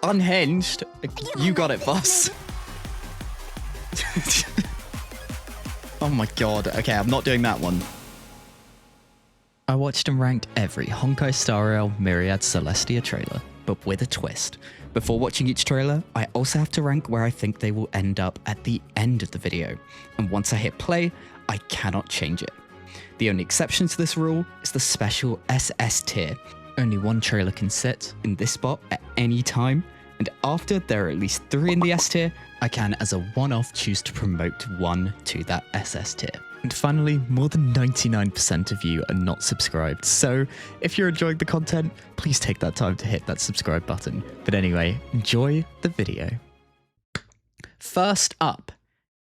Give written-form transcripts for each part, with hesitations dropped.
unhinged. You got it, boss. Oh my god. Okay, I'm not doing that one. I watched and ranked every Honkai Star Rail Myriad Celestia trailer, but with a twist. Before watching each trailer, I also have to rank where I think they will end up at the end of the video, and once I hit play, I cannot change it. The only exception to this rule is the special SS tier. Only one trailer can sit in this spot at any time, and after there are at least 3 in the S tier, I can as a one-off choose to promote one to that SS tier. And finally, more than 99% of you are not subscribed, so if you're enjoying the content, please take that time to hit that subscribe button. But anyway, enjoy the video. First up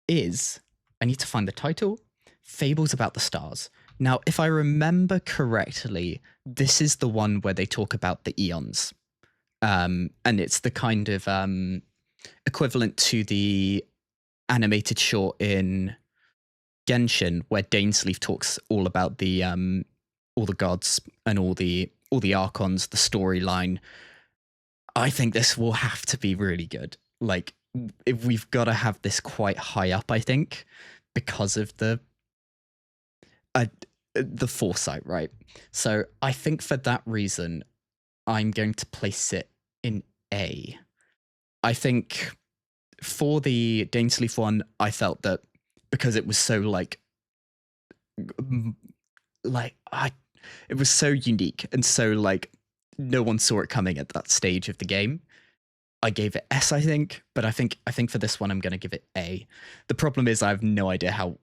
is, I need to find the title, Fables About the Stars. Now, if I remember correctly, this is the one where they talk about the eons. And it's the kind of equivalent to the animated short in Genshin, where Dainsleif talks all about the all the gods and all the archons, the storyline. I think this will have to be really good. Like, if we've got to have this quite high up, I think, because of the foresight, right? So I think for that reason, I'm going to place it in A. I think for the Dainsleif one, I felt that because it was so it was so unique and so no one saw it coming at that stage of the game. I gave it S, I think, but I think for this one I'm going to give it A. The problem is I have no idea how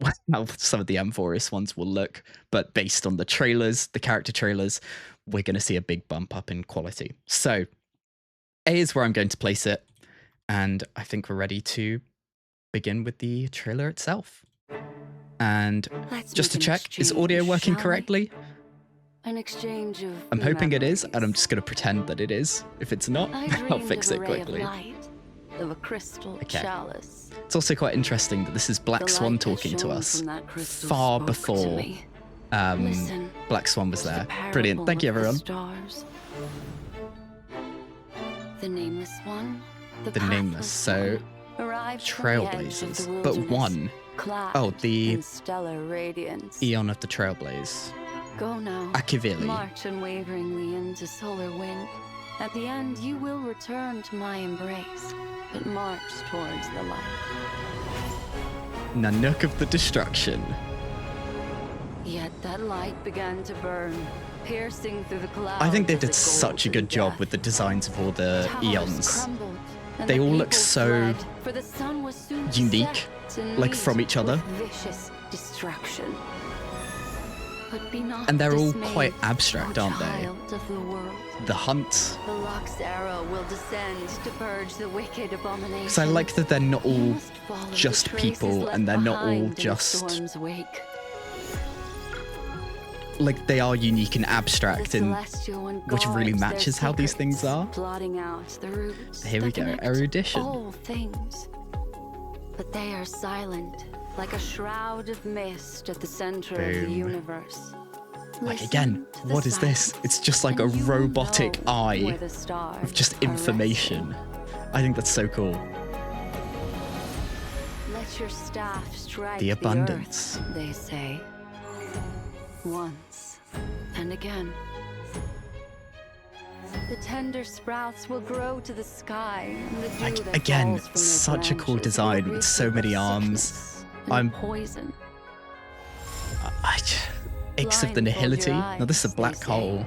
some of the Amphoreus ones will look, but based on the trailers, the character trailers, we're going to see a big bump up in quality. So A is where I'm going to place it, and I think we're ready to begin with the trailer itself. And just to check, is audio working correctly? An exchange of I'm hoping it is, and I'm just going to pretend that it is. If it's not, I'll fix it quickly. Of a crystal chalice. It's also quite interesting that this is Black Swan talking to us far before Black Swan was there. Brilliant. Thank you, everyone. The nameless one. The nameless. So, Trailblazers. But one. Oh, the Eon of the Trailblaze. Go now. Akivili. March unwaveringly into solar wind. At the end, you will return to my embrace, but march towards the light. Nanook of the Destruction. Yet that light began to burn, piercing through the clouds. I think they did such a good job with the designs of all the Eons. They all look so unique, like from each other. Vicious destruction. And they're all quite abstract, aren't they? The hunt. The Luck's arrow will descend to purge the wicked abomination. Because I like that they're not all just people, and they're not all just like they are unique and abstract, and which really matches how these things are. Here we go, erudition. All things, but they are silent, like a shroud of mist at the center of the universe. Like, again, what is this? It's just like a robotic eye of just information. I think that's so cool. Let your staff strike the abundance, the earth, they say. Once and again. The tender sprouts will grow to the sky. And the dew like, that again, falls from such a their cool branches design will with so many arms. I'm poison. Aches of the Nihility. Now this is a black hole.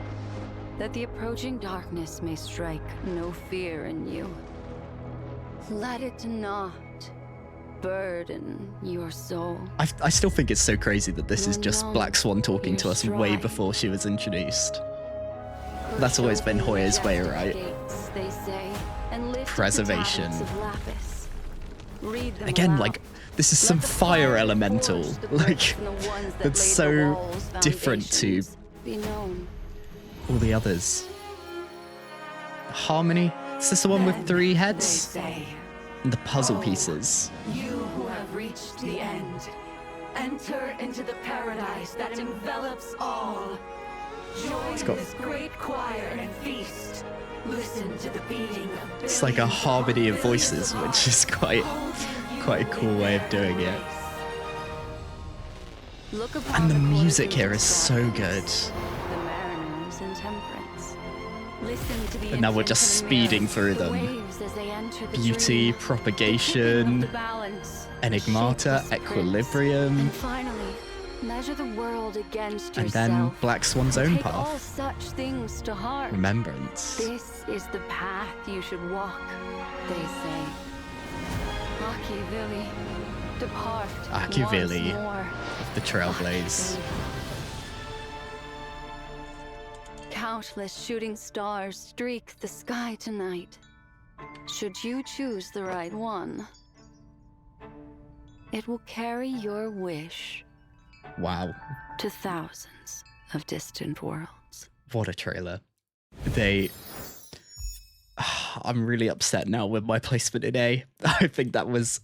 That the approaching darkness may strike no fear in you. Let it not burden your soul. I still think it's so crazy that this is just Black Swan talking to us way before she was introduced. That's always been Hoya's way, right? Preservation. Again, like, this is some fire elemental. Like, that's so different to all the others. Harmony? Is this the one with 3 heads? And the puzzle pieces. You who have reached the end, enter into the paradise that envelops all. Join this great choir and feast. Listen to the beating of It's like a harmony of voices, which is quite a cool way of doing it. Look upon And the course music of here the is so good. The mariners in temperance. Listen to the And now we're just infant speeding mirrors, through the them. waves as they enter the Beauty, dream, propagation, the balance, enigmata, shapeless equilibrium, and finally, measure the world against and yourself. then Black Swan's own Take all path. such things to heart. Remembrance. This is the path you should walk, they say. Achivili, depart Achivili, once more. the Trailblaze. Countless shooting stars streak the sky tonight. Should you choose the right one, it will carry your wish Wow. to thousands of distant worlds. What a trailer. I'm really upset now with my placement in A. I think that was...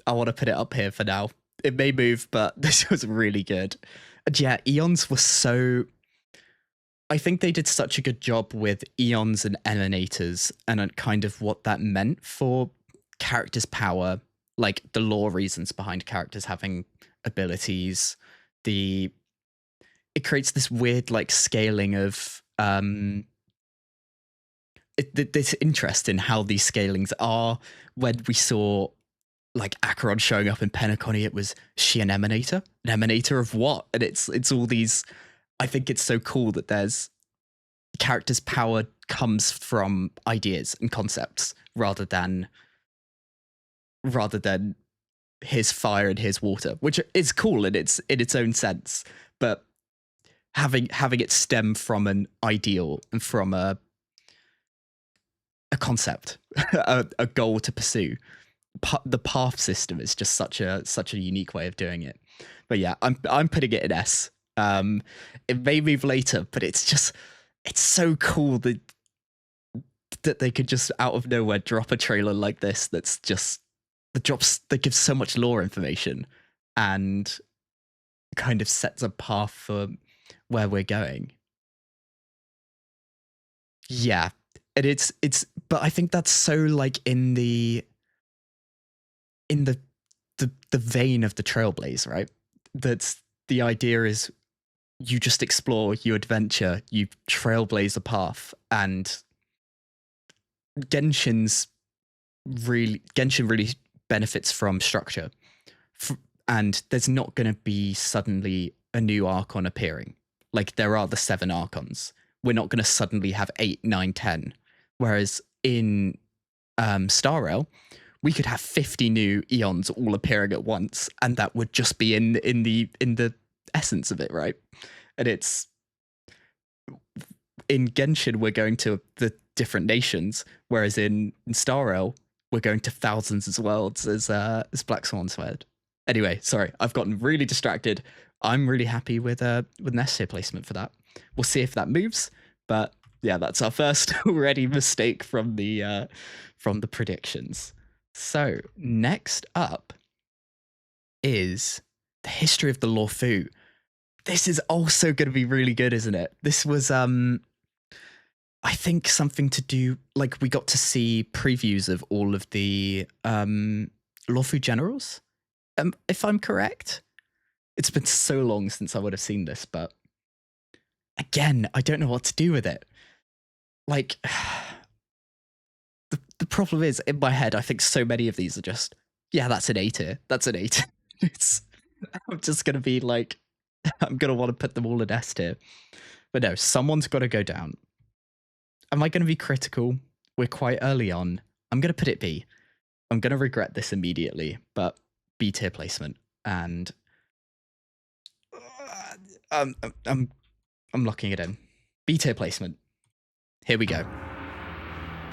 I want to put it up here for now. It may move, but this was really good. And yeah, Eons were so... I think they did such a good job with Eons and Emanators and kind of what that meant for characters' power, like the lore reasons behind characters having abilities. It creates this weird like scaling of this interest in how these scalings are. When we saw like Acheron showing up in Penacony, it was she an emanator? An emanator of what? And it's all these... I think it's so cool that there's character's power comes from ideas and concepts rather than here's fire and here's water, which is cool in its own sense, but having it stem from an ideal and from a concept, a goal to pursue. The path system is just such a unique way of doing it. But yeah, I'm putting it in S. It may move later, but it's so cool that they could just out of nowhere drop a trailer like this that's just that gives so much lore information and kind of sets a path for where we're going. Yeah, and it's but I think that's so like in the vein of the Trailblaze, right? That's the idea is you just explore, you adventure, you trailblaze a path, and Genshin really benefits from structure. And there's not going to be suddenly a new Archon appearing. Like there are the 7 Archons. We're not going to suddenly have 8, 9, 10. Whereas in Star Rail, we could have 50 new Eons all appearing at once, and that would just be in the essence of it, right? And it's in Genshin we're going to the different nations, whereas in Star Rail we're going to thousands as well as Black Swan said. Anyway, sorry, I've gotten really distracted. I'm really happy with an S tier placement for that. We'll see if that moves, but yeah, that's our first already mistake from the predictions. So next up is the history of the Luofu. This is also going to be really good, isn't it? This was, I think something to do, like we got to see previews of all of the Luofu-Generals, if I'm correct. It's been so long since I would have seen this, but again, I don't know what to do with it. Like, the problem is, in my head, I think so many of these are just, yeah, that's an A tier. That's an A tier. I'm just going to be like, I'm going to want to put them all in S tier. But no, someone's got to go down. Am I going to be critical? We're quite early on. I'm going to put it B. I'm going to regret this immediately, but B tier placement. And I'm locking it in. B tier placement. Here we go.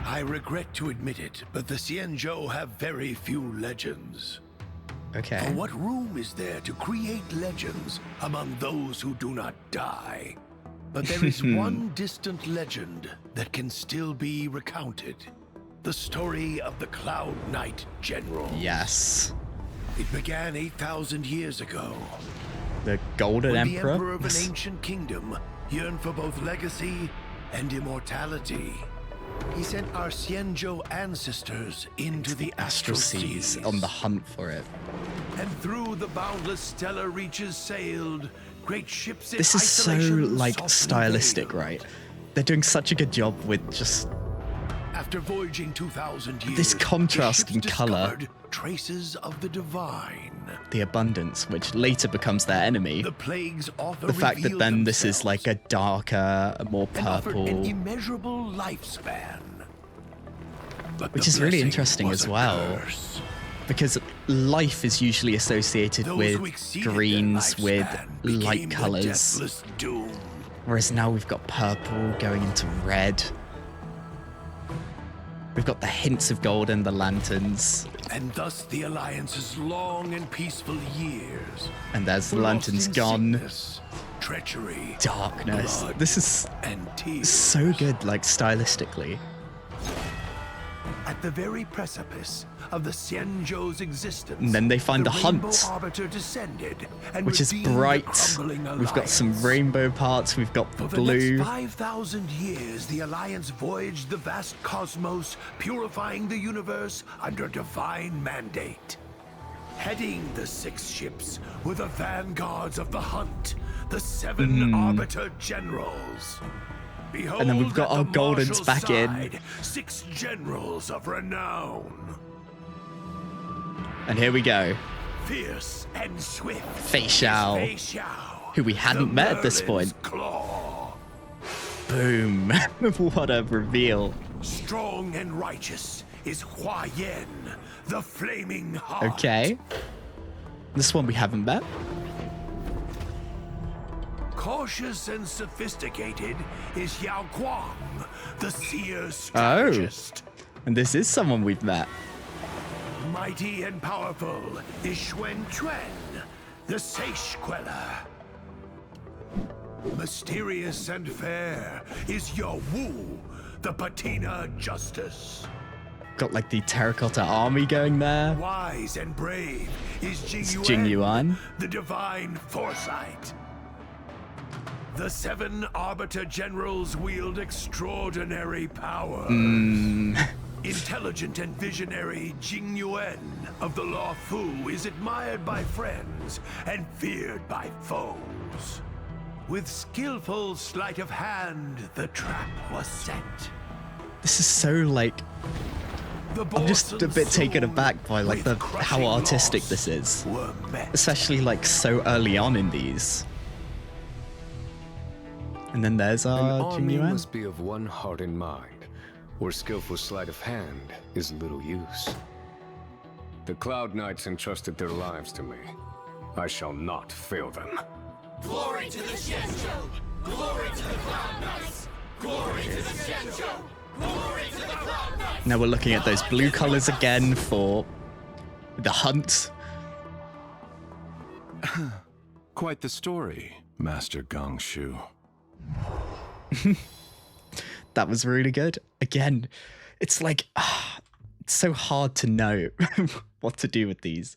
I regret to admit it, but the Xianzhou have very few legends. Okay. For what room is there to create legends among those who do not die? But there is one distant legend that can still be recounted. The story of the Cloud Knight General. Yes. It began 8,000 years ago. The Golden when Emperor. the Emperor of an ancient kingdom yearned for both legacy and immortality. He sent our Xianzhou ancestors into the astral seas on the hunt for it. And through the boundless stellar reaches sailed great ships in This is so isolation like softly stylistic, veiled. right? They're doing such a good job with just After voyaging 2,000 years, this contrast the in ships colour. discovered traces of the divine. the abundance, which later becomes their enemy. The plagues often The fact that revealed then this is themselves like a darker, a more and offered an purple, immeasurable lifespan. But which the is really blessing interesting was as a well. curse. Because life is usually associated Those with who exceeded their greens, with lifespan became light the colours. deathless doom. Whereas now we've got purple going into red. We've got the hints of gold in the lanterns. And thus the Alliance's long and peaceful years. And there's the were lanterns lost in gone. sickness, treachery, Darkness. blood, This is and tears. so good, like stylistically. At the very precipice of the Xianzhou's existence, And then they find the Rainbow hunt, Arbiter descended and which is redeemed the bright. crumbling We've got some Alliance. rainbow parts. We've got For the blue. next 5,000 years, the Alliance voyaged the vast cosmos, purifying the universe under divine mandate. Heading the 6 ships were the vanguards of the hunt, the 7 Arbiter-Generals. Behold, And then we've got at our the Goldens marshal's back in. side, 6 generals of renown. And here we go. Fierce and swift. Facial, is Facial, who we hadn't the met at this Merlin's point. Claw. Boom. What a reveal. Strong and righteous is Huayan, the Flaming Heart. Okay. This one we haven't met. Cautious and sophisticated is Yao Guang, the Seer Oh. Strategist. And this is someone we've met. Mighty and powerful is Xuan Chuan, the Seish Queller. Mysterious and fair is Yo Wu, the Patina Justice. Got like the terracotta army going there. Wise and brave is It's Jing Jing Yuan. the Divine Foresight. The 7 Arbiter-Generals wield extraordinary power. Intelligent and visionary Jing Yuan of the Luofu is admired by friends and feared by foes. With skillful sleight of hand, the trap was set. This is so like, I'm just a bit taken aback by like the how artistic this is. Were met. Especially like so early on in these. And then there's An our Jing army Yuan. must be of one heart and mind, where skillful sleight of hand is little use. The Cloud Knights entrusted their lives to me. I shall not fail them. Glory to the Xianzhou! Glory to the Cloud Knights! Glory to the Xianzhou! Glory to the Cloud Knights! Now we're looking at those blue colors again for the hunt. Quite the story, Master Gongshu. That was really good. Again, it's like, it's so hard to know what to do with these.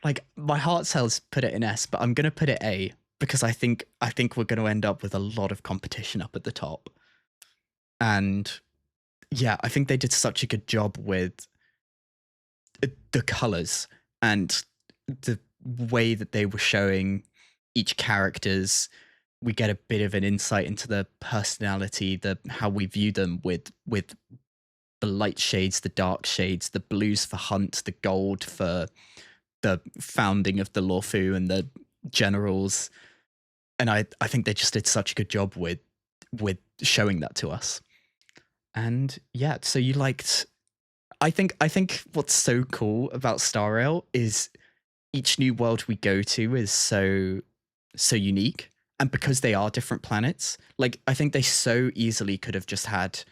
Like, my heart cells put it in S, but I'm going to put it A because I think we're going to end up with a lot of competition up at the top. And yeah, I think they did such a good job with the colors and the way that they were showing each character's. We get a bit of an insight into the personality, the how we view them with the light shades, the dark shades, the blues for Hunt, the gold for the founding of the Luofu and the generals. And I think they just did such a good job with showing that to us. And yeah, so you liked. I think what's so cool about Star Rail is each new world we go to is so unique. And because they are different planets, like I think they so easily could have just had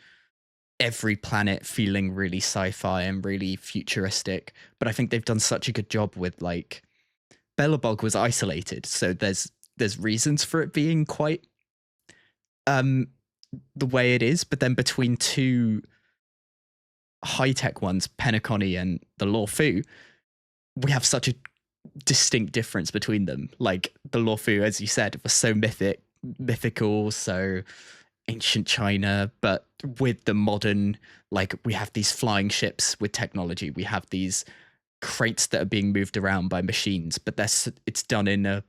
every planet feeling really sci-fi and really futuristic. But I think they've done such a good job with like Belobog was isolated, so there's reasons for it being quite the way it is. But then between two high-tech ones, Penacony and the Luofu, we have such a distinct difference between them. Like the Luofu, as you said, was so mythical, so ancient China, but with the modern, like, we have these flying ships with technology. We have these crates that are being moved around by machines, but it's done in a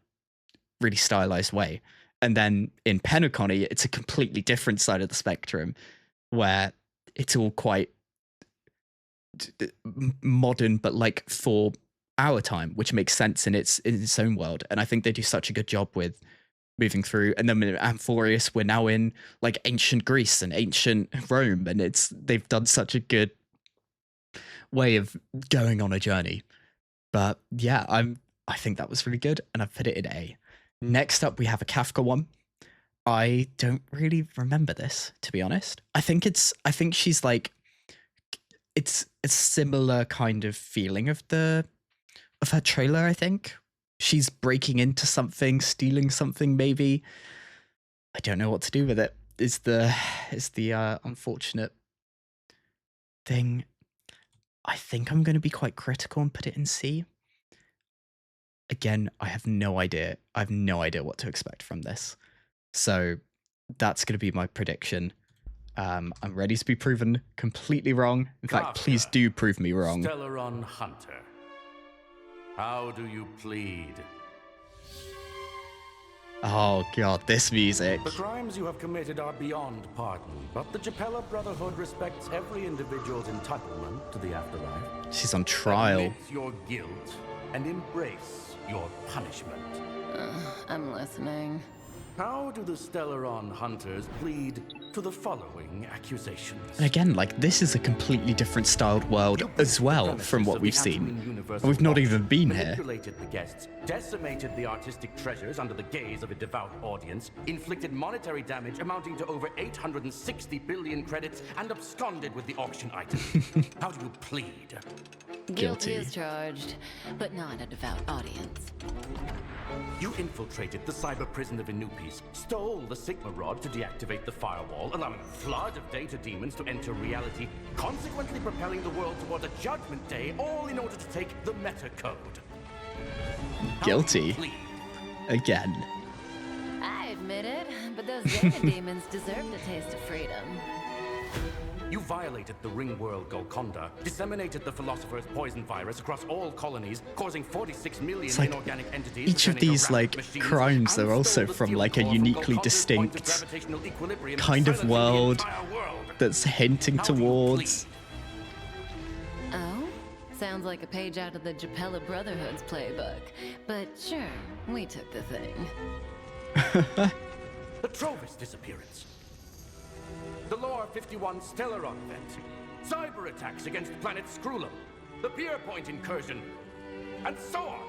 really stylized way. And then in Penacony, it's a completely different side of the spectrum, where it's all quite modern, but like for our time, which makes sense in its own world. And I think they do such a good job with moving through. And then in Amphoreus, we're now in like ancient Greece and ancient Rome, and they've done such a good way of going on a journey. But yeah, I think that was really good, and I've put it in A. Next up, we have a Kafka one. I don't really remember this, to be honest. I think she's like, it's a similar kind of feeling of her trailer. I think she's breaking into something, stealing something, maybe. I don't know what to do with it. Is the unfortunate thing. I think I'm going to be quite critical and put it in C. Again, I have no idea. I have no idea what to expect from this. So that's going to be my prediction. I'm ready to be proven completely wrong. In fact, please do prove me wrong. Stellaron Hunter, how do you plead? Oh god, this music. The crimes you have committed are beyond pardon, but the Jepella Brotherhood respects every individual's entitlement to the afterlife. She's on trial. Admit your guilt and embrace your punishment. I'm listening. How do the Stellaron Hunters plead to the following accusations? And again, like, this is a completely different styled world as well from what we've seen. And we've not even been here. Manipulated the guests, decimated the artistic treasures under the gaze of a devout audience, inflicted monetary damage amounting to over 860 billion credits, and absconded with the auction item. How do you plead? Guilty as charged, but not a devout audience. You infiltrated the cyber prison of Inupis, stole the Sigma Rod to deactivate the firewall, allowing a flood of data demons to enter reality, consequently propelling the world toward a judgment day, all in order to take the meta code. Guilty. Again. I admit it, but those data demons deserve a taste of freedom. You violated the ring world Golconda, disseminated the Philosopher's poison virus across all colonies, causing 46 million like inorganic entities. Each of these like crimes are also from like a uniquely distinct kind of world that's hinting towards. Oh? Sounds like a page out of the Jepella Brotherhood's playbook. But sure, we took the thing. The Trovis disappearance. The Lore 51 Stellaron event, cyber attacks against planet Scrulum, the Pierpoint incursion, and so on.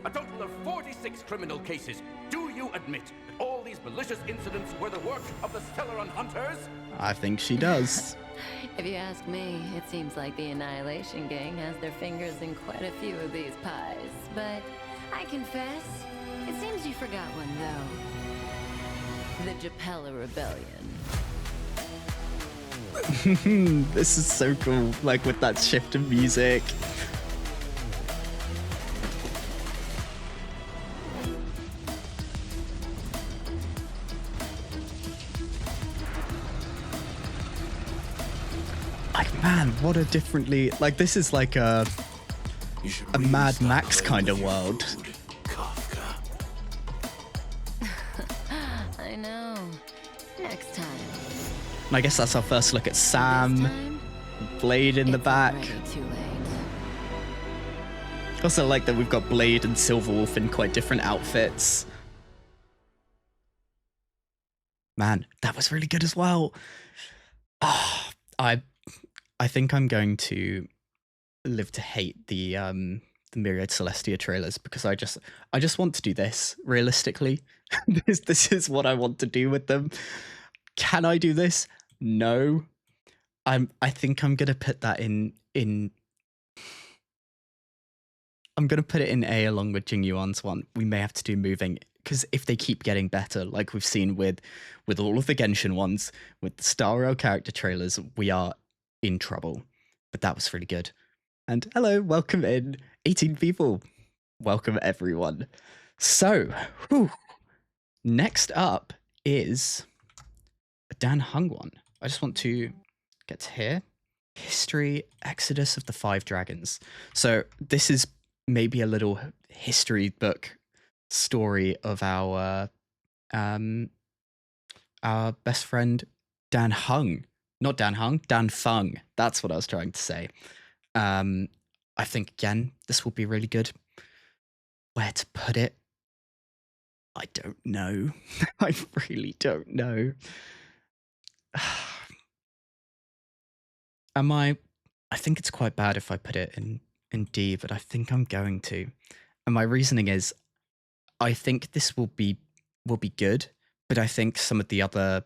A total of 46 criminal cases. Do you admit that all these malicious incidents were the work of the Stellaron Hunters? I think she does. If you ask me, it seems like the Annihilation Gang has their fingers in quite a few of these pies. But I confess, it seems you forgot one though. The Jepella Rebellion. This is so cool, like with that shift in music. Like, man, what a differently, like, this is like a Mad Max kind of world. I know. Next time. And I guess that's our first look at Sam, Blade in the back. Too late. Also like that we've got Blade and Silverwolf in quite different outfits. Man, that was really good as well. Oh, I think I'm going to live to hate the Myriad Celestia trailers because I just want to do this realistically. This is what I want to do with them. Can I do this? No. I think I'm gonna put that in I'm gonna put it in A along with Jing Yuan's one. We may have to do moving because if they keep getting better, like we've seen with all of the Genshin ones, with the Star Rail character trailers, we are in trouble. But that was really good. And hello, welcome in 18 people. Welcome everyone. So, next up is a Dan Hung one. I just want to get to here. History, Exodus of the Five Dragons. So this is maybe a little history book story of our best friend Dan Hung. Not Dan Hung, Dan Fung. That's what I was trying to say. I think, again, this will be really good. Where to put it? I don't know. I really don't know. I think it's quite bad if I put it in D, but I think I'm going to. And my reasoning is, I think this will be good, but I think some of the other,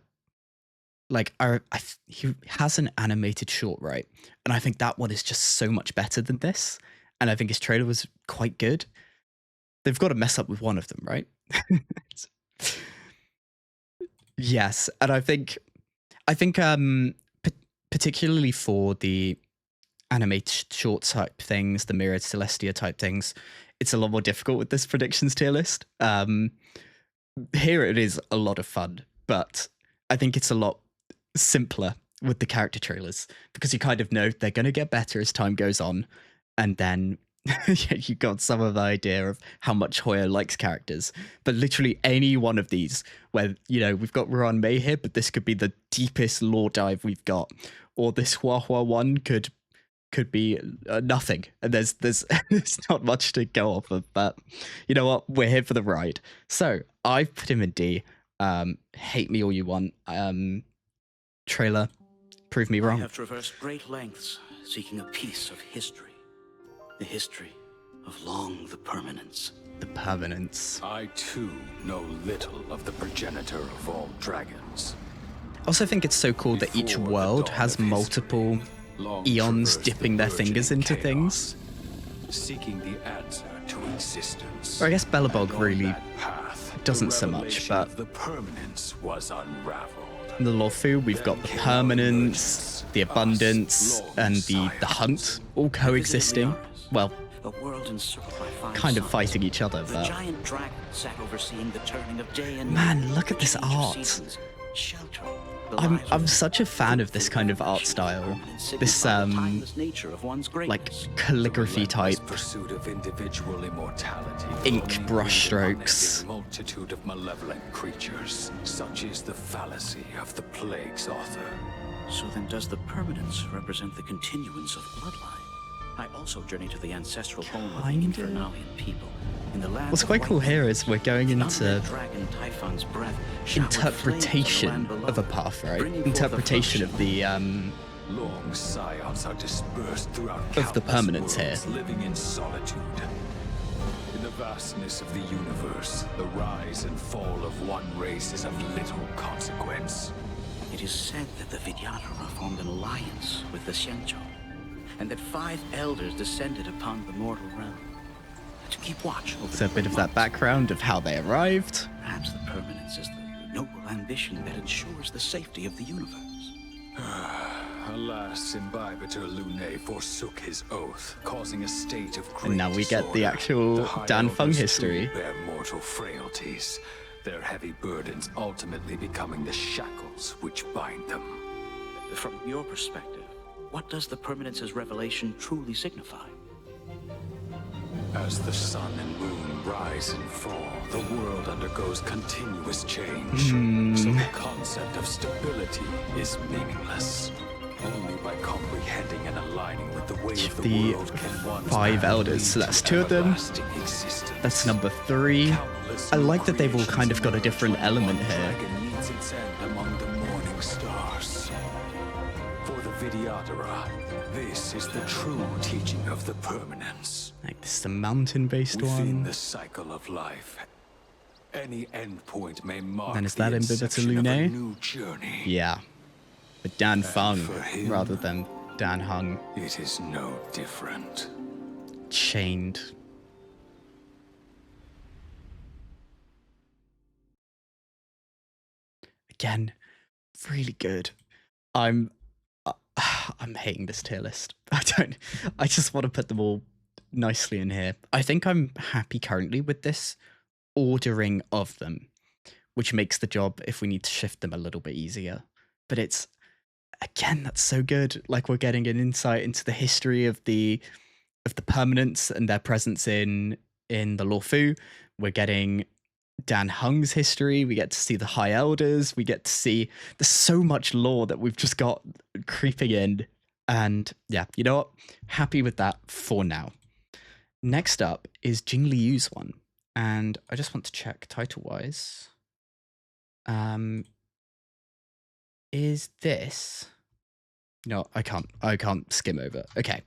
like, he has an animated short, right? And I think that one is just so much better than this. And I think his trailer was quite good. They've got to mess up with one of them, right? Yes, and I think particularly for the animated short type things, the Myriad Celestia type things, it's a lot more difficult with this predictions tier list. Here it is a lot of fun, but I think it's a lot simpler with the character trailers because you kind of know they're going to get better as time goes on, and then you got some of the idea of how much Hoyo likes characters. But literally any one of these, where, you know, we've got Ruan Mei here, but this could be the deepest lore dive we've got, or this Hua Hua one could be nothing, and there's there's not much to go off of. But you know what, we're here for the ride. So I've put him in D. Hate me all you want. Trailer, prove me wrong. I have traversed great lengths seeking a piece of history. The history of long the permanence. The permanence. I too know little of the progenitor of all dragons. I also think it's so cool that each world has multiple eons dipping their fingers into things. Seeking the answer to existence. Or I guess Belobog really doesn't so much, but the permanence was unraveled. In the Luofu, we've got the permanence, the abundance, and the hunt all coexisting. Well, kind of fighting each other, but giant dragon sat overseeing the turning of day and man, look at this art. I'm such a fan of this kind of art style. This like calligraphy type pursuit of individual immortality, ink brush strokes. Multitude of malevolent creatures. Such is the fallacy of the plague's author. So then does the permanence represent the continuance of bloodline? I also journey to the ancestral home of the Infernalian people. In the land What's quite cool here is we're going into dragon Typhon's breath interpretation of a path, right? Interpretation of the long scions are dispersed throughout of the permanence here. Living in solitude. In the vastness of the universe, the rise and fall of one race is of little consequence. It is said that the Vidyadhara formed an alliance with the Xianzhou, and that 5 elders descended upon the mortal realm to keep watch over. So a bit of that background of how they arrived. Perhaps the permanence is the noble ambition that ensures the safety of the universe. Alas, Imbibitor Lune forsook his oath, causing a state of great And now we get the disorder. actual The Dan High Fung Elders history. too bear mortal frailties, their heavy burdens ultimately becoming the shackles which bind them. From your perspective, what does the permanence's revelation truly signify? As the sun and moon rise and fall, the world undergoes continuous change. So the concept of stability is meaningless. Only by comprehending and aligning with the way of the world can one 5 elders, so that's 2 of them. That's number 3. I like that they've all kind of got a different element here. Meets its end among the morning stars. For the Vidyadhara, this is the true teaching of the permanence. Like this is a mountain-based Within one. the cycle of life, any endpoint may mark And is the that Imbibitor inception of a Lune? new journey. Yeah. But Dan Fung for him, rather than Dan Hung. It is no different. Chained. Again, really good. I'm hating this tier list. I just want to put them all nicely in here. I think I'm happy currently with this ordering of them, which makes the job, if we need to shift them, a little bit easier. but it's, again, that's so good. Like, we're getting an insight into the history of the permanents and their presence in the Luofu. We're getting Dan Hung's history. We get to see the High Elders. We get to see, there's so much lore that we've just got creeping in. And yeah, you know what? Happy with that for now. Next up is Jing Liu's one. And I just want to check title-wise. Is this... No, I can't skim over. Okay.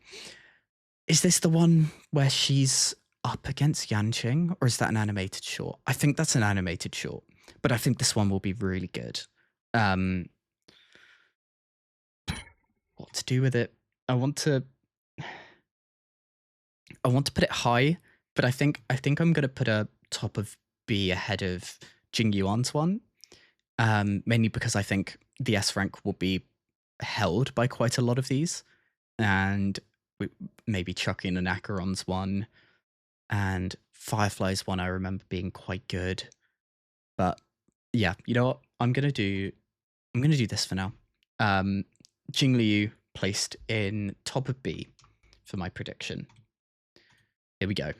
Is this the one where she's up against Yanqing, or is that an animated short? I think that's an animated short, but I think this one will be really good. What to do with it? I want to put it high, but I think I'm gonna put a top of B ahead of Jing Yuan's one, mainly because I think the S rank will be held by quite a lot of these, and maybe chucking an Acheron's one, and Firefly's one I remember being quite good. But yeah, you know what? I'm gonna do this for now. Jing Liu placed in top of B for my prediction. Here we go.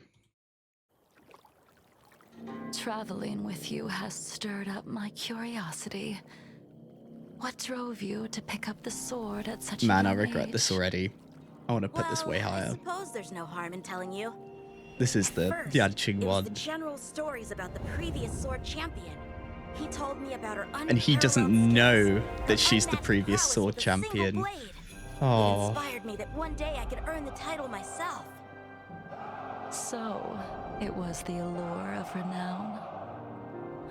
Traveling with you has stirred up my curiosity. What drove you to pick up the sword at such a young Man, I regret age? this already. I want to put this way I higher. suppose there's no harm in telling you. This is the First, Yanqing it was one. the general stories about the previous sword champion. He told me about her And he doesn't unparalleled know skills, that she's her the unmatched previous prowess sword with a single champion. blade. It Oh, inspired me that one day I could earn the title myself. So, it was the allure of renown.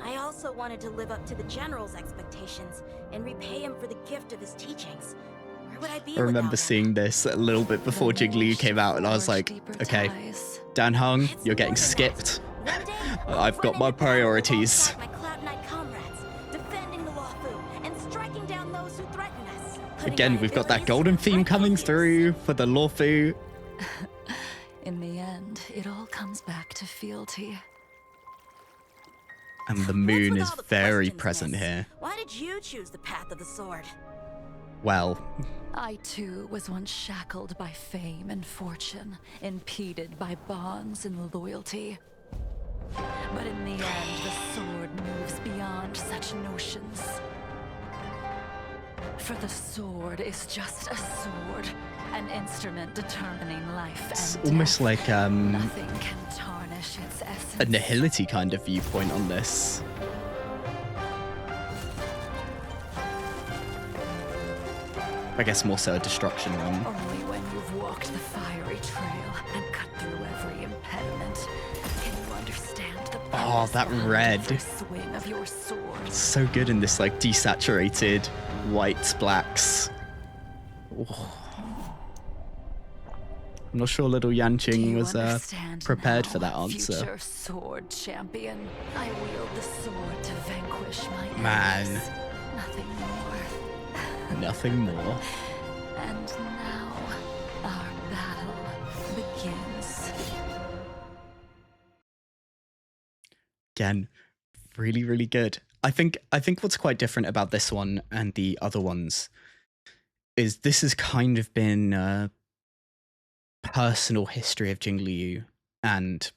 I also wanted to live up to the general's expectations and repay him for the gift of his teachings. Where would I be I remember without him? seeing this a little bit before Jing Liu came out, and I was like, okay, Dan Hung, It's you're getting more than skipped. that. One day, I've got my run into battle priorities. alongside my Cloud Knight comrades, defending the Luofu and striking down those who threaten us. Putting Again, my we've got that abilities golden to theme good coming use. through for the Luofu. In the end, it all comes back to fealty. And the What's moon with is all the very questions, present miss? here. Why did you choose the path of the sword? Well, I too was once shackled by fame and fortune, impeded by bonds and loyalty. But in the end, the sword moves beyond such notions. For the sword is just a sword, an instrument determining life it's and almost death. like Nothing can tarnish its essence. a nihility kind of viewpoint on this. I guess more so a destruction one. Only when you've walked the fiery trail and cut through every impediment can you understand the Oh, that purpose behind red. every swing of your sword. So good in this like desaturated whites, blacks. Oh. I'm not sure little Do Yanqing you was understand prepared now, for that answer. Future sword champion, I wield the sword to vanquish my Man. enemies. Nothing more. Nothing more. And now our battle begins. Again, really, really good. I think what's quite different about this one and the other ones is this has kind of been a personal history of Jing Liu, and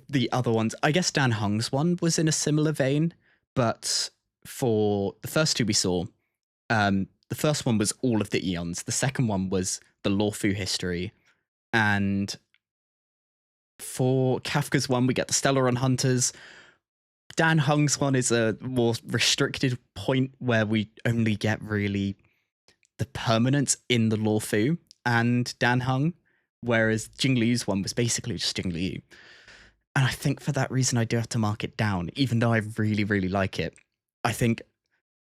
the other ones, I guess Dan Hung's one was in a similar vein, but for the first two we saw, the first one was all of the Eons. The second one was the Luofu history, and for Kafka's one, we get the Stellaron Hunters. Dan Hung's one is a more restricted point where we only get really the permanence in the Luofu and Dan Hung, whereas Jing Liu's one was basically just Jing Liu. And I think for that reason, I do have to mark it down, even though I really, really like it. I think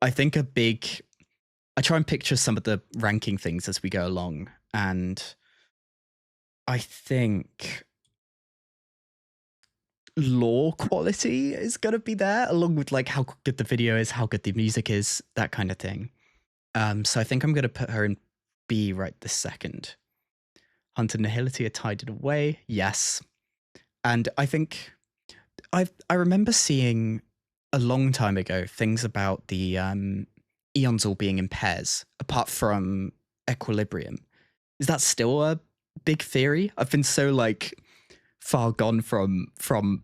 a big... I try and picture some of the ranking things as we go along, and I think lore quality is going to be there, along with like how good the video is, how good the music is, that kind of thing. So I think I'm going to put her in B right this second. Hunter and Nihility are tied it away, yes. And I think I remember seeing a long time ago things about the eons all being in pairs, apart from equilibrium. Is that still a big theory? I've been so like far gone from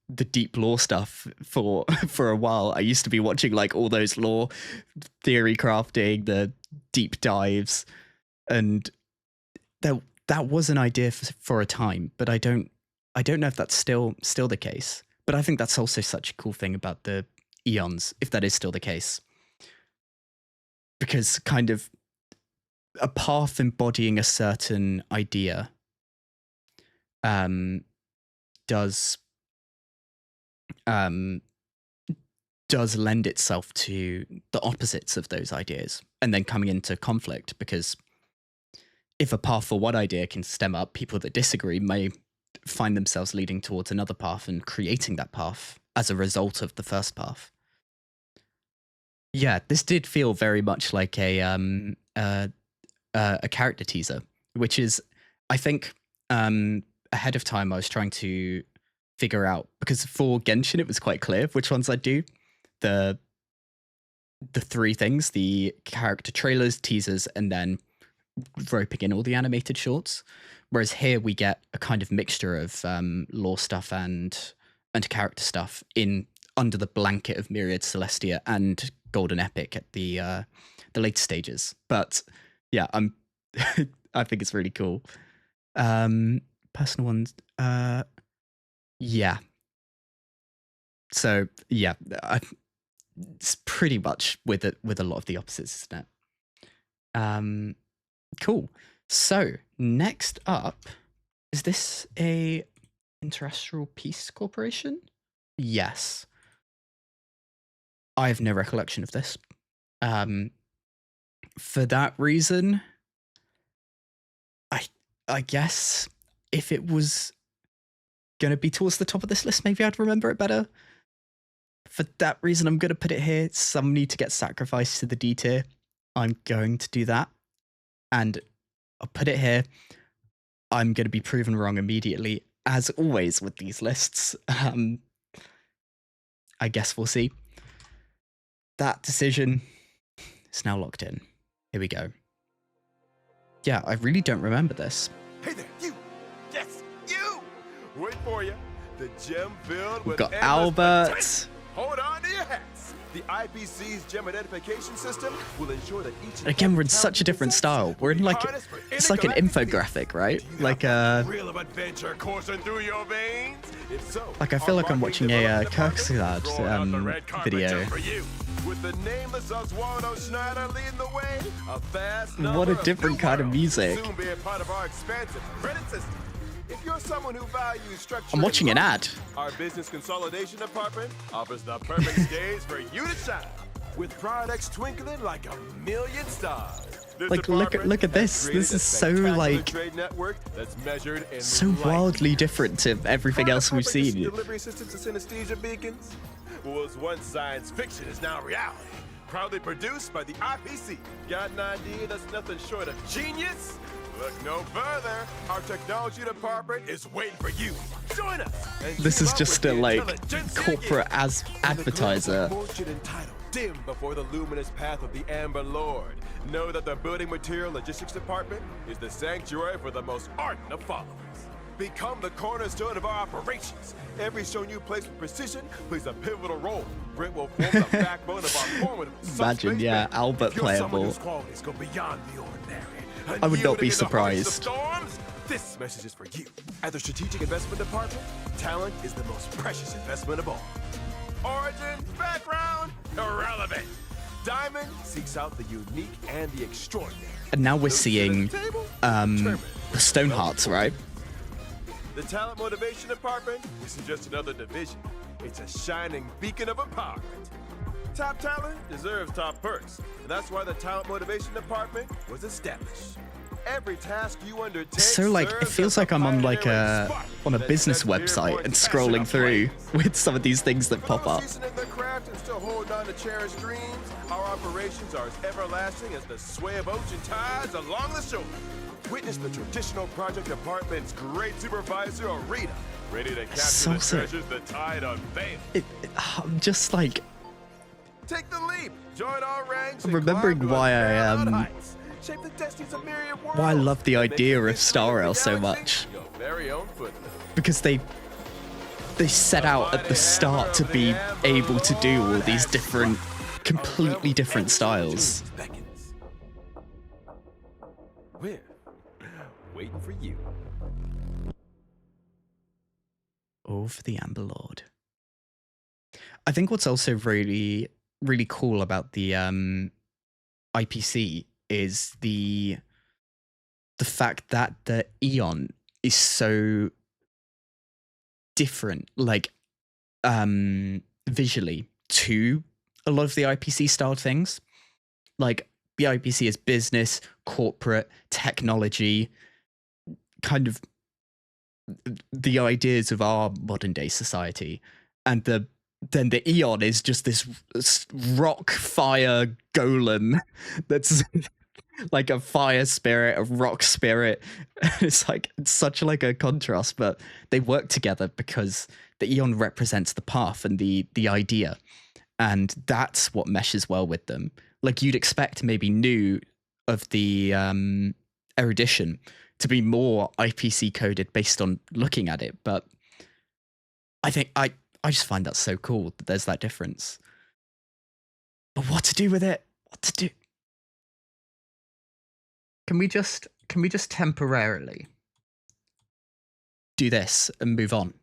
the deep lore stuff for a while. I used to be watching like all those lore theory crafting, the deep dives, and that was an idea for a time, but I don't know if that's still the case. But I think that's also such a cool thing about the eons, if that is still the case, because kind of a path embodying a certain idea does lend itself to the opposites of those ideas and then coming into conflict, because if a path for one idea can stem up, people that disagree may find themselves leading towards another path and creating that path as a result of the first path. Yeah, this did feel very much like a character teaser, which is, I think, ahead of time I was trying to figure out, because for Genshin it was quite clear which ones I'd do. The three things: the character trailers, teasers, and then roping in all the animated shorts. Whereas here we get a kind of mixture of lore stuff and character stuff in under the blanket of Myriad Celestia and Golden Epic at the later stages. But yeah, I think it's really cool. Personal ones, yeah. So yeah, it's pretty much with a lot of the opposites, isn't it? Cool. So next up, is this a Interastral Peace Corporation? Yes. I have no recollection of this. For that reason, I guess if it was going to be towards the top of this list, maybe I'd remember it better. For that reason, I'm going to put it here. Some need to get sacrificed to the D tier. I'm going to do that. And I'll put it here. I'm going to be proven wrong immediately, as always with these lists. I guess we'll see. That decision is now locked in. Here we go. Yeah, I really don't remember this. Hey there, you! Yes, you! Wait for you. The gem filled We've with got endless Albert. potential. Hold on to your hats. The IPC's gem identification system will ensure that each. Again, we're in such a different style. We're in like, it's like an infographic, right? Like a. Reel of adventure coursing through your veins. If so, like I feel like I'm watching a Kirksad video. With the nameless Oswaldo Schneider leading the way, a vast What a different kind of music. soon be a part of our expansive credit system. If you're someone who values structure, I'm watching an ad. Our business consolidation department offers the perfect stage for you to shine, with products twinkling like a million stars. Like look at this. This is so like so wildly different to everything else we've seen. Delivery systems and synesthesia beacons. What was once science fiction is now reality. Proudly produced by the IPC. Got an idea that's nothing short of genius? Look no further. Our technology department is waiting for you. Join us. This is just a like corporate as advertiser. Dim before the luminous path of the Amber Lord. Know that the building material logistics department is the sanctuary for the most ardent of followers. Become the cornerstone of our operations. Every stone you place with precision plays a pivotal role. Brent will form the backbone of our formidable. Imagine, yeah, Albert playable. Go beyond the ordinary. I would not be surprised. This message is for you. At the Strategic Investment Department, talent is the most precious investment of all. Origin, background, irrelevant. Diamond seeks out the unique and the extraordinary. And now we're seeing the Stonehearts, right? The Talent Motivation Department isn't just another division. It's a shining beacon of empowerment. Top talent deserves top perks. And that's why the Talent Motivation Department was established. Every task you undertake. So like it feels like I'm on like a business website and scrolling through with some of these things that pop up. Their craft and still hold on to cherished dreams. Our operations are as everlasting as the sway of ocean tides along the shore. Witness the traditional project department's great supervisor, Arita, ready to capture the treasures the tide unveils. I'm just like Take the leap. Join our ranks. I'm remembering why I Shape the destinies of myriad worlds. why I love the And make idea the of Star Rail so galaxy much. Your very own footnote. Because they set out at the start to be able to do all these different, completely different styles. We're waiting for you. All for the Amber Lord. I think what's also really, really cool about the IPC is the fact that the Eon is so different, like visually, to a lot of the IPC style things. Like the IPC is business, corporate, technology, kind of the ideas of our modern day society, and then the Eon is just this rock fire golem that's like a fire spirit, a rock spirit. It's such like a contrast, but they work together because the Eon represents the path and the idea, and that's what meshes well with them. Like you'd expect maybe new of the erudition to be more IPC coded based on looking at it, but I think I just find that so cool that there's that difference. But what to do with it? What to do? Can we just temporarily do this and move on?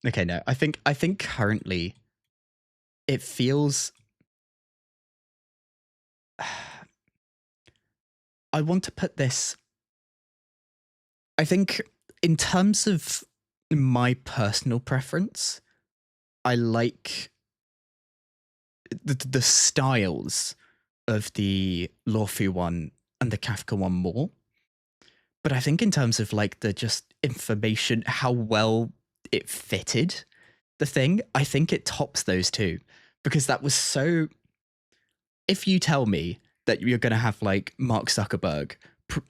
Okay, no. I think currently it feels I want to put this, I think in terms of my personal preference, I like the styles of the Luofu one and the Kafka one more. But I think in terms of like the just information, how well it fitted the thing, I think it tops those two. Because that was so... If you tell me that you're going to have like Mark Zuckerberg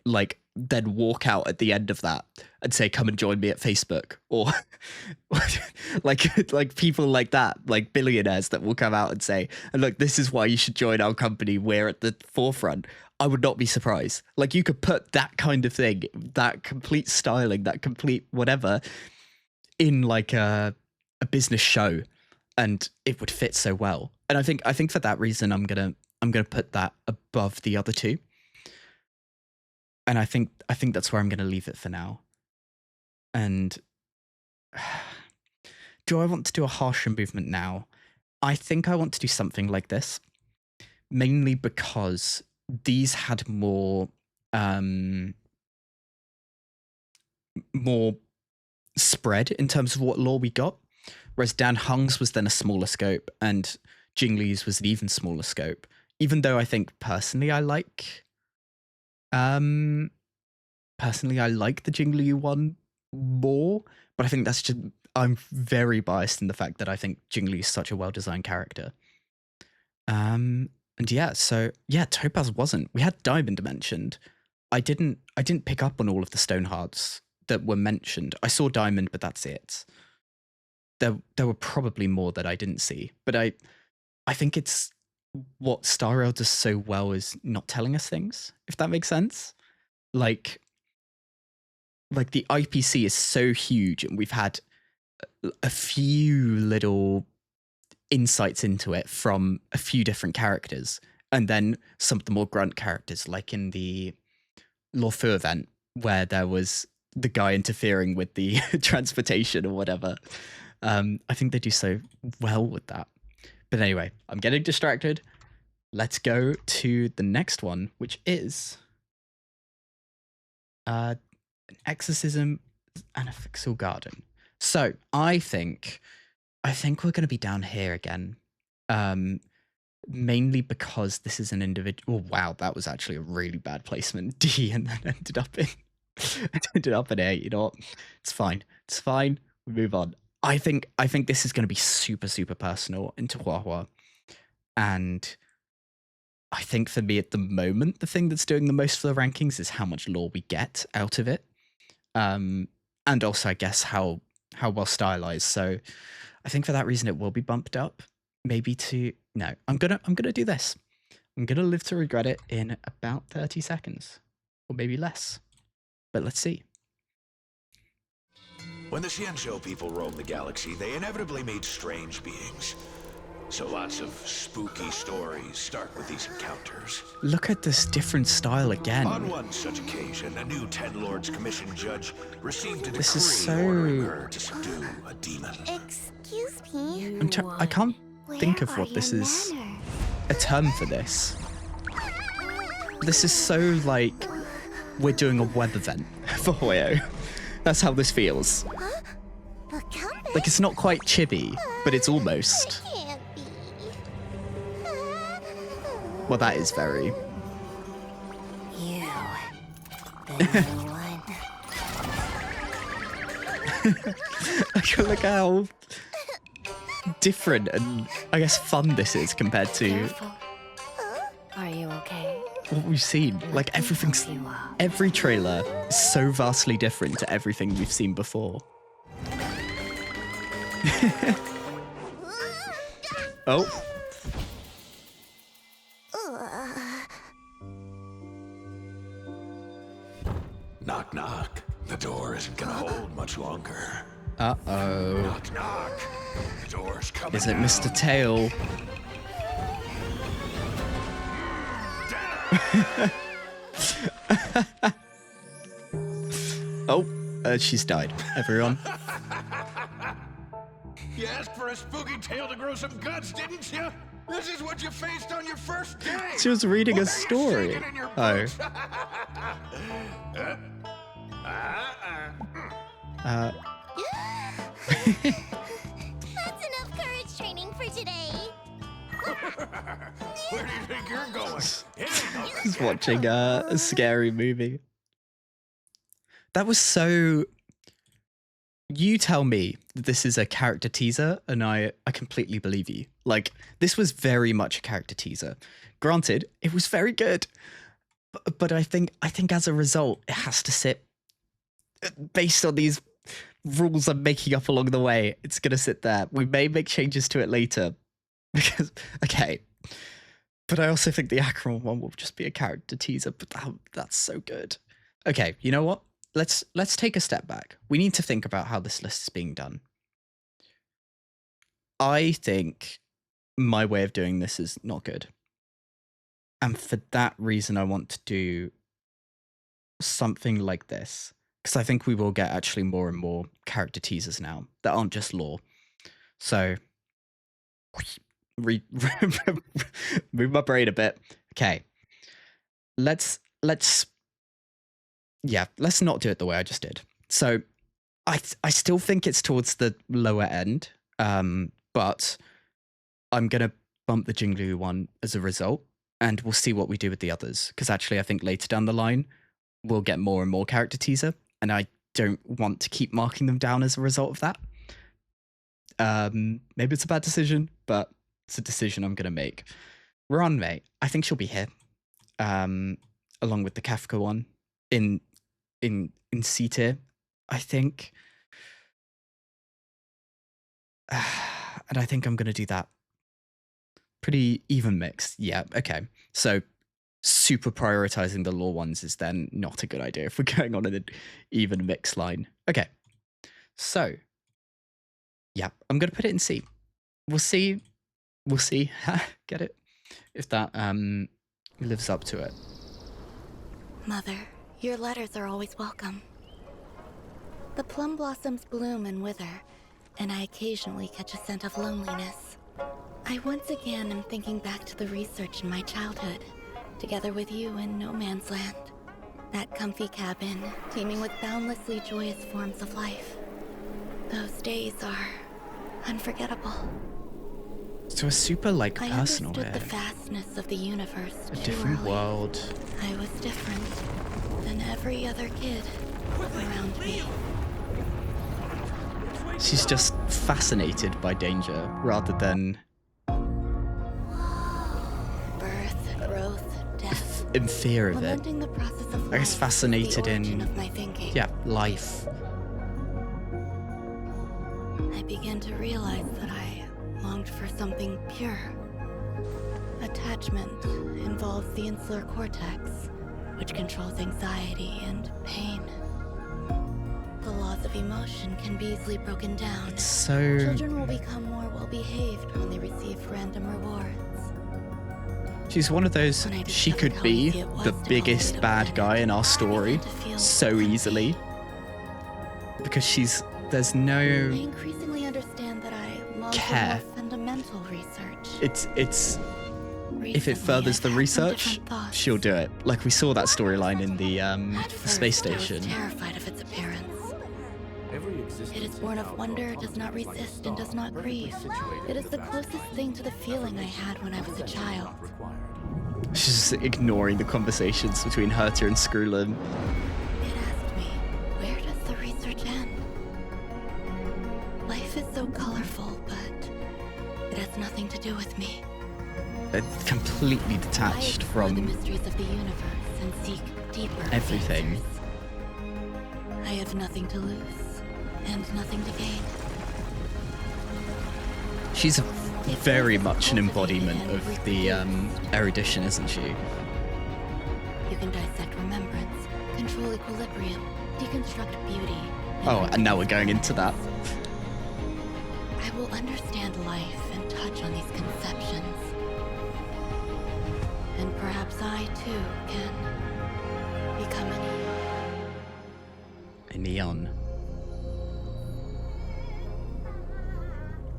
like then walk out at the end of that and say, come and join me at Facebook, or like people like that, like billionaires that will come out and say, and look, this is why you should join our company, we're at the forefront, I would not be surprised. Like you could put that kind of thing, that complete styling, that complete whatever in like a business show, and it would fit so well. And I think for that reason I'm gonna put that above the other two. And I think that's where I'm going to leave it for now. And do I want to do a harsher movement now? I think I want to do something like this, mainly because these had more spread in terms of what lore we got, whereas Dan Hung's was then a smaller scope and Jingli's was an even smaller scope. Even though I think personally I like the Jingli one more, but I think that's just, I'm very biased in the fact that I think Jingli is such a well-designed character. And yeah, so yeah, Topaz wasn't. We had Diamond mentioned. I didn't pick up on all of the Stonehearts that were mentioned. I saw Diamond, but that's it. There were probably more that I didn't see, but I think it's what Star Rail does so well is not telling us things, if that makes sense. Like the IPC is so huge, and we've had a few little insights into it from a few different characters, and then some of the more grunt characters, like in the Luofu event, where there was the guy interfering with the transportation or whatever. I think they do so well with that. But anyway, I'm getting distracted. Let's go to the next one, which is an Exorcism and a Fyxestroll Garden. So I think we're going to be down here again, mainly because this is an individual. Oh, wow, that was actually a really bad placement. D, and then ended up in A. You know what? It's fine. It's fine. We move on. I think this is going to be super, super personal into Chihuahua. And I think for me at the moment, the thing that's doing the most for the rankings is how much lore we get out of it. And also, I guess, how well stylized. So I think for that reason, it will be bumped up. maybe to no. I'm gonna do this. I'm gonna live to regret it in about 30 seconds, or maybe less. But let's see. When the Xianzhou people roamed the galaxy, they inevitably made strange beings. So lots of spooky stories start with these encounters. Look at this different style again. On one such occasion, a new Ten Lords Commission judge received a This is decree ordering so- her to subdue a demon. Excuse me? I can't think of what this is. A term for this. This is so like we're doing a web event for Hoyo. That's how this feels. Like it's not quite chibi, but it's almost. Well, that is very. You, the new one. Look how different and I guess fun this is compared to Careful. Are you okay? what we've seen. Like everything's, every trailer is so vastly different to everything we've seen before. Oh. Knock, knock. The door isn't gonna hold much longer. Uh-oh. Knock, knock. The door's coming Is it down. Mr. Tail? Oh, she's died, everyone. You asked for a spooky tale to grow some guts, didn't you? This is what you faced on your first day. She was reading a What are you story. shaking in your Oh. boots? That's enough courage training for today. Where do you think you're going? Just watching a scary movie. That was so. You tell me that this is a character teaser, and I completely believe you. Like, this was very much a character teaser. Granted, it was very good, but I think as a result, it has to sit based on these rules I'm making up along the way. It's gonna sit there. We may make changes to it later, because okay. But I also think the Acheron one will just be a character teaser. But that's so good. Okay, you know what? Let's take a step back. We need to think about how this list is being done. I think my way of doing this is not good. And for that reason, I want to do something like this. Because I think we will get actually more and more character teasers now that aren't just lore. So, move my brain a bit. Okay. Let's not do it the way I just did. So I still think it's towards the lower end, but I'm going to bump the Jinglu one as a result, and we'll see what we do with the others. Because actually, I think later down the line, we'll get more and more character teaser, and I don't want to keep marking them down as a result of that. Maybe it's a bad decision, but it's a decision I'm going to make. Ruan, mate, I think she'll be here, along with the Kafka one in C tier, I think. And I think I'm going to do that. Pretty even mix. Yeah, okay. So super prioritizing the lore ones is then not a good idea if we're going on an even mix line. Okay. So, yeah, I'm going to put it in C. We'll see. Get it? If that lives up to it. Mother, your letters are always welcome. The plum blossoms bloom and wither, and I occasionally catch a scent of loneliness. I once again am thinking back to the research in my childhood, together with you in No Man's Land. That comfy cabin, teeming with boundlessly joyous forms of life. Those days are unforgettable. So a super personal I understood here. the vastness of the universe. A different world. I was different than every other kid around me. She's just fascinated by danger rather than Birth, growth, death. in fear of it. Lamenting the process of I guess life fascinated is the origin in of my thinking. life. I began to realize that I longed for something pure. Attachment involves the insular cortex, which controls anxiety and pain. The laws of emotion can be easily broken down. So Children will become more well-behaved when they receive random rewards. she's one of those, she could be the biggest bad guy in our story so easily. Because there's I no increasingly understand that I love care. more fundamental research. It's if it Recently, furthers the I've had some research, different thoughts. she'll do it. Like we saw that storyline in the space First, I was station. terrified of its appearance. It is born of wonder, does not resist, and does not grieve. It is the closest thing to the feeling I had when I was a child. She's just ignoring the conversations between Herta and Screwlin. It asked me, where does the research end? Life is so colorful, but it has nothing to do with me. They're completely detached I explore the from mysteries of the universe and seek deeper everything. answers. I have nothing to lose and nothing to gain. She's very much an embodiment of the erudition, isn't she? You can dissect remembrance, control equilibrium, deconstruct beauty. Oh, and now we're going into that. I will understand life and touch on these conceptions. And perhaps I, too, can become an A neon.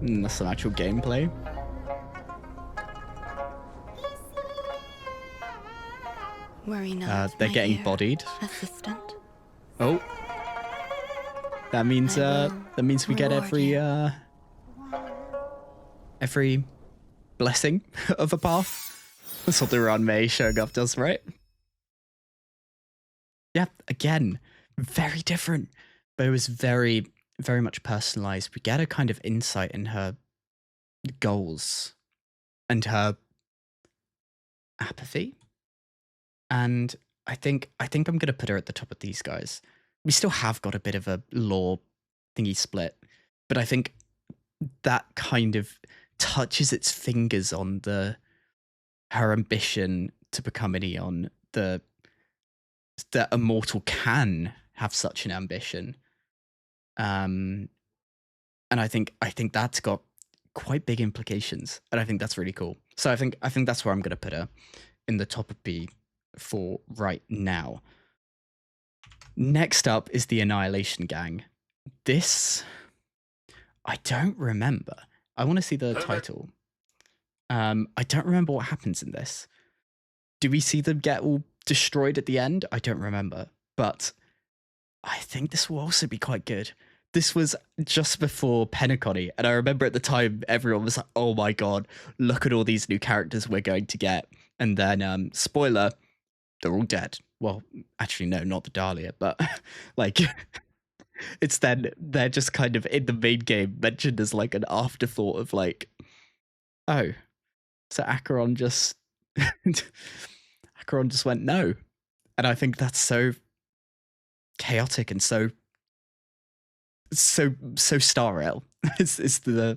That's some actual gameplay. Worry not, They're my getting dear bodied. assistant. Oh, that means we get every blessing of a path. That's what the Ruan May showing up does, right? Yeah, again, very different, but it was very, very much personalized. We get a kind of insight in her goals and her apathy. And I think I'm gonna put her at the top of these guys. We still have got a bit of a lore thingy split, but I think that kind of touches its fingers on her ambition to become an Eon. That a mortal can have such an ambition, and I think that's got quite big implications, and I think that's really cool. So I think that's where I'm gonna put her, in the top of B for right now. Next up is the Annihilation Gang. This, I don't remember. I want to see the title. I don't remember what happens in this. Do we see them get all destroyed at the end? I don't remember. But I think this will also be quite good. This was just before Penacony, and I remember at the time everyone was like, oh my god, look at all these new characters we're going to get. And then, spoiler, they're all dead. Well, actually, no, not the Dahlia, but like, it's then they're just kind of in the main game mentioned as like an afterthought of like, oh, so Acheron just went no. And I think that's so chaotic and so Star Rail. It's the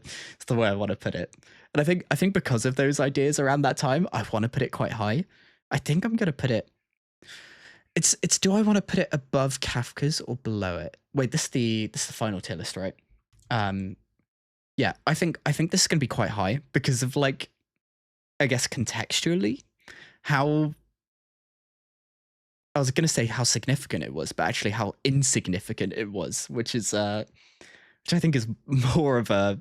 way I want to put it. And I think because of those ideas around that time, I want to put it quite high. I think I'm gonna put it. It's do I want to put it above Kafka's or below it? Wait, this is the final tier list, right? Yeah, I think this is gonna be quite high because of like, I guess contextually, how I was gonna say how significant it was, but actually how insignificant it was, which I think is more of a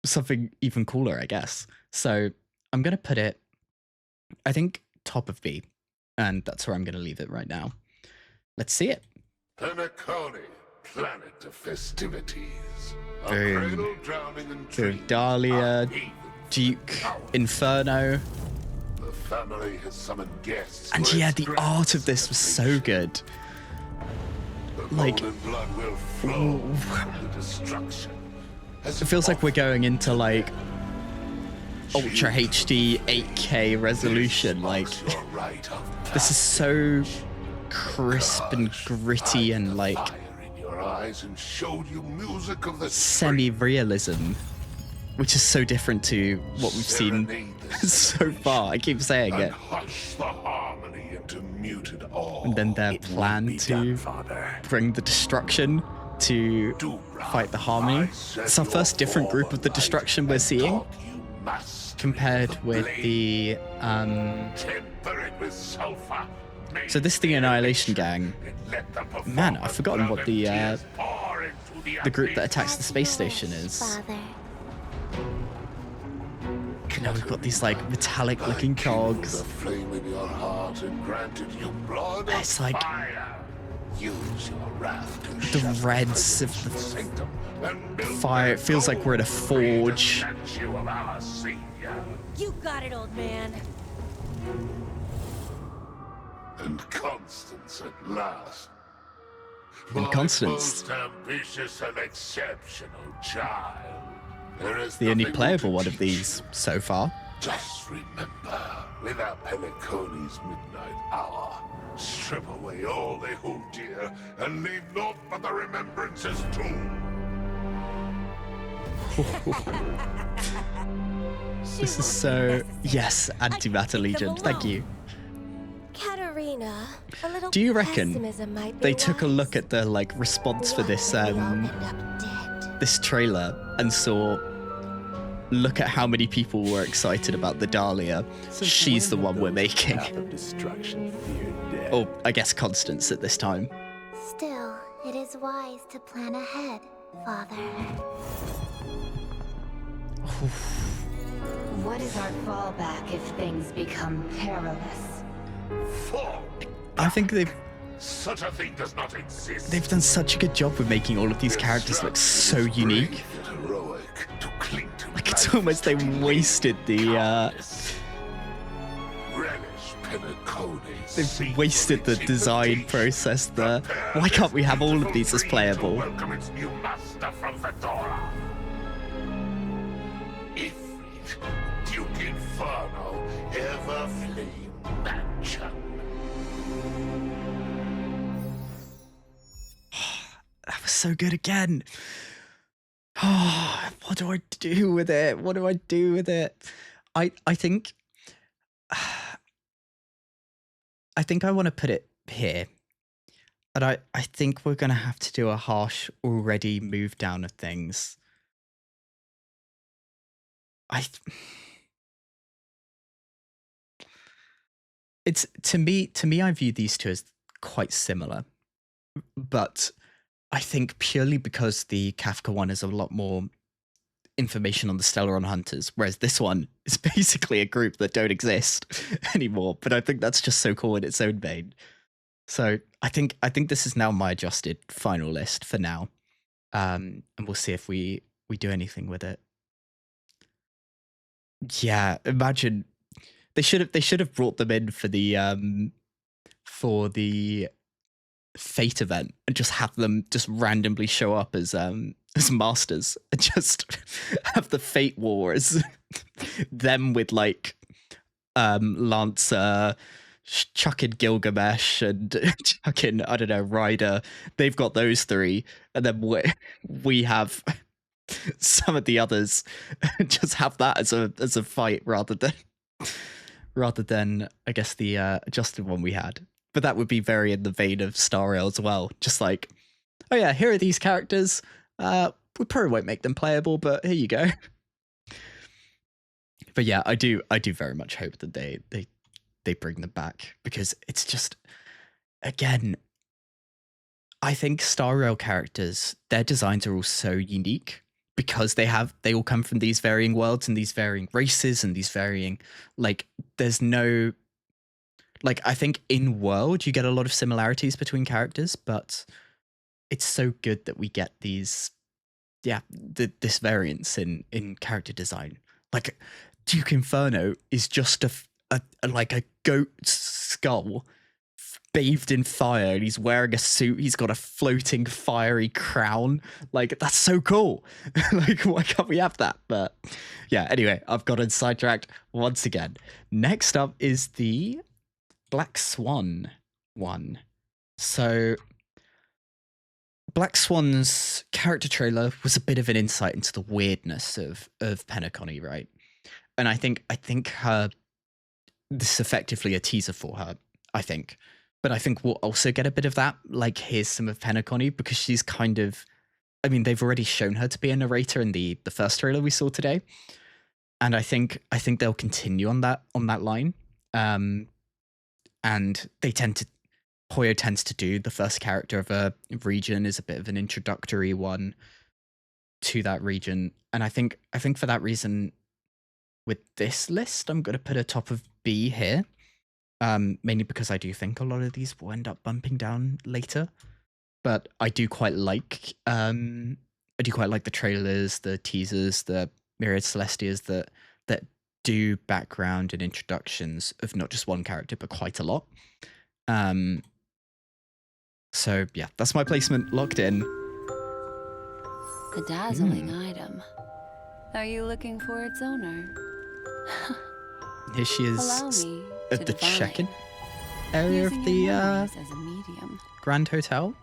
something even cooler, I guess. So I'm gonna put it, I think, top of B, and that's where I'm gonna leave it right now. Let's see it. Penacony, planet of festivities. A Boom. cradle drowning in So trees. Dahlia, Duke, Inferno. The family has summoned guests. And for yeah, its the grand art of this was so good. The Like, golden blood will flow from the destruction. it feels like we're going into like Ultra HD 8K resolution. Like, this is so crisp and gritty and like Your eyes and showed you music of the semi-realism. which is so different to what we've seen so far. I keep saying it. Hush the harmony into muted awe. And then their plan to bring the destruction to fight the harmony. It's our first different group of the destruction we're seeing compared with the so this is the Annihilation Gang. Man, I've forgotten what the group that attacks the space station is. Father. You know, we've got these like metallic looking cogs. It's like the reds of the fire. It feels like we're in a forge. You got it, old man. And Constance at last. And Constance. Most ambitious and exceptional child. There is The only nothing playable more one to of these so far. Just remember, with our Penacony's midnight hour, strip away all they hold dear, and leave naught but the remembrances too. This is so... Yes, Antimatter Legion. Thank you. Katarina, a little Do you reckon pessimism might be they took a wise. look at the like response for this this trailer and saw, look at how many people were excited about the Dahlia. She's the one we're making. Or I guess Constance at this time. Still, it is wise to plan ahead, Father. What is our fallback if things become perilous? I think Such a thing does not exist. they've done such a good job with making all of these characters look so unique. Like it's almost they wasted the they've wasted the design process there. Why can't we have all of these as playable? Welcome its new master from Fedora. Ifrit, Duke Inferno, Everflame Mansion. That was so good again. Oh, what do I do with it? What do I do with it? I think I want to put it here. And I think we're going to have to do a harsh already move down of things. It's to me I view these two as quite similar. But I think purely because the Kafka one is a lot more information on the Stellaron Hunters, whereas this one is basically a group that don't exist anymore. But I think that's just so cool in its own vein. So I think this is now my adjusted final list for now, and we'll see if we do anything with it. Yeah, imagine they should have brought them in for the Fate event and just have them just randomly show up as masters and just have the Fate Wars. Them with like Lancer, chucking Gilgamesh and chucking, I don't know, Ryder. They've got those three, and then we have some of the others. Just have that as a fight rather than I guess the adjusted one we had. But that would be very in the vein of Star Rail as well. Just like, oh yeah, here are these characters. We probably won't make them playable, but here you go. But yeah, I do very much hope that they bring them back, because it's just, again, I think Star Rail characters, their designs are all so unique because they all come from these varying worlds and these varying races and these varying, like, there's no, like, I think in world you get a lot of similarities between characters, but it's so good that we get these, this variance in character design. Like, Duke Inferno is just a goat skull bathed in fire, and he's wearing a suit. He's got a floating fiery crown. Like, that's so cool. Like, why can't we have that? But yeah, anyway, I've gotten sidetracked once again. Next up is the Black Swan one. So Black Swan's character trailer was a bit of an insight into the weirdness of Penacony, right? And I think this is effectively a teaser for her, I think. But I think we'll also get a bit of that, like here's some of Penacony, because she's kind of, I mean, they've already shown her to be a narrator in the first trailer we saw today. And I think they'll continue on that line. And Hoyo tends to do the first character of a region is a bit of an introductory one to that region. And I think for that reason, with this list, I'm going to put a top of B here. Mainly because I do think a lot of these will end up bumping down later. But I do quite like the trailers, the teasers, the Myriad Celestias that do background and introductions of not just one character, but quite a lot. So yeah, that's my placement locked in. A dazzling item. Are you looking for its owner? Here she is Allow me at to the define. check-in area of Using the your memories as a medium. Grand Hotel.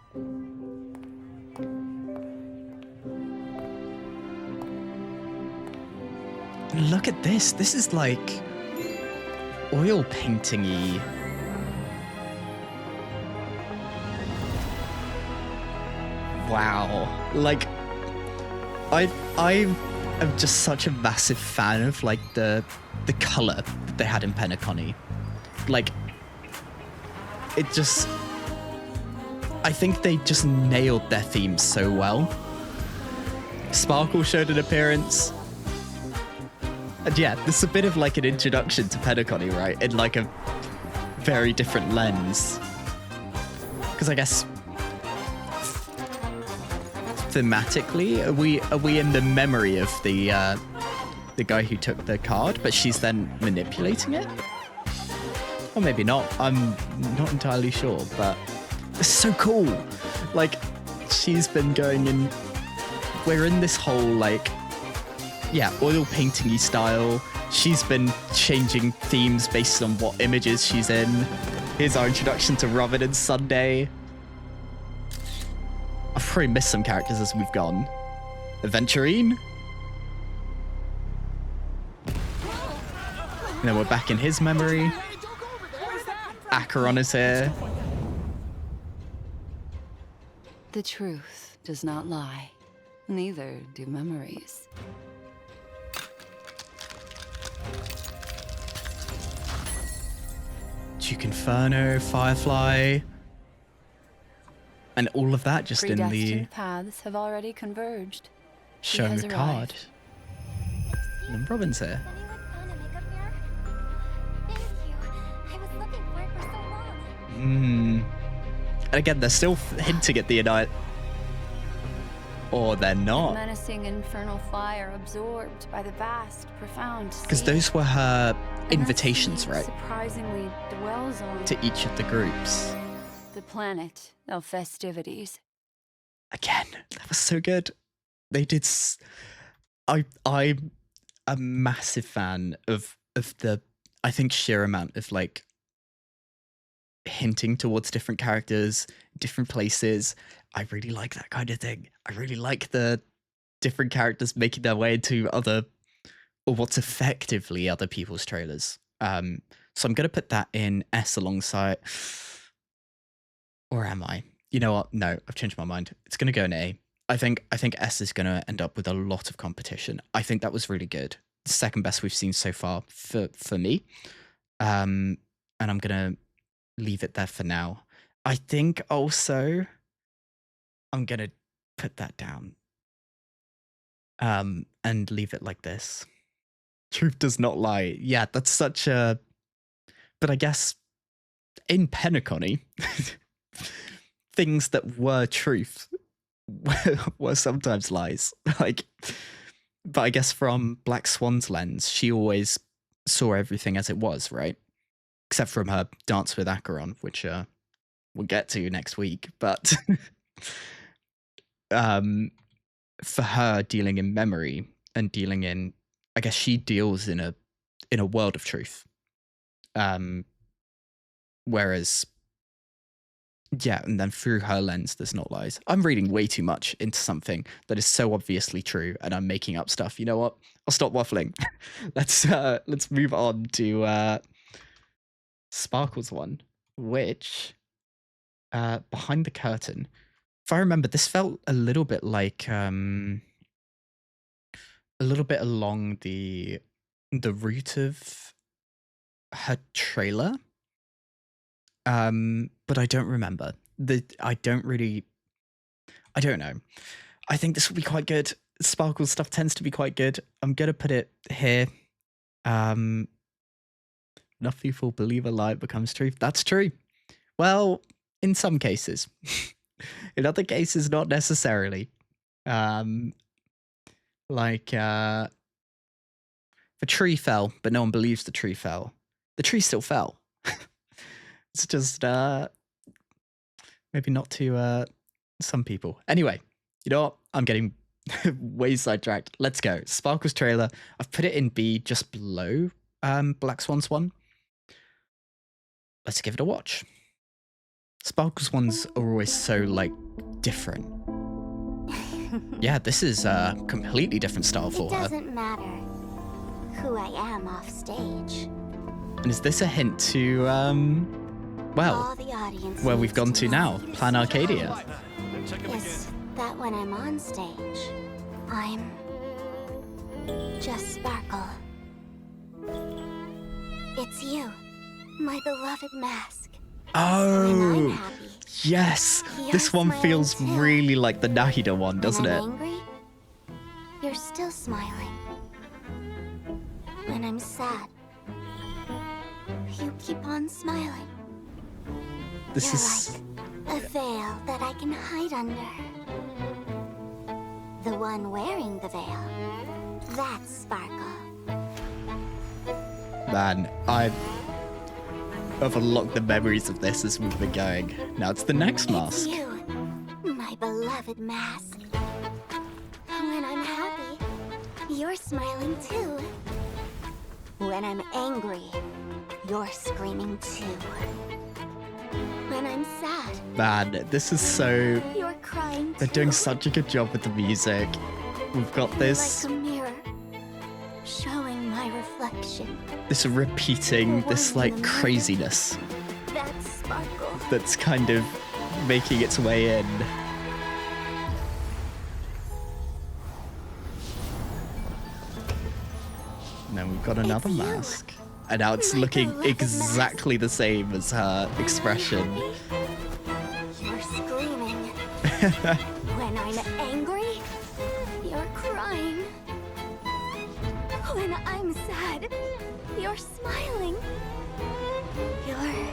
Look at this. This is like oil painting-y. Wow. Like, I am just such a massive fan of like the color that they had in Penacony. Like, it just, I think they just nailed their themes so well. Sparkle showed an appearance. And yeah, this is a bit of like an introduction to Penacony, right? In like a very different lens. Because I guess thematically, are we in the memory of the guy who took the card, but she's then manipulating it? Or maybe not. I'm not entirely sure, but it's so cool. Like, she's been going in. We're in this whole like, yeah, oil painting-y style. She's been changing themes based on what images she's in. Here's our introduction to Robin and Sunday. I've probably missed some characters as we've gone. Aventurine. And then we're back in his memory. Acheron is here. The truth does not lie. Neither do memories. Duke Inferno, Firefly. And all of that just in the... Predestined paths have already converged. He showing has a arrived. card. And then Robin's here. And again, they're still hinting at the Annihilate. Or they're not. Menacing infernal fire absorbed by the vast, profound Because sea. those were her And that invitations, sea right? Surprisingly dwells on To each of the groups. the planet of festivities. Again, that was so good. They did... I'm a massive fan of the, I think, sheer amount of, like, hinting towards different characters, different places. I really like that kind of thing. I really like the different characters making their way into other, or what's effectively other people's trailers. So I'm going to put that in S alongside... Or am I? You know what? No, I've changed my mind. It's going to go in A. I think S is going to end up with a lot of competition. I think that was really good. The second best we've seen so far for me. And I'm going to leave it there for now. I think also I'm going to put that down. And leave it like this. Truth does not lie. Yeah, that's such a... But I guess in Penacony... things that were truth were sometimes lies. Like, but I guess from Black Swan's lens, she always saw everything as it was, right? Except from her dance with Acheron, which we'll get to next week. But for her, dealing in memory and dealing in, I guess she deals in a world of truth. Whereas Yeah, and then through her lens, there's not lies. I'm reading way too much into something that is so obviously true, and I'm making up stuff. You know what? I'll stop waffling. Let's move on to Sparkle's one, which behind the curtain. If I remember, this felt a little bit like a little bit along the route of her trailer. But I don't remember. I don't know. I think this will be quite good. Sparkle stuff tends to be quite good. I'm gonna put it here. Enough people believe a lie becomes truth. That's true. Well, in some cases. In other cases, not necessarily. The tree fell, but no one believes the tree fell. The tree still fell. It's just maybe not to some people. Anyway, you know what? I'm getting way sidetracked. Let's go. Sparkle's trailer. I've put it in B just below Black Swan's one. Let's give it a watch. Sparkle's ones are always so, like, different. Yeah, this is a completely different style for her. It doesn't matter who I am off stage. And is this a hint to, well, where we've gone to now, Plan Arcadia? Is that when I'm on stage, I'm just Sparkle. It's you, my beloved mask. Oh, yes. This one feels really like the Nahida one, doesn't it? When I'm angry, you're still smiling. When I'm sad, you keep on smiling. This You're is like a veil that I can hide under. The one wearing the veil, that's Sparkle. Man, I've unlocked the memories of this as we've been going. Now it's the next mask. It's you, my beloved mask. When I'm happy, you're smiling too. When I'm angry, you're screaming too. When I'm sad, Man, this is so... you're crying They're too. doing such a good job with the music. We've got this... Like a mirror, showing my reflection. This repeating, this like craziness That's Sparkle. that's kind of making its way in. And then we've got another mask. And now it's looking exactly the same as her expression. You're screaming. When I'm angry, you're crying. When I'm sad, you're smiling. You're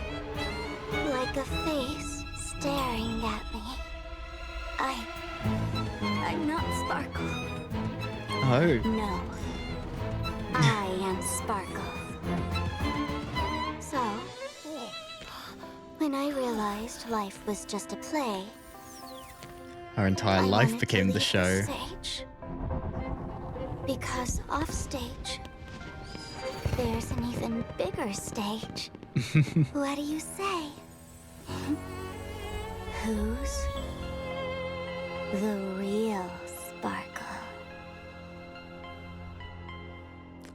like a face staring at me. I'm not Sparkle. Oh. No. I am Sparkle. So, when I realized life was just a play, Her entire life became the show. stage. Because off stage, there's an even bigger stage. What do you say? Who's the real Sparkle?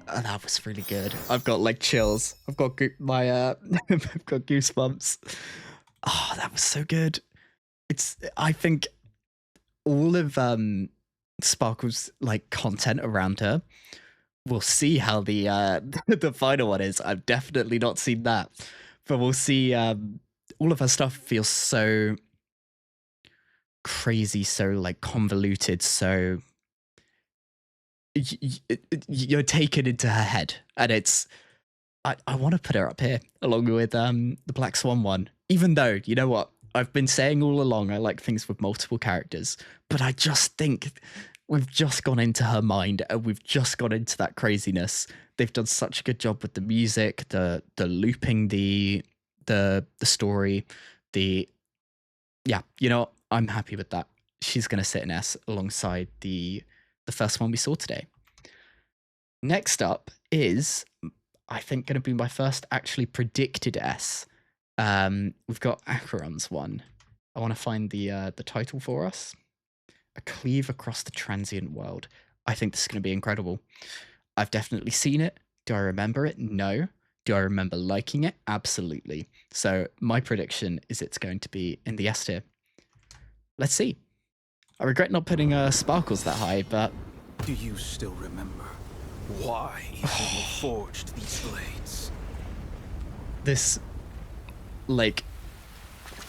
Oh, that was really good. I've got like chills. I've got I've got goosebumps. Oh, that was so good. I think all of Sparkle's like content around her. We'll see how the the final one is. I've definitely not seen that, but we'll see. All of her stuff feels so crazy, so like convoluted, so you're taken into her head, and it's. I want to put her up here along with the Black Swan one, even though you know what I've been saying all along. I like things with multiple characters, but I just think we've just gone into her mind and we've just gone into that craziness. They've done such a good job with the music, the looping, the story, yeah, you know what? I'm happy with that. She's gonna sit in S alongside the first one we saw today. Next up is, I think, gonna be my first actually predicted S. We've got Acheron's one. I want to find the title for us. A Cleave Across the Transient World. I think this is going to be incredible. I've definitely seen it. Do I remember it? No. Do I remember liking it? Absolutely. So my prediction is it's going to be in the S tier. Let's see. I regret not putting Sparkles that high, but... Do you still remember why you forged these blades? This, like,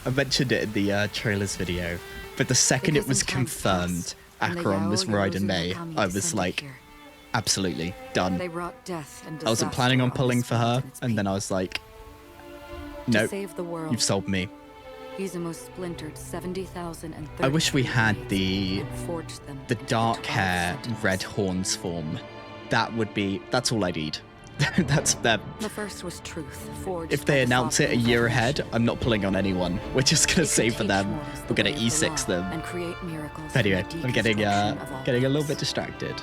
I mentioned it in the trailers video, but the second it was confirmed Acheron was Raiden May, I was like, absolutely, done. They wrought death and I wasn't planning on pulling for her, and then I was like, nope, you've sold me. Izumo splintered 70,000 and I wish we had the dark hair, red horns form. That's all I need. That's them. The first was truth, forged if they announce it a year ahead, I'm not pulling on anyone. We're just gonna save for them. We're gonna E6 them. And create miracles. But anyway, I'm getting a little bit distracted.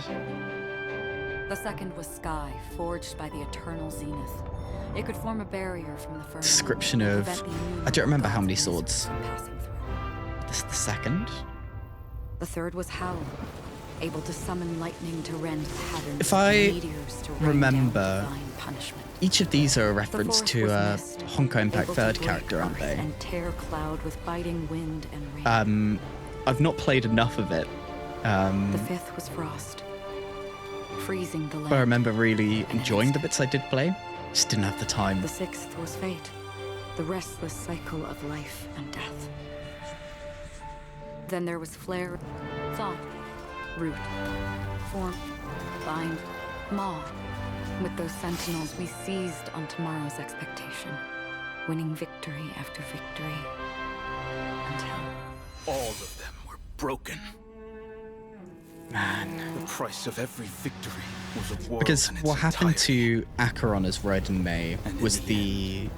The second was sky, forged by the eternal zenith. It could form a barrier from the first. Description of... I don't remember how many swords. This is the second? The third was Howl, able to summon lightning to rend the heavens. If I remember, each of these are a reference to Honkai Impact 3rd character, aren't they? And tear cloud with biting wind and rain. I've not played enough of it. The fifth was Frost, freezing the land. But I remember really enjoying the bits I did play. Just didn't have the time. The sixth was Fate, the restless cycle of life and death. Then there was Flare, Thought, Root, Form, Bind, Maw. With those sentinels, we seized on tomorrow's expectation, winning victory after victory, until... All of them were broken. Man. The price of every victory was a war. Because what happened to Acheron as Raiden May was the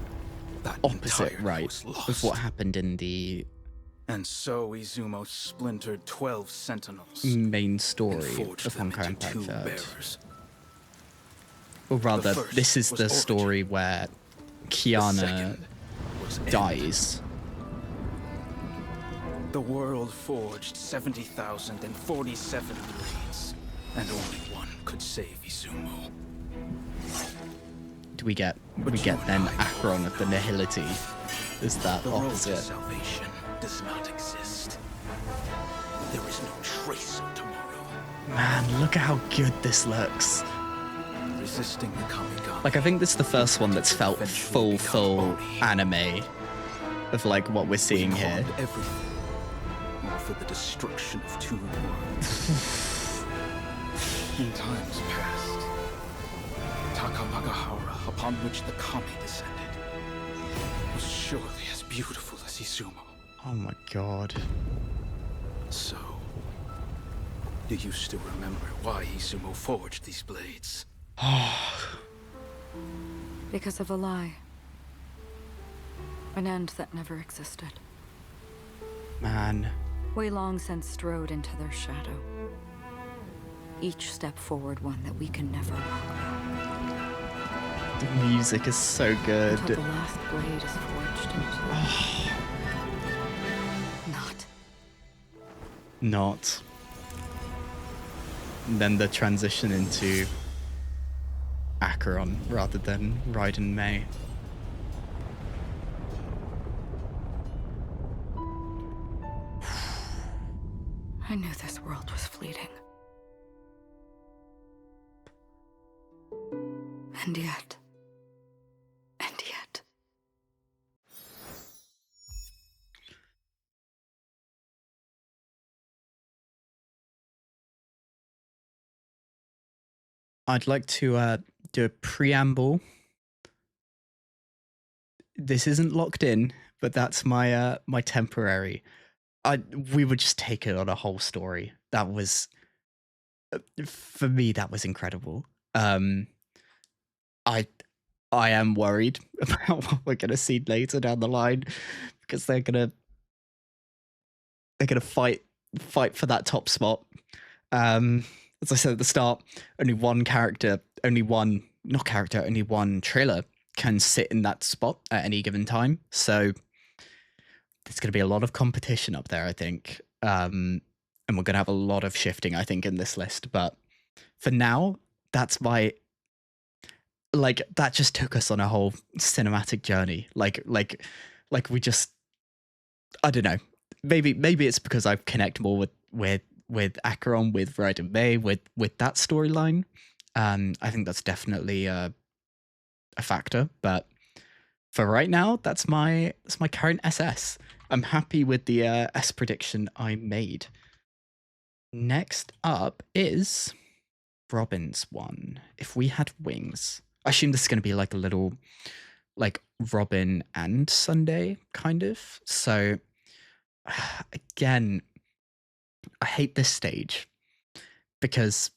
opposite, right, of what happened in the... And so Izumo splintered 12 sentinels. Main story of Honkai Impact 3rd. Or rather, this is the story where Kiana dies. The world forged 70,047 blades, and only one could save Izumo. Do we get then Acheron of the Nihility? Is that opposite? Salvation does not exist. There is no trace of tomorrow. Man, look at how good this looks. Resisting the Kamigami. Like, I think this is the first one that's felt full anime of like what we're seeing here. Everything. For the destruction of two worlds. In times past, Takamagahara, upon which the Kami descended, was surely as beautiful as Izumo. Oh my god. So, do you still remember why Izumo forged these blades? Because of a lie. An end that never existed. Man. We long since strode into their shadow. Each step forward one that we can never walk back. The music is so good. Until the last blade is forged into... Not. And then the transition into Acheron rather than Raiden May. I knew this world was fleeting. And yet... I'd like to do a preamble. This isn't locked in, but that's my my temporary. We would just take it on a whole story. That was, for me, that was incredible. I am worried about what we're gonna see later down the line, because they're gonna fight for that top spot. As I said at the start, only one trailer can sit in that spot at any given time. So it's going to be a lot of competition up there, I think. And we're going to have a lot of shifting, I think, in this list. But for now, that's my... Like, that just took us on a whole cinematic journey. Like we just... I don't know. Maybe it's because I connect more with Acheron, with Red and May, with that storyline. I think that's definitely a factor. But for right now, that's my current SS. I'm happy with the S prediction I made. Next up is Robin's one. If we had wings, I assume this is going to be like a little, like Robin and Sunday kind of. So again, I hate this stage because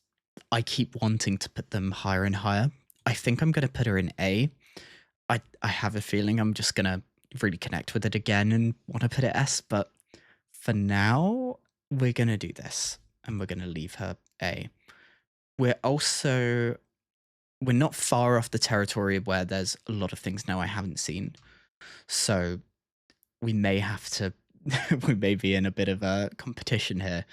I keep wanting to put them higher and higher. I think I'm going to put her in A. I have a feeling I'm just going to really connect with it again and want to put it S, but for now, we're going to do this and we're going to leave her A. We're not far off the territory where there's a lot of things now I haven't seen. So we may have to, we may be in a bit of a competition here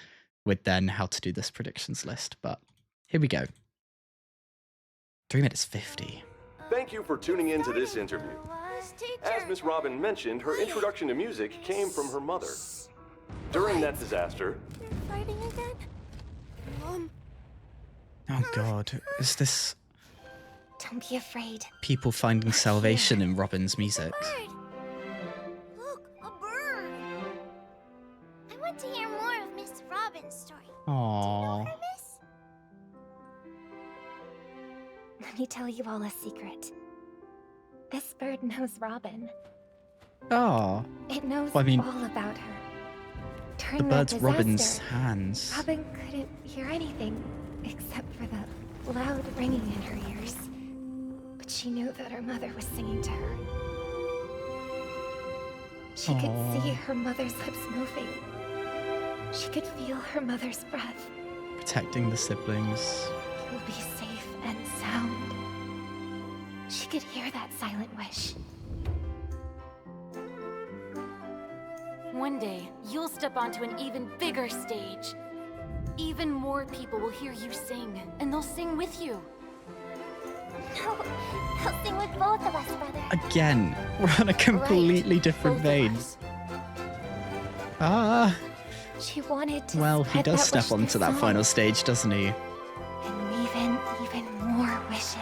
with then how to do this predictions list, but here we go. 3 minutes 50. Thank you for tuning in to this interview. As Miss Robin mentioned, her introduction to music came from her mother. During that disaster... You're fighting again? Mom. Oh god, is this... Don't be afraid. People finding salvation in Robin's music? Look, a bird. I want to hear more of Miss Robin's story. Aww. Do you know her, Miss? Let me tell you all a secret. This bird knows Robin. Oh. It knows well, I mean, all about her. During the bird's that Robin's disaster, hands. Robin couldn't hear anything except for the loud ringing in her ears. But she knew that her mother was singing to her. She could see her mother's lips moving. She could feel her mother's breath. Protecting the siblings. You'll be safe and sound. She could hear that silent wish. One day, you'll step onto an even bigger stage. Even more people will hear you sing, and they'll sing with you. No, they'll sing with both of us, brother. Again, we're on a completely different vein. Ah. She wanted to. Well, he does step onto that final stage, doesn't he? And weave in even more wishes.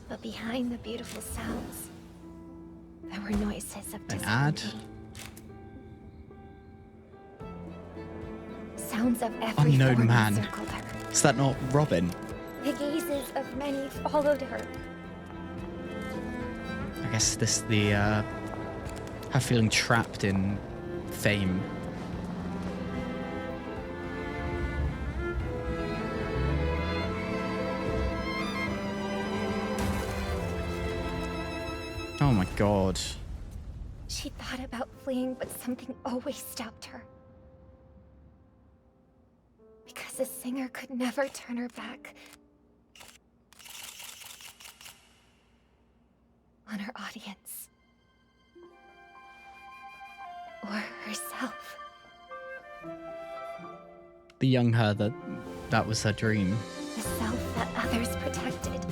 But behind the beautiful sounds, there were noises of an ad. Sounds of every Unknown form man. encircled her. Is that not Robin? The gazes of many followed her. I guess this her feeling trapped in fame. Oh my god. She thought about fleeing, but something always stopped her. Because the singer could never turn her back on her audience. Or herself. The young her that was her dream. The self that others protected.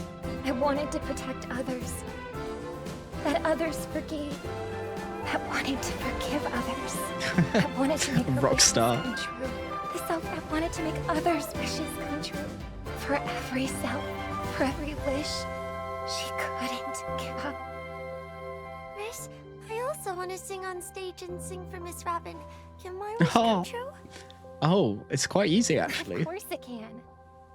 I wanted to protect others. That others forgave. That wanted to forgive others. That wanted to make her Rock wishes star. come true. The self that wanted to make others' wishes come true. For every self, for every wish, she couldn't give up. Miss, I also want to sing on stage and sing for Miss Robin. Can my wish come true? Oh, it's quite easy actually. Of course it can.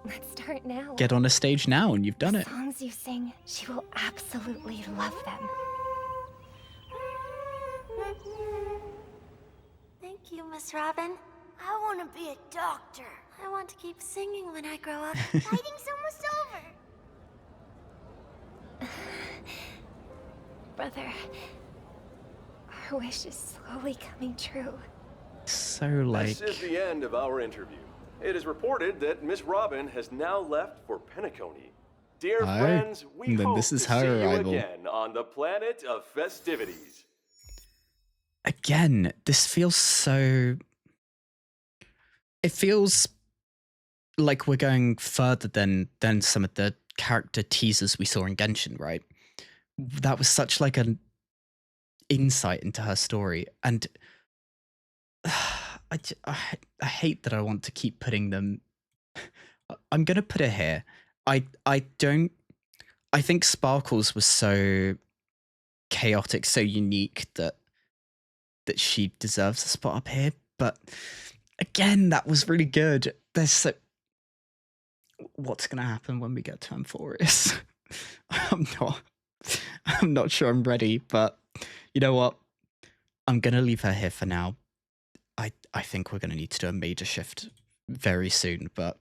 Let's start now. Get on a stage now and you've done it. Songs you sing, she will absolutely love them. Thank you, Miss Robin. I want to be a doctor. I want to keep singing when I grow up. Fighting's almost over. Brother, our wish is slowly coming true. So like This is the end of our interview. It is reported that Miss Robin has now left for Penacony. Dear Oh, friends, we then hope this is to her see you arrival. again on the planet of festivities. Again, this feels so... It feels like we're going further than some of the character teasers we saw in Genshin, right? That was such like an insight into her story, and I hate that I want to keep putting them... I'm gonna put it here. I think Sparkles was so chaotic, so unique that she deserves a spot up here, but again, that was really good. What's gonna happen when we get to Amphoreus? I'm not sure I'm ready, but you know what? I'm gonna leave her here for now. I think we're gonna need to do a major shift very soon, but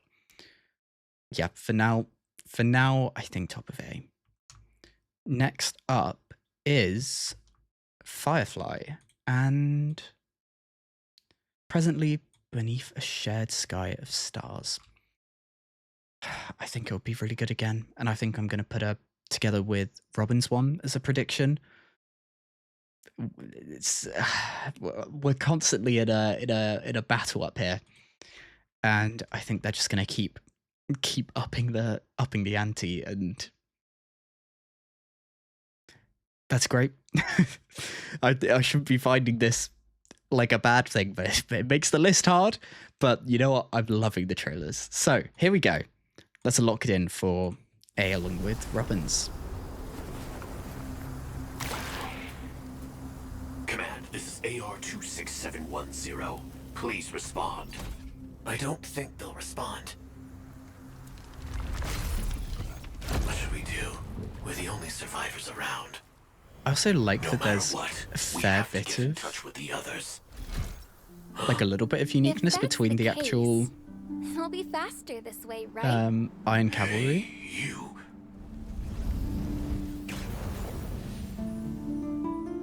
yeah, for now, I think top of A. Next up is Firefly, and presently beneath a shared sky of stars. I think it'll be really good again, and I think I'm going to put her together with Robin's one as a prediction. We're constantly in a battle up here, and I think they're just going to keep upping the ante, and that's great. I shouldn't be finding this like a bad thing, but it makes the list hard. But you know what? I'm loving the trailers. So here we go. Let's lock it in for A along with Robin's. Command, this is AR-26710. Please respond. I don't think they'll respond. What should we do? We're the only survivors around. I also like No that there's matter what, a fair we have to bit get in of, touch with the others. like a little bit of uniqueness that's between the the actual It'll be faster this way, right? Iron Cavalry.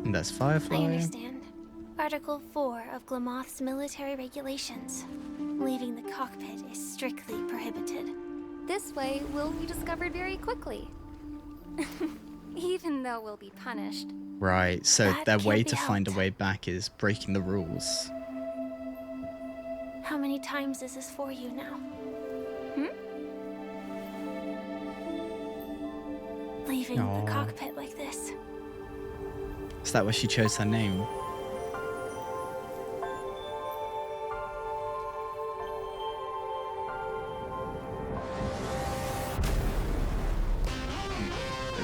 And there's Firefly. I understand. Article 4 of Glamoth's military regulations. Leaving the cockpit is strictly prohibited. This way, we'll be discovered very quickly. Even though we'll be punished. Right, so That their can't way be to find a way back is breaking the rules. How many times is this for you now? Leaving Aw. the cockpit like this. Is that why she chose her name?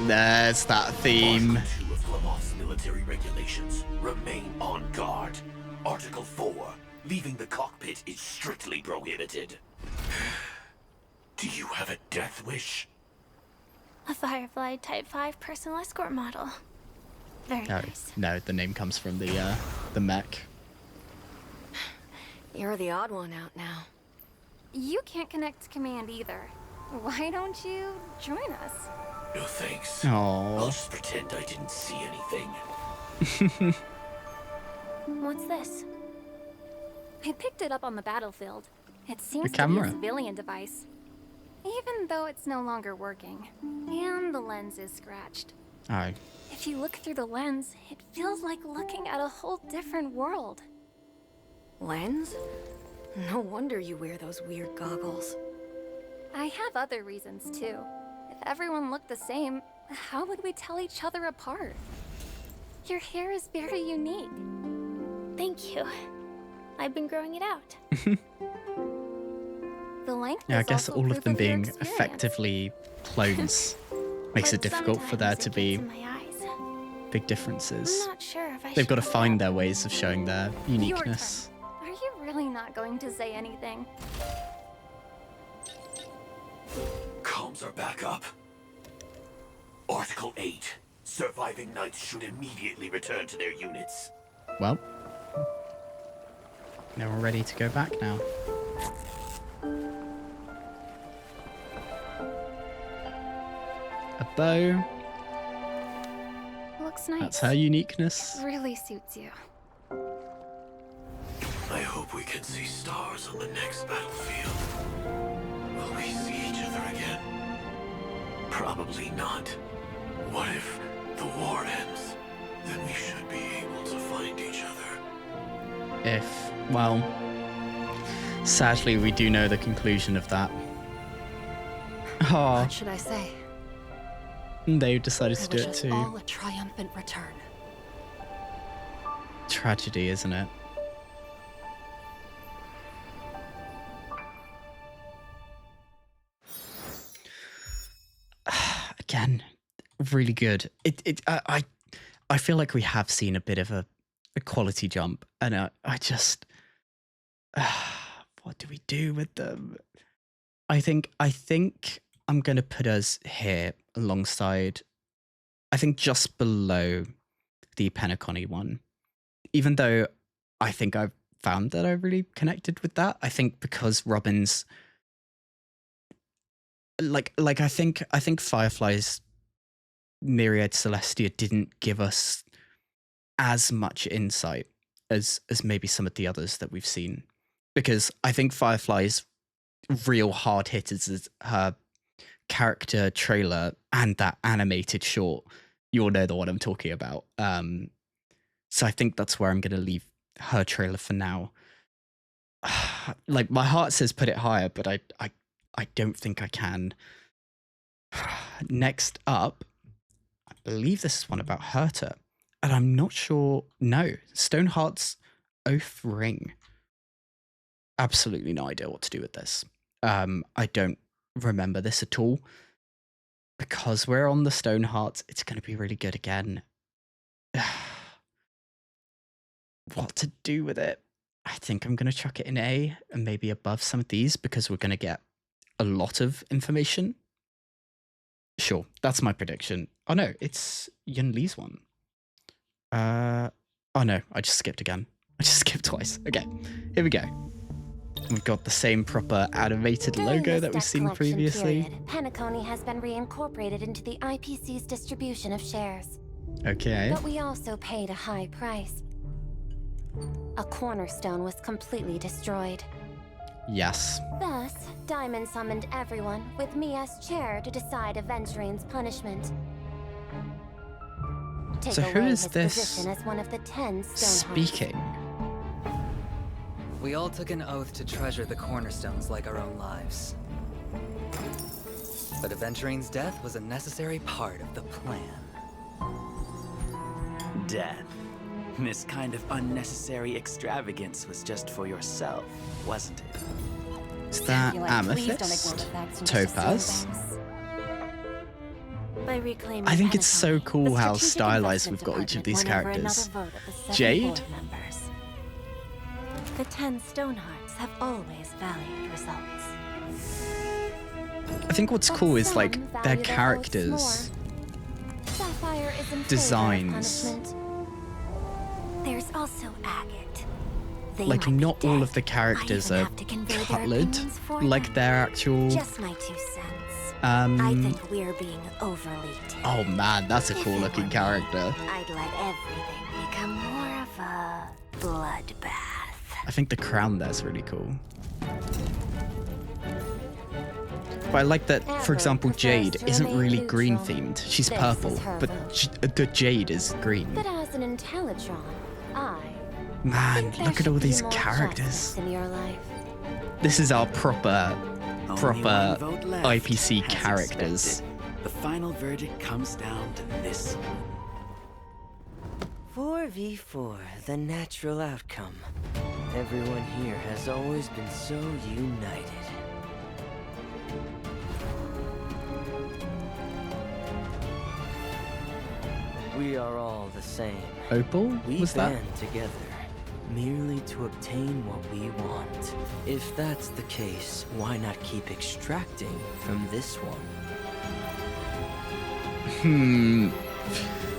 There's that theme. Article 2 of Glamoth's military regulations. Remain on guard. Article 4. Leaving the cockpit is strictly prohibited. Do you have a death wish? A Firefly Type 5 personal escort model. Very No, nice. no, the name comes from the mech. You're the odd one out now. You can't connect to command either. Why don't you join us? No thanks. Aww. I'll just pretend I didn't see anything. What's this? I picked it up on the battlefield. It seems to be camera. a civilian device. Even though it's no longer working. And the lens is scratched. Oh. If you look through the lens, it feels like looking at a whole different world. Lens? No wonder you wear those weird goggles. I have other reasons too. If everyone looked the same, how would we tell each other apart? Your hair is very unique. Thank you. I've been growing it out. The length Yeah, I is guess also all proof of them your being experience. effectively clones makes it But difficult for there sometimes to it be gets in my eyes. big differences. I'm not sure if I They've should got to go find that their way. ways of showing their uniqueness. Are you really not going to say anything? Comms are back up. Article 8. Surviving knights should immediately return to their units. Well, now we're ready to go back now. A bow. Looks nice. That's her uniqueness. Really suits you. I hope we can see stars on the next battlefield. Will we see each other again? Probably not. What if the war ends? Then we should be able to find each other. Well, sadly, we do know the conclusion of that. Oh, What should I say? they decided to do wish it us too. all a triumphant return. Tragedy, isn't it? Again, really good. I feel like we have seen a bit of a quality jump, and I just what do we do with them? I think I'm gonna put us here alongside, I think just below the Penacony one. Even though I think I've found that I really connected with that. I think because Robin's like I think Firefly's Myriad Celestia didn't give us as much insight as maybe some of the others that we've seen. Because I think Firefly's real hard hitters is her character trailer and that animated short. You all know the one I'm talking about. So I think that's where I'm going to leave her trailer for now. Like, my heart says put it higher, but I don't think I can. Next up, I believe this is one about Herta. And I'm not sure. No, Stoneheart's Oath Ring. Absolutely no idea what to do with this. I don't remember this at all. Because we're on the Stoneheart, it's going to be really good again. What to do with it? I think I'm going to chuck it in A and maybe above some of these because we're going to get a lot of information. Sure, that's my prediction. Oh no, it's Yun Li's one. Oh no, I just skipped again. I just skipped twice. Okay, here we go. We've got the same proper animated logo that we've seen previously. Penacony has been reincorporated into the IPC's distribution of shares. Okay. But we also paid a high price. A cornerstone was completely destroyed. Yes. Thus, Diamond summoned everyone, with me as chair, to decide Aventurine's punishment. Take So who away is his this position as one of the 10 Stonehearts. speaking? We all took an oath to treasure the cornerstones like our own lives. But Aventurine's death was a necessary part of the plan. Death. This kind of unnecessary extravagance was just for yourself, wasn't it? Is that amethyst? Topaz? By reclaiming I think it's so Penacony, cool the how strategic stylized we've investment got each of these department won over characters. another vote of the 7 Jade? board members. The 10 Stonehearts have always valued results. I think what's cool is like their characters, Sapphire is in favor of designs. punishment. There's also Agate. They Like might be not all dead. of the characters are have to convey their colored opinions for like them. their actual. Just my 2 cents. I think we're being overly Oh man, that's a cool looking character. I'd let everything become more of a bloodbath. I think the crown there's really cool. But I like that, for example, Jade isn't really green themed. She's This purple, is her but the Jade is green. But as an Intellitron, I Man, think there look at should all be these more characters. justice in your life. This is our proper Only one vote left, IPC as characters. expected. The final verdict comes down to this. 4v4, the natural outcome. Everyone here has always been so united. We are all the same. Opal? We Was that? band together, merely to obtain what we want. If that's the case, why not keep extracting from this one?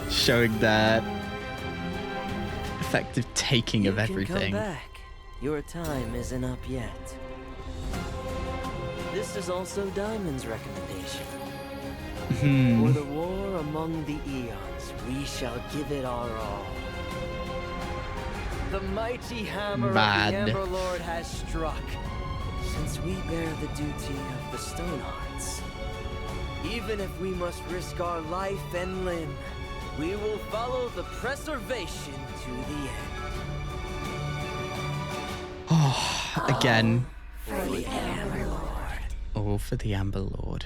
Showing that effective taking of You can everything. come back. Your time isn't up yet. This is also Diamond's recommendation. For the war among the eons, we shall give it our all. The mighty hammer Mad. of the Amber Lord has struck. Since we bear the duty of the Stonehearts, even if we must risk our life and limb, we will follow the preservation to the end. Oh, again. For the Amber Lord. All for the Amber Lord.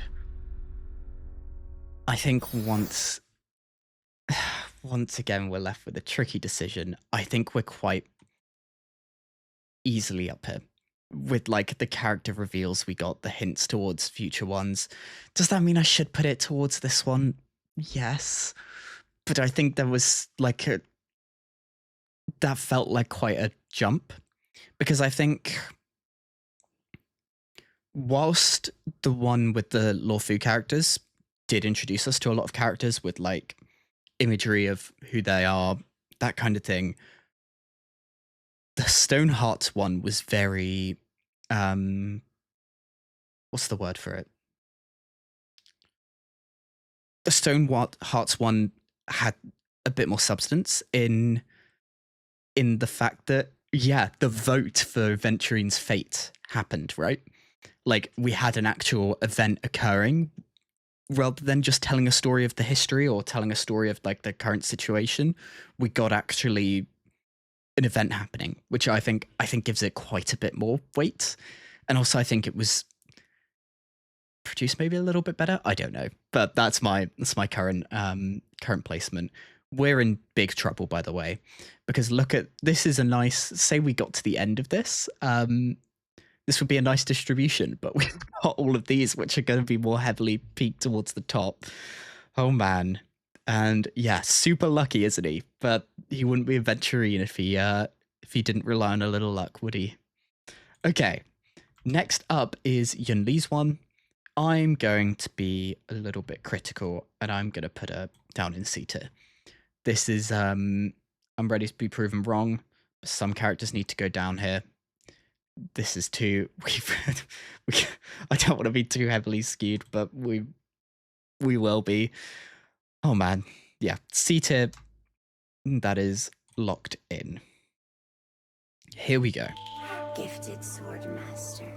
I think once again we're left with a tricky decision. I think we're quite easily up here with like the character reveals we got, the hints towards future ones. Does that mean I should put it towards this one? Yes. But I think there was like that felt like quite a jump, because I think whilst the one with the Luofu characters did introduce us to a lot of characters with like imagery of who they are, that kind of thing, the Stoneheart one was very what's the word for it? The Stoneheart one had a bit more substance in the fact that, yeah, the vote for Venturine's fate happened, right? Like, we had an actual event occurring rather than just telling a story of the history or telling a story of like the current situation. We got actually an event happening, which I think gives it quite a bit more weight. And also I think it was produced maybe a little bit better. I don't know, but that's my current placement. We're in big trouble, by the way, because look at this. Is a nice, say we got to the end of this. This would be a nice distribution, but we've got all of these, which are going to be more heavily peaked towards the top. Oh man. And yeah, super lucky, isn't he? But he wouldn't be a Venturine if he didn't rely on a little luck, would he? Okay. Next up is Yunli's one. I'm going to be a little bit critical, and I'm going to put her down in C tier. This is, I'm ready to be proven wrong. Some characters need to go down here. This is too, I don't want to be too heavily skewed, but we will be. Oh man. Yeah. C tier, that is locked in. Here we go. Gifted sword master,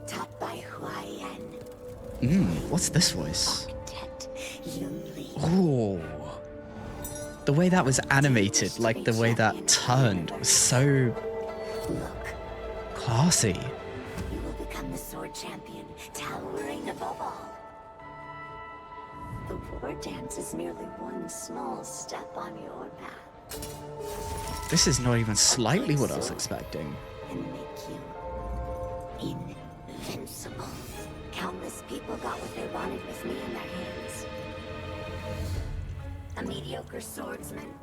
taught by Huayan. What's this voice? Oh, the way that was animated, like the way that turned, was so classy. You will become the sword champion, towering above all. The war dance is merely one small step on your path. This is not even slightly what I was expecting. And make you invincible. Countless people got what they wanted with me in their hands. A mediocre swordsman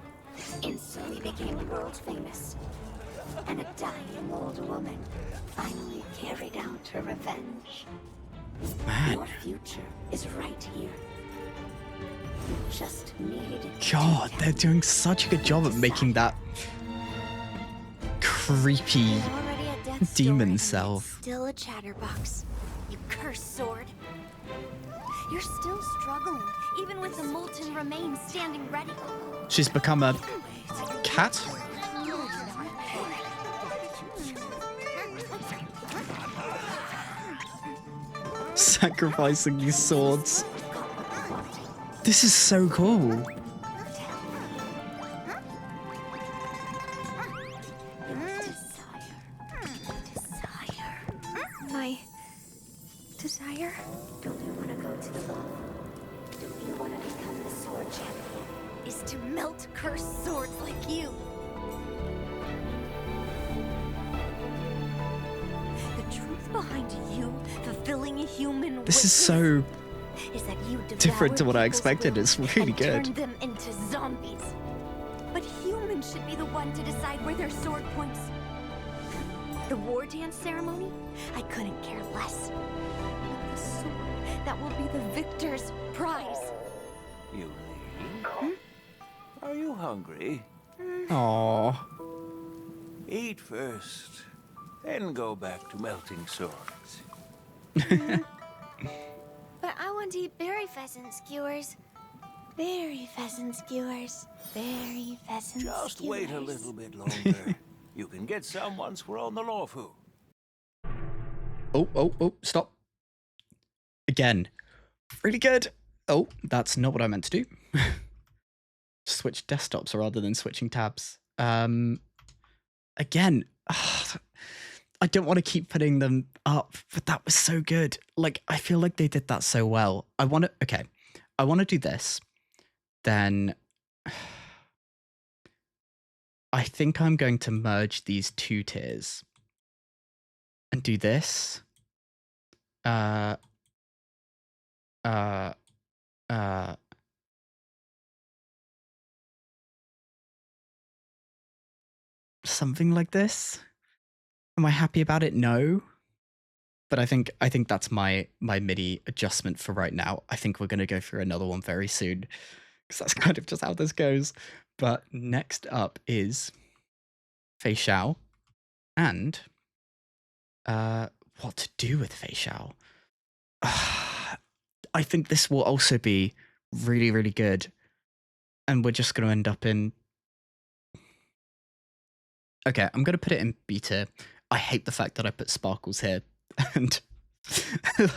instantly became world famous. And a dying old woman finally carried out her revenge. Man. Your future is right here. You just need God, they're doing such a good job at making that creepy demon self. Still a chatterbox. You cursed sword. You're still struggling, even with the molten remains standing ready. She's become a cat? Sacrificing these swords. This is so cool. My desire? Don't you want to go to the law? Don't you want to become the sword champion? Is to melt cursed swords like you. The truth behind you fulfilling a human This is so is that you different to what I expected. It's really good. Turn them into zombies. But humans should be the one to decide where their sword points. The war dance ceremony? I couldn't care less. But the sword that will be the victor's prize. Yuli? Are you hungry? Aww. Eat first, then go back to melting swords. But I want to eat berry pheasant skewers. Berry pheasant skewers. Berry pheasant skewers. Just wait a little bit longer. You can get some once we're on the Luofu. Oh, stop. Again. Really good. Oh, that's not what I meant to do. Switch desktops rather than switching tabs. Again, I don't want to keep putting them up, but that was so good. Like, I feel like they did that so well. I want to do this. Then I think I'm going to merge these two tiers and do this. Something like this. Am I happy about it? No. But I think that's my MIDI adjustment for right now. I think we're going to go through another one very soon, because that's kind of just how this goes. But next up is Fyxestroll and what to do with Fyxestroll. I think this will also be really, really good. And we're just going to end up in... Okay, I'm going to put it in beta. I hate the fact that I put sparkles here. And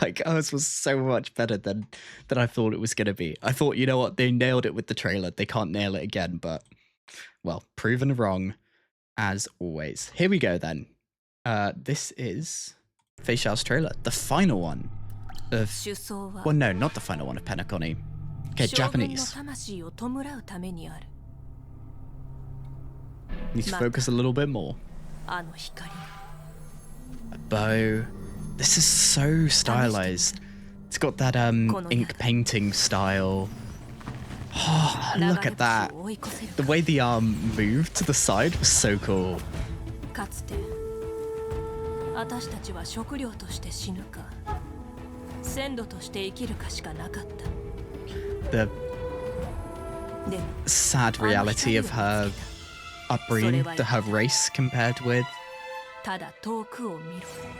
like, ours was so much better than I thought it was going to be. I thought, you know what, they nailed it with the trailer. They can't nail it again, but, well, proven wrong, as always. Here we go, then. This is Fyxestroll's trailer, the final one of... Well, no, not the final one of Penacony. Okay, Japanese. Need to focus a little bit more. A bow. This is so stylized. It's got that ink painting style. Oh, look at that. The way the arm moved to the side was so cool. The sad reality of her upbringing, her race compared with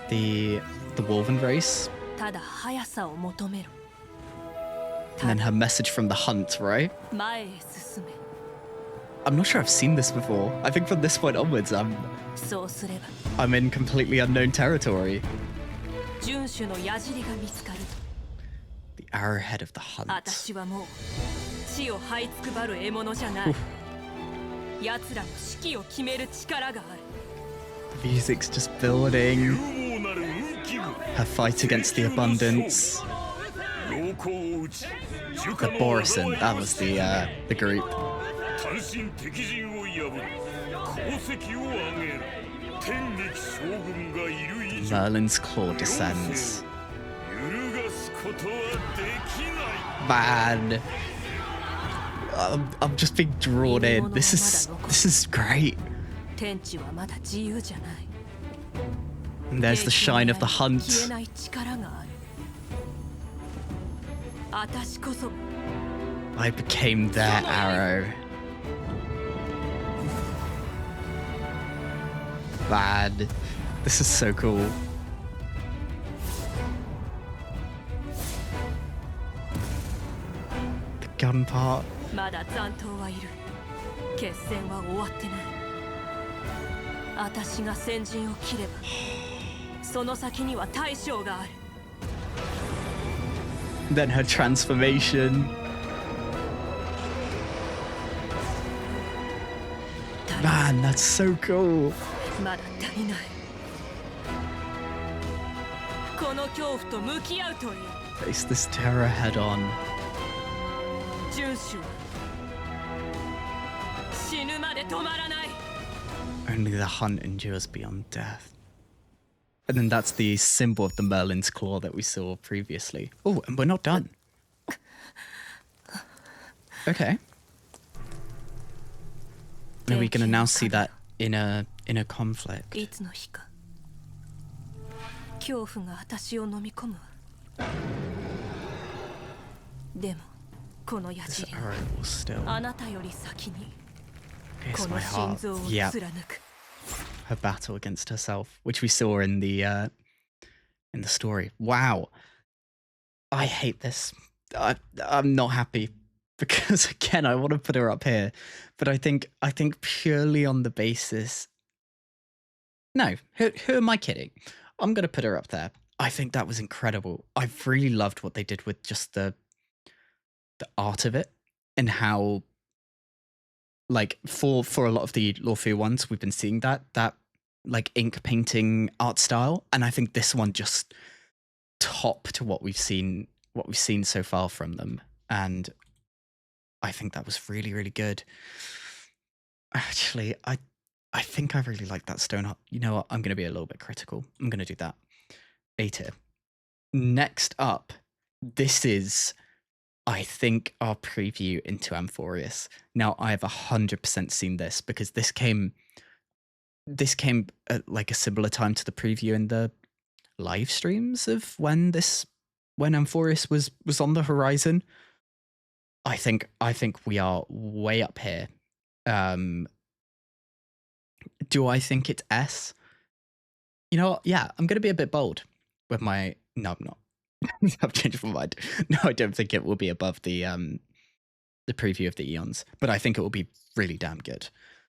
the Wolven race. And then her message from the hunt, right? I'm not sure I've seen this before. I think from this point onwards, I'm in completely unknown territory. The arrowhead of the hunt. The music's just building. Her fight against the abundance. The Borison, that was the group. Merlin's claw descends. Man, I'm just being drawn in. This is great. And there's the shine of the hunt. I became their arrow. Man, this is so cool. The gun part. Then her transformation. Man, that's so cool. Face this terror head on. Only the hunt endures beyond death. And then that's the symbol of the Merlin's claw that we saw previously. Oh, and we're not done. Okay. Are we going to now see that in a conflict? This arrow will still pierce my heart. Yeah. Her battle against herself, which we saw in the story. Wow. I hate this. I'm not happy because, again, I want to put her up here, but I think purely on the basis No, who am I kidding? I'm going to put her up there. I think that was incredible. I really loved what they did with just the art of it and how, like, for a lot of the Luofu ones, we've been seeing that like ink painting art style, and I think this one just topped what we've seen so far from them, and I think that was really, really good. Actually, I think I really like that Stoneheart. You know what? I'm going to be a little bit critical. I'm going to do that. A tier. Next up, this is, I think, our preview into Amphoreus. Now, I have 100% seen this because this came at like a similar time to the preview in the live streams of when Amphoreus was on the horizon. I think we are way up here. Do I think it's S? You know what? Yeah, I'm going to be a bit bold with my... No, I'm not. I've changed my mind. No, I don't think it will be above the preview of the Eons, but I think it will be really damn good.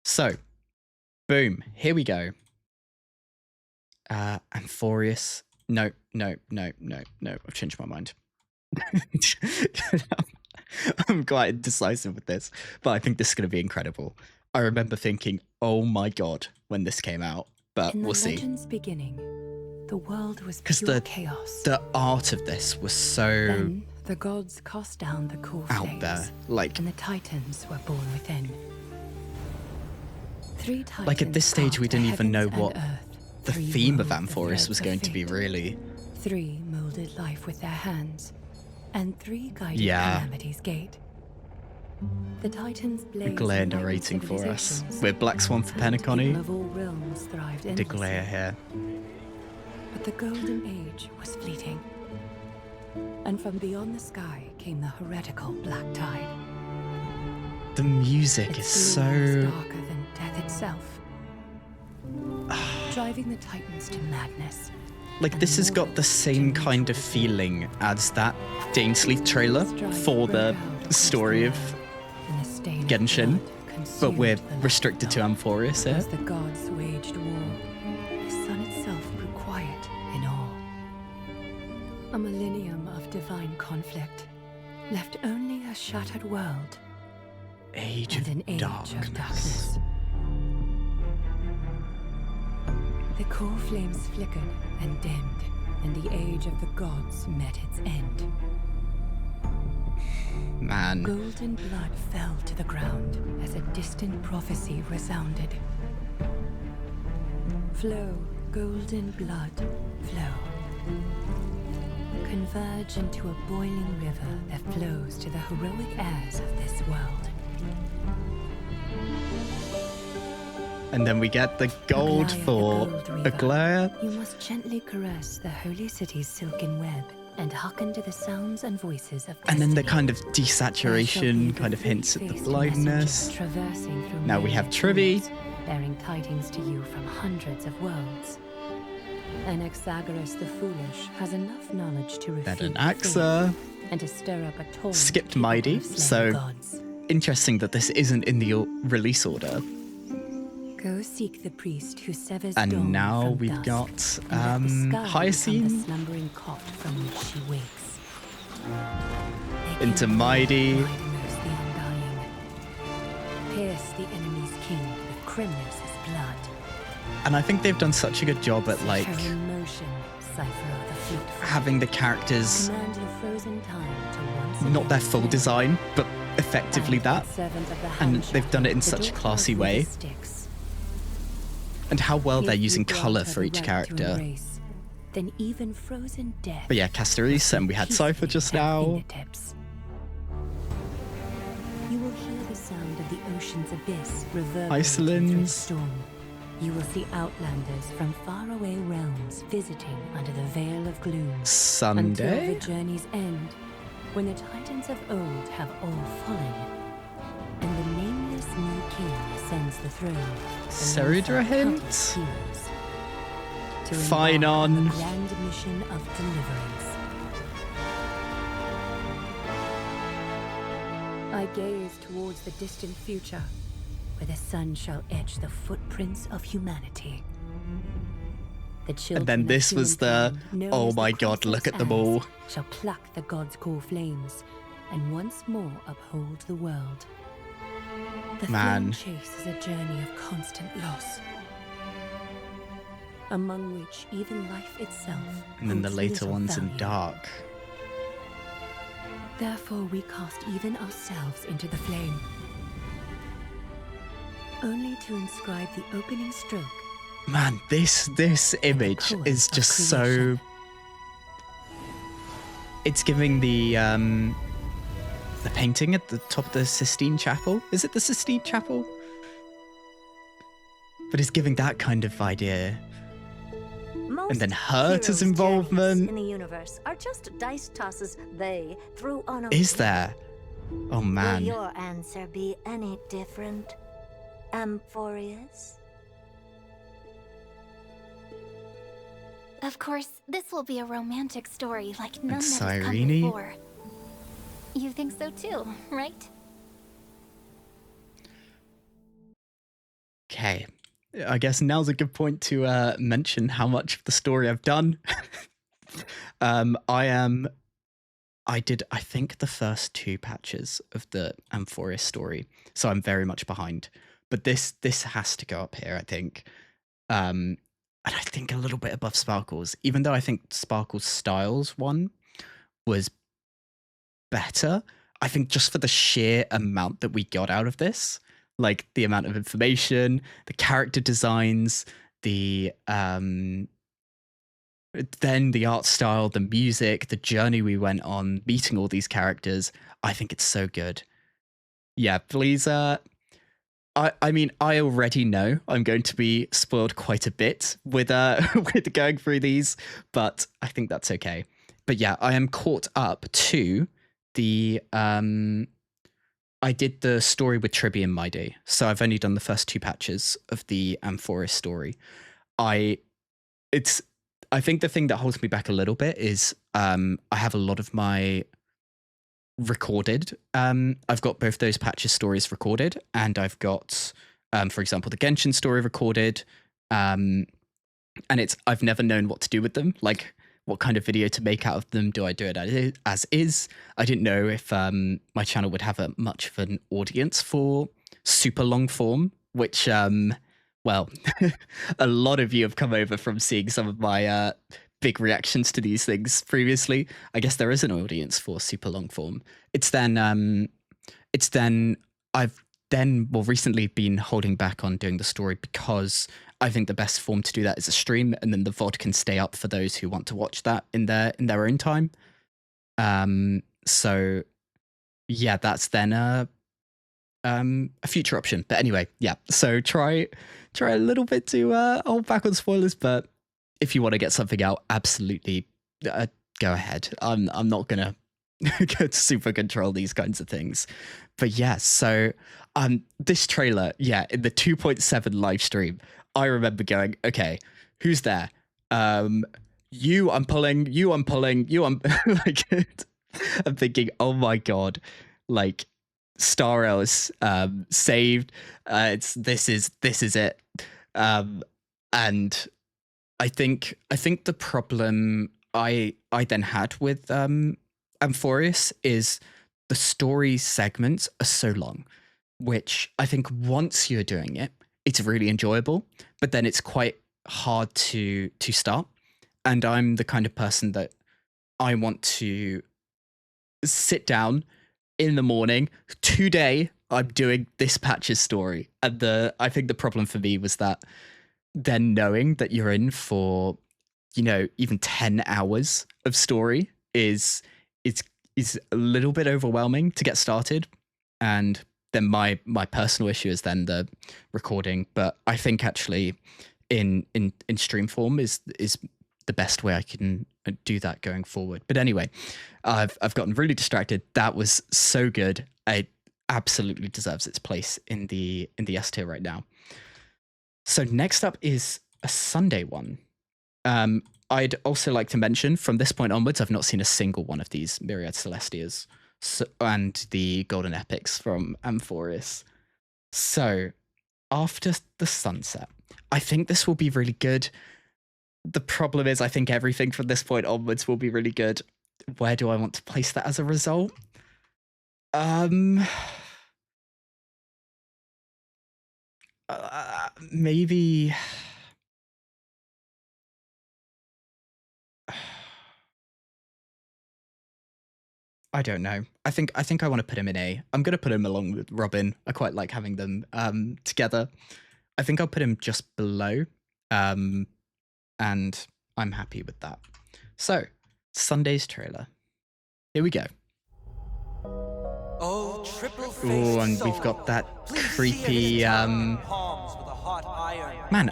So, boom, here we go. Amphoreus. No. I've changed my mind. I'm quite indecisive with this, but I think this is going to be incredible. I remember thinking, oh my god, when this came out, but we'll see. In the legend's beginning, the world was pure chaos. The art of this was so... Then the gods cast down the core out flames, there, like... and the titans were born within. 3 titans, like at this stage, we didn't even know what the Three theme of wove the Amphoreus was threads of going to be, fate. really. 3 molded life with their hands, and 3 guided Yeah. Calamity's gate. The titans blazed Glare in lightning narrating for us. civilizations, We're Black Swan for and Penacony. people of all realms thrived De endlessly. Glare here. But the golden age was fleeting, and from beyond the sky came the heretical black tide. The music is Its gloom was so... darker than death itself, driving the titans to madness. Like, this has got the same kind of feeling as that Dainsleif trailer for the story of Genshin, but we're restricted to Amphoreus here. As the gods waged war, the sun itself grew quiet in awe. A millennium of divine conflict left only a shattered world Age and of an age Darkness. of darkness. The core flames flickered and dimmed, and the age of the gods met its end. Man. Golden blood fell to the ground as a distant prophecy resounded. Flow, golden blood, flow. Converge into a boiling river that flows to the heroic heirs of this world. And then we get the gold for Aglaia. You must gently caress the holy city's silken web and hearken to the sounds and voices of And then the destiny. kind of desaturation kind of hints at the blindness. Traversing through Now we have myriad Trivy. worlds, bearing tidings to you from hundreds of worlds. Anaxagoras the Foolish has enough knowledge to Then refute an Axa. faith and to stir up a torrent Skipped capable Mighty, of slaying so gods. interesting that this isn't in the release order. Go seek the priest who severs And dawn now from we've dusk, got and let the sky become the Hyacinth slumbering cot from which she wakes. into Mighty. Mightiness the undying. Pierce the enemy's king with Kremnos' blood. And I think they've done such a good job at, like, Her in motion, cipher of the fleet foot. having the characters Command the frozen time to once not their again full stand. design, but effectively that. Servant of the And hand they've done it in the such a daughter classy of way. Wither Styx. And how well they're If you using grant colour her for the each right to character. embrace, then even frozen death. But yeah, Casteris, and we had Cypher just now. Fingertips. You will hear the sound of the ocean's abyss reverberating through the Icelands. storm. You will see outlanders from faraway realms visiting under the veil of gloom. Sunday? Until the journey's end, when the titans of old have all fallen, and the nameless new king ascends the throne. Seridra alongside hint? countless heroes, to Fine embark on. the grand mission of deliverance. I gaze towards the distant future, where the sun shall etch the footprints of humanity. The children And then of this was the, humankind, known oh as the my god, look Cosmos at them all. Heirs, shall pluck the god's core flames and once more uphold the world. The Man. flame chase is a journey of constant loss, among which even life itself And then the holds later little ones in value. dark. Therefore we cast even ourselves into the flame, only to inscribe the opening stroke. Man, this image is just so... It's giving the painting at the top of the Sistine Chapel. Is it the Sistine Chapel? But it's giving that kind of idea. And then Herta's involvement. In the universe are just dice tosses they threw on a Is there? Oh man. Will your answer be any different, Amphoreus? Of course, this will be a romantic story like none And that has come Cyrene? before. You think so too, right? Okay. I guess now's a good point to mention how much of the story I've done. I did, I think, the first 2 patches of the Amphoreus story, so I'm very much behind. But this has to go up here, I think. And I think a little bit above Sparkle's, even though I think Sparkle's Styles one was better. I think just for the sheer amount that we got out of this, like the amount of information, the character designs, the then the art style, the music, the journey we went on, meeting all these characters, I think it's so good. Yeah, please. I mean, I already know I'm going to be spoiled quite a bit with with going through these, but I think that's okay. But yeah, I am caught up to the I did the story with Tribby in my day, so I've only done the first 2 patches of the Amphoreus story. I think the thing that holds me back a little bit is I have a lot of my recorded. I've got both those patches stories recorded, and I've got, for example, the Genshin story recorded. And I've never known what to do with them, like what kind of video to make out of them. Do I do it as is? I didn't know if my channel would have much of an audience for super long form, which, well, a lot of you have come over from seeing some of my big reactions to these things previously. I guess there is an audience for super long form. I've then more recently been holding back on doing the story because I think the best form to do that is a stream, and then the VOD can stay up for those who want to watch that in their own time. So yeah, that's then a future option. But anyway, yeah. So try a little bit to hold back on spoilers, but if you want to get something out, absolutely go ahead. I'm not gonna go to super control these kinds of things. But yeah, so this trailer, yeah, in the 2.7 live stream, I remember going, okay, who's there? You, I'm pulling, you, I'm pulling, you, I'm like, I'm thinking, oh my god, like Star Rail is saved. This is it. And I think the problem I then had with Amphoreus is the story segments are so long, which I think once you're doing it, it's really enjoyable, but then it's quite hard to start. And I'm the kind of person that I want to sit down in the morning. Today, I'm doing this patch's story. And I think the problem for me was that then knowing that you're in for, even 10 hours of story is a little bit overwhelming to get started. And then my personal issue is then the recording. But I think actually in stream form is the best way I can do that going forward. But anyway, I've gotten really distracted. That was so good. It absolutely deserves its place in the S tier right now. So next up is a Sunday one. I'd also like to mention, from this point onwards, I've not seen a single one of these Myriad Celestias and the Golden Epics from Amphoreus. So, After the Sunset, I think this will be really good. The problem is, I think everything from this point onwards will be really good. Where do I want to place that as a result? Maybe. I don't know. I think I want to put him in A. I'm gonna put him along with Robin. I quite like having them together. I think I'll put him just below. And I'm happy with that. So, Sunday's trailer. Here we go. Oh, triple Oh, and we've got that creepy man,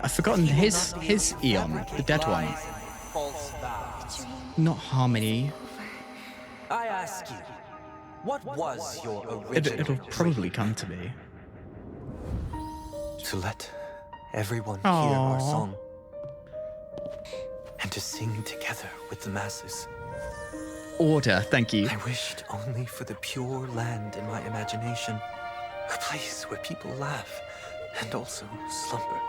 I've forgotten his Eon, the dead one. Not Harmony. I ask you, what was your original It'll probably come to me. To let everyone hear our song and to sing together with the masses. Order, thank you. I wished only for the pure land in my imagination, a place where people laugh and also slumber.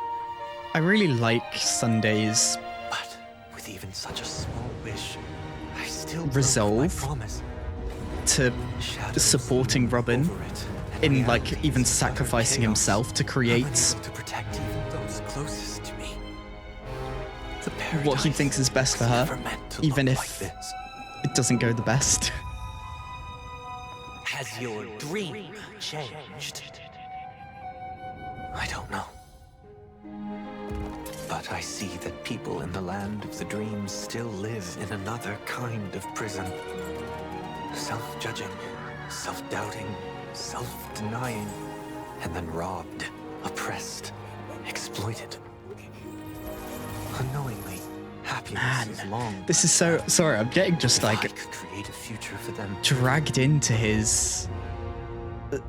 I really like Sunday's But with even such a small wish, I still resolve promise to supporting Robin in like even sacrificing himself to create to protect even those closest to me. The what he thinks is best for her, even if it doesn't go the best. Has your dream changed? I don't know. But I see that people in the land of the dreams still live in another kind of prison. Self-judging, self-doubting, self-denying, and then robbed, oppressed, exploited. Unknowingly, happiness is long. This is so sorry. I'm getting just like create a future for them. Dragged into his.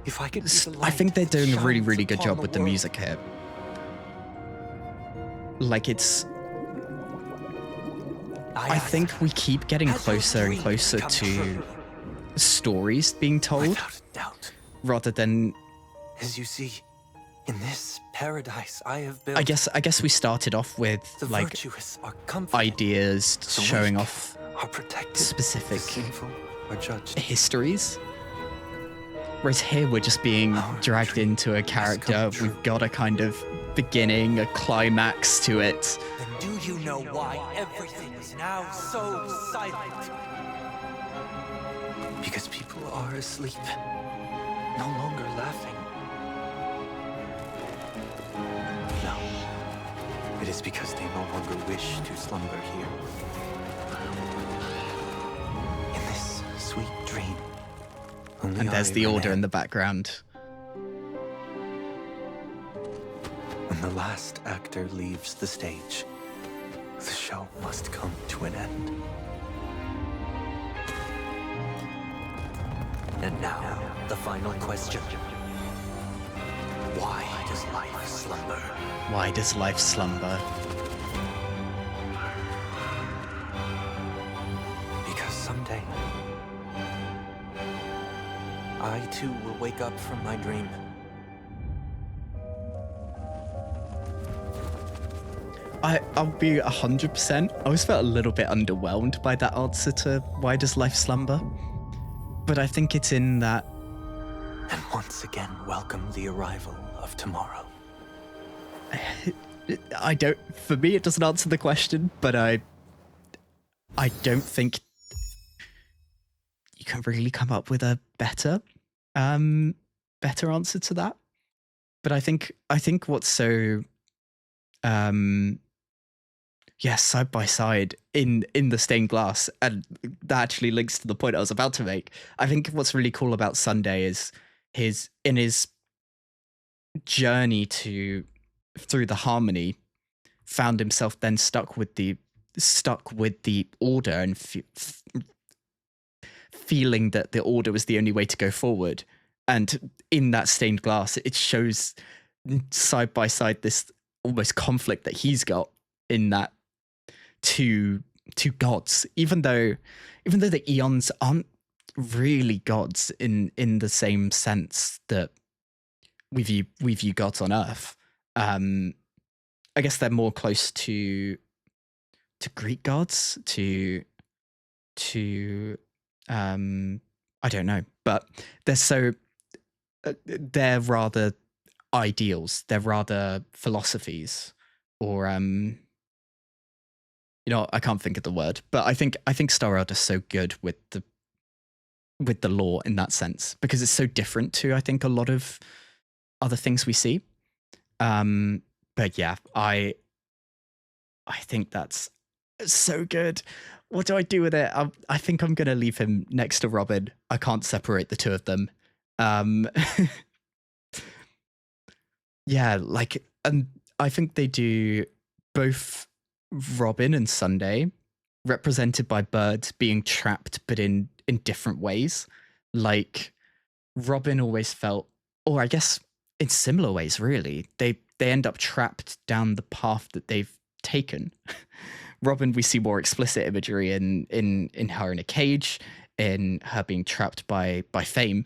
If I could, I think they're doing a really, really good job with the music here. Like it's. I think we keep getting closer and closer to stories being told, rather than. As you see, in this paradise I have built. I guess we started off with like ideas showing off specific histories. Whereas here we're just being dragged into a character. We've got a kind of beginning, a climax to it. Then do you know why everything is now so silent? Because people are asleep, no longer laughing. No, it is because they no longer wish to slumber here. In this sweet dream, only And there's I the order remain. in the background. When the last actor leaves the stage, the show must come to an end. And now, the final question. Why does life slumber? Why does life slumber? Because someday, I too will wake up from my dream. I'll be 100%. I always felt a little bit underwhelmed by that answer to why does life slumber? But I think it's in that. And once again, welcome the arrival of tomorrow. I don't. For me, it doesn't answer the question, but I don't think you can really come up with a better answer to that. But I think what's so side by side in the stained glass, and that actually links to the point I was about to make. I think what's really cool about Sunday is his journey through the harmony, found himself then stuck with the order and feeling that the order was the only way to go forward. And in that stained glass, it shows side by side this almost conflict that he's got in that two gods, even though the eons aren't really gods in the same sense that we view gods on Earth. I guess they're more close to Greek gods, to I don't know, but they're rather ideals, they're rather philosophies, or I can't think of the word, but I think Star World is so good with the lore in that sense, because it's so different to, I think, a lot of other things we see. But yeah, I think that's so good. What do I do with it? I think I'm gonna leave him next to Robin. I can't separate the two of them. Yeah, like, I think they do both Robin and Sunday, represented by birds being trapped, but in different ways. Like, Robin always felt, or I guess in similar ways, really, they end up trapped down the path that they've taken. Robin, we see more explicit imagery in her in a cage, in her being trapped by fame,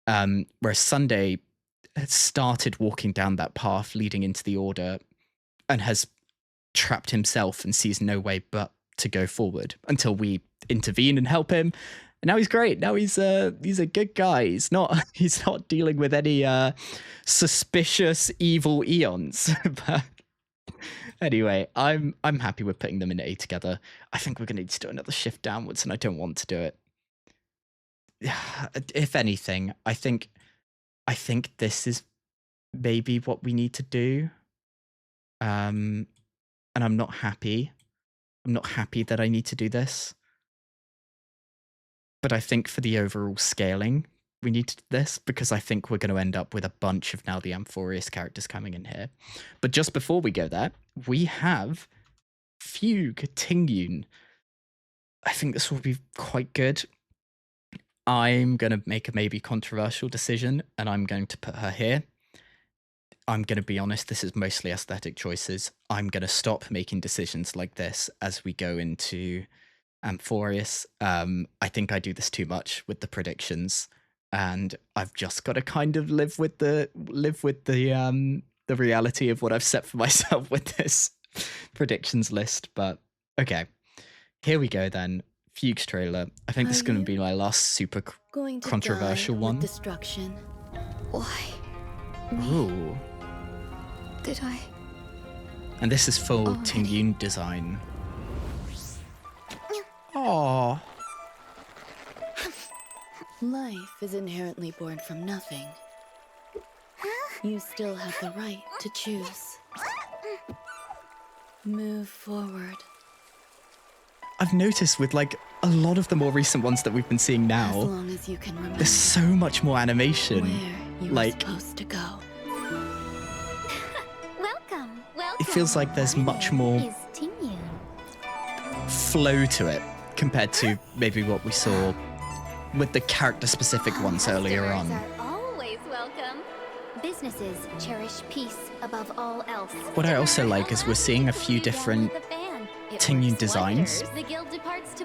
whereas Sunday has started walking down that path leading into the Order and has trapped himself and sees no way but to go forward until we intervene and help him. And now he's great. Now he's a good guy. He's not dealing with any suspicious evil eons. But anyway, I'm happy with putting them in A together. I think we're gonna need to do another shift downwards, and I don't want to do it. If anything, I think this is maybe what we need to do. And I'm not happy. I'm not happy that I need to do this. But I think for the overall scaling, we need to do this, because I think we're going to end up with a bunch of now the Amphoreus characters coming in here. But just before we go there, we have Fugue Tingyun. I think this will be quite good. I'm going to make a maybe controversial decision, and I'm going to put her here. I'm going to be honest, this is mostly aesthetic choices. I'm going to stop making decisions like this as we go into Amphoreus. I think I do this too much with the predictions, and I've just got to kind of live with the reality of what I've set for myself with this predictions list. But okay, here we go then. Fugue's trailer. I think this is going to be my last super controversial one. Destruction. Why? Ooh. Did I? And this is full Tingyun design. Aww. Life is inherently born from nothing. You still have the right to choose. Move forward. I've noticed with like a lot of the more recent ones that we've been seeing now, As long as you can remember there's so much more animation. Where you like, are supposed to go. Welcome. It feels like there's much more flow to it compared to maybe what we saw with the character-specific ones earlier on. Always welcome. Businesses cherish peace above all else. What I also like is we're seeing a few different Tingyun designs.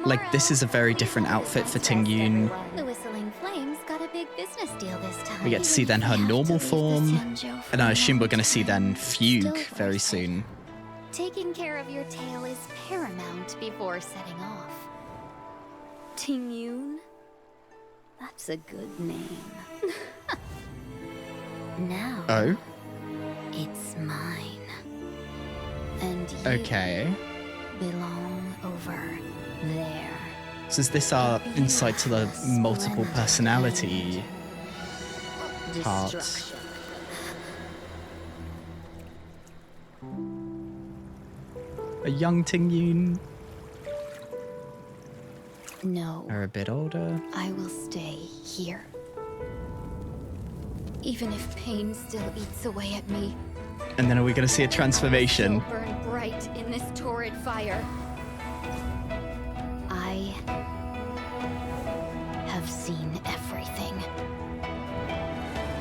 Like, this is a very different outfit for Tingyun. The Whistling Flames got a big business deal this time. We get to see then her normal form, and I assume we're going to see then Fugue very soon. Taking care of your tail is paramount before setting off. Tingyun? That's a good name. Now, it's mine. And you belong over there. So is this our insight to the multiple personality parts? A young Tingyun? No. Or a bit older? I will stay here. Even if pain still eats away at me. And then are we going to see a transformation? Still burn bright in this torrid fire. I have seen everything.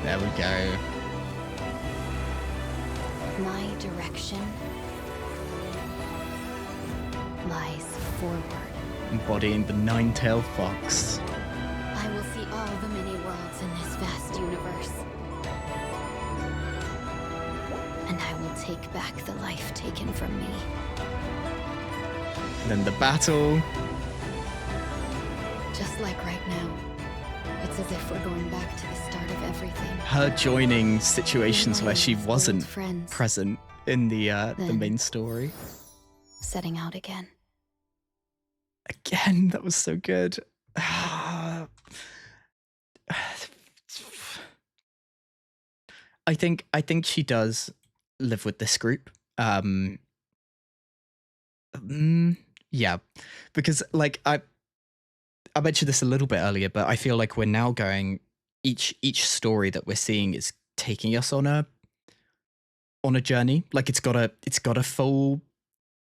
There we go. My direction lies forward. Embodying the nine-tailed fox. I will see all the many worlds in this vast universe. And I will take back the life taken from me. And then the battle. Just like right now. It's as if we're going back to the start of everything. Her joining situations where she wasn't present in the main story. Setting out again. Again, that was so good. I think she does live with this group. Yeah, because like I mentioned this a little bit earlier, but I feel like we're now going each story that we're seeing is taking us on a journey. Like it's got a full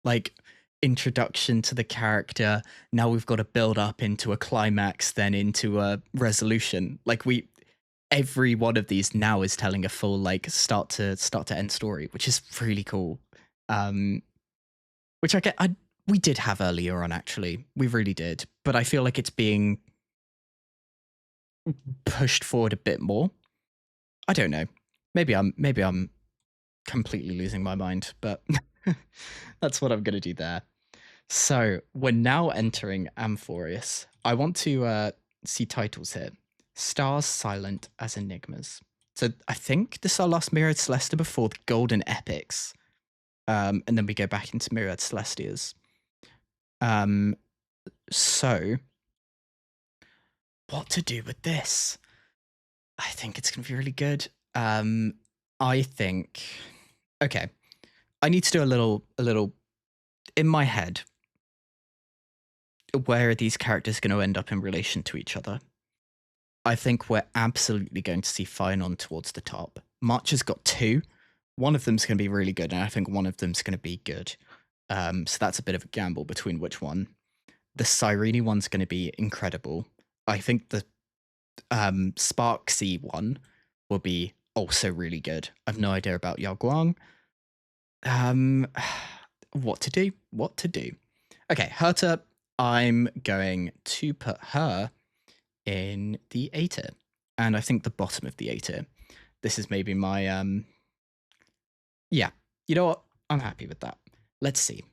like introduction to the character. Now we've got to build up into a climax, then into a resolution. Like every one of these now is telling a full like start to end story, which is really cool. Which we did have earlier on, actually. We really did. But I feel like it's being pushed forward a bit more. I don't know. Maybe I'm completely losing my mind, but that's what I'm going to do there. So we're now entering Amphoreus. I want to see titles here. Stars Silent as Enigmas. So I think this is our last Myriad Celestia before the Golden Epics. And then we go back into Myriad Celestias. So what to do with this? I think it's going to be really good. I think, okay, I need to do a little in my head. Where are these characters going to end up in relation to each other? I think we're absolutely going to see Phynon towards the top. March has got 2. One of them's going to be really good, and I think one of them's going to be good. So that's a bit of a gamble between which one. The Cyrene one's going to be incredible. I think the Sparksy one will be also really good. I've no idea about Yao Guang. What to do? Okay, Herta, I'm going to put her in the A tier. And I think the bottom of the A tier. This is maybe my... Yeah, you know what? I'm happy with that. Let's see.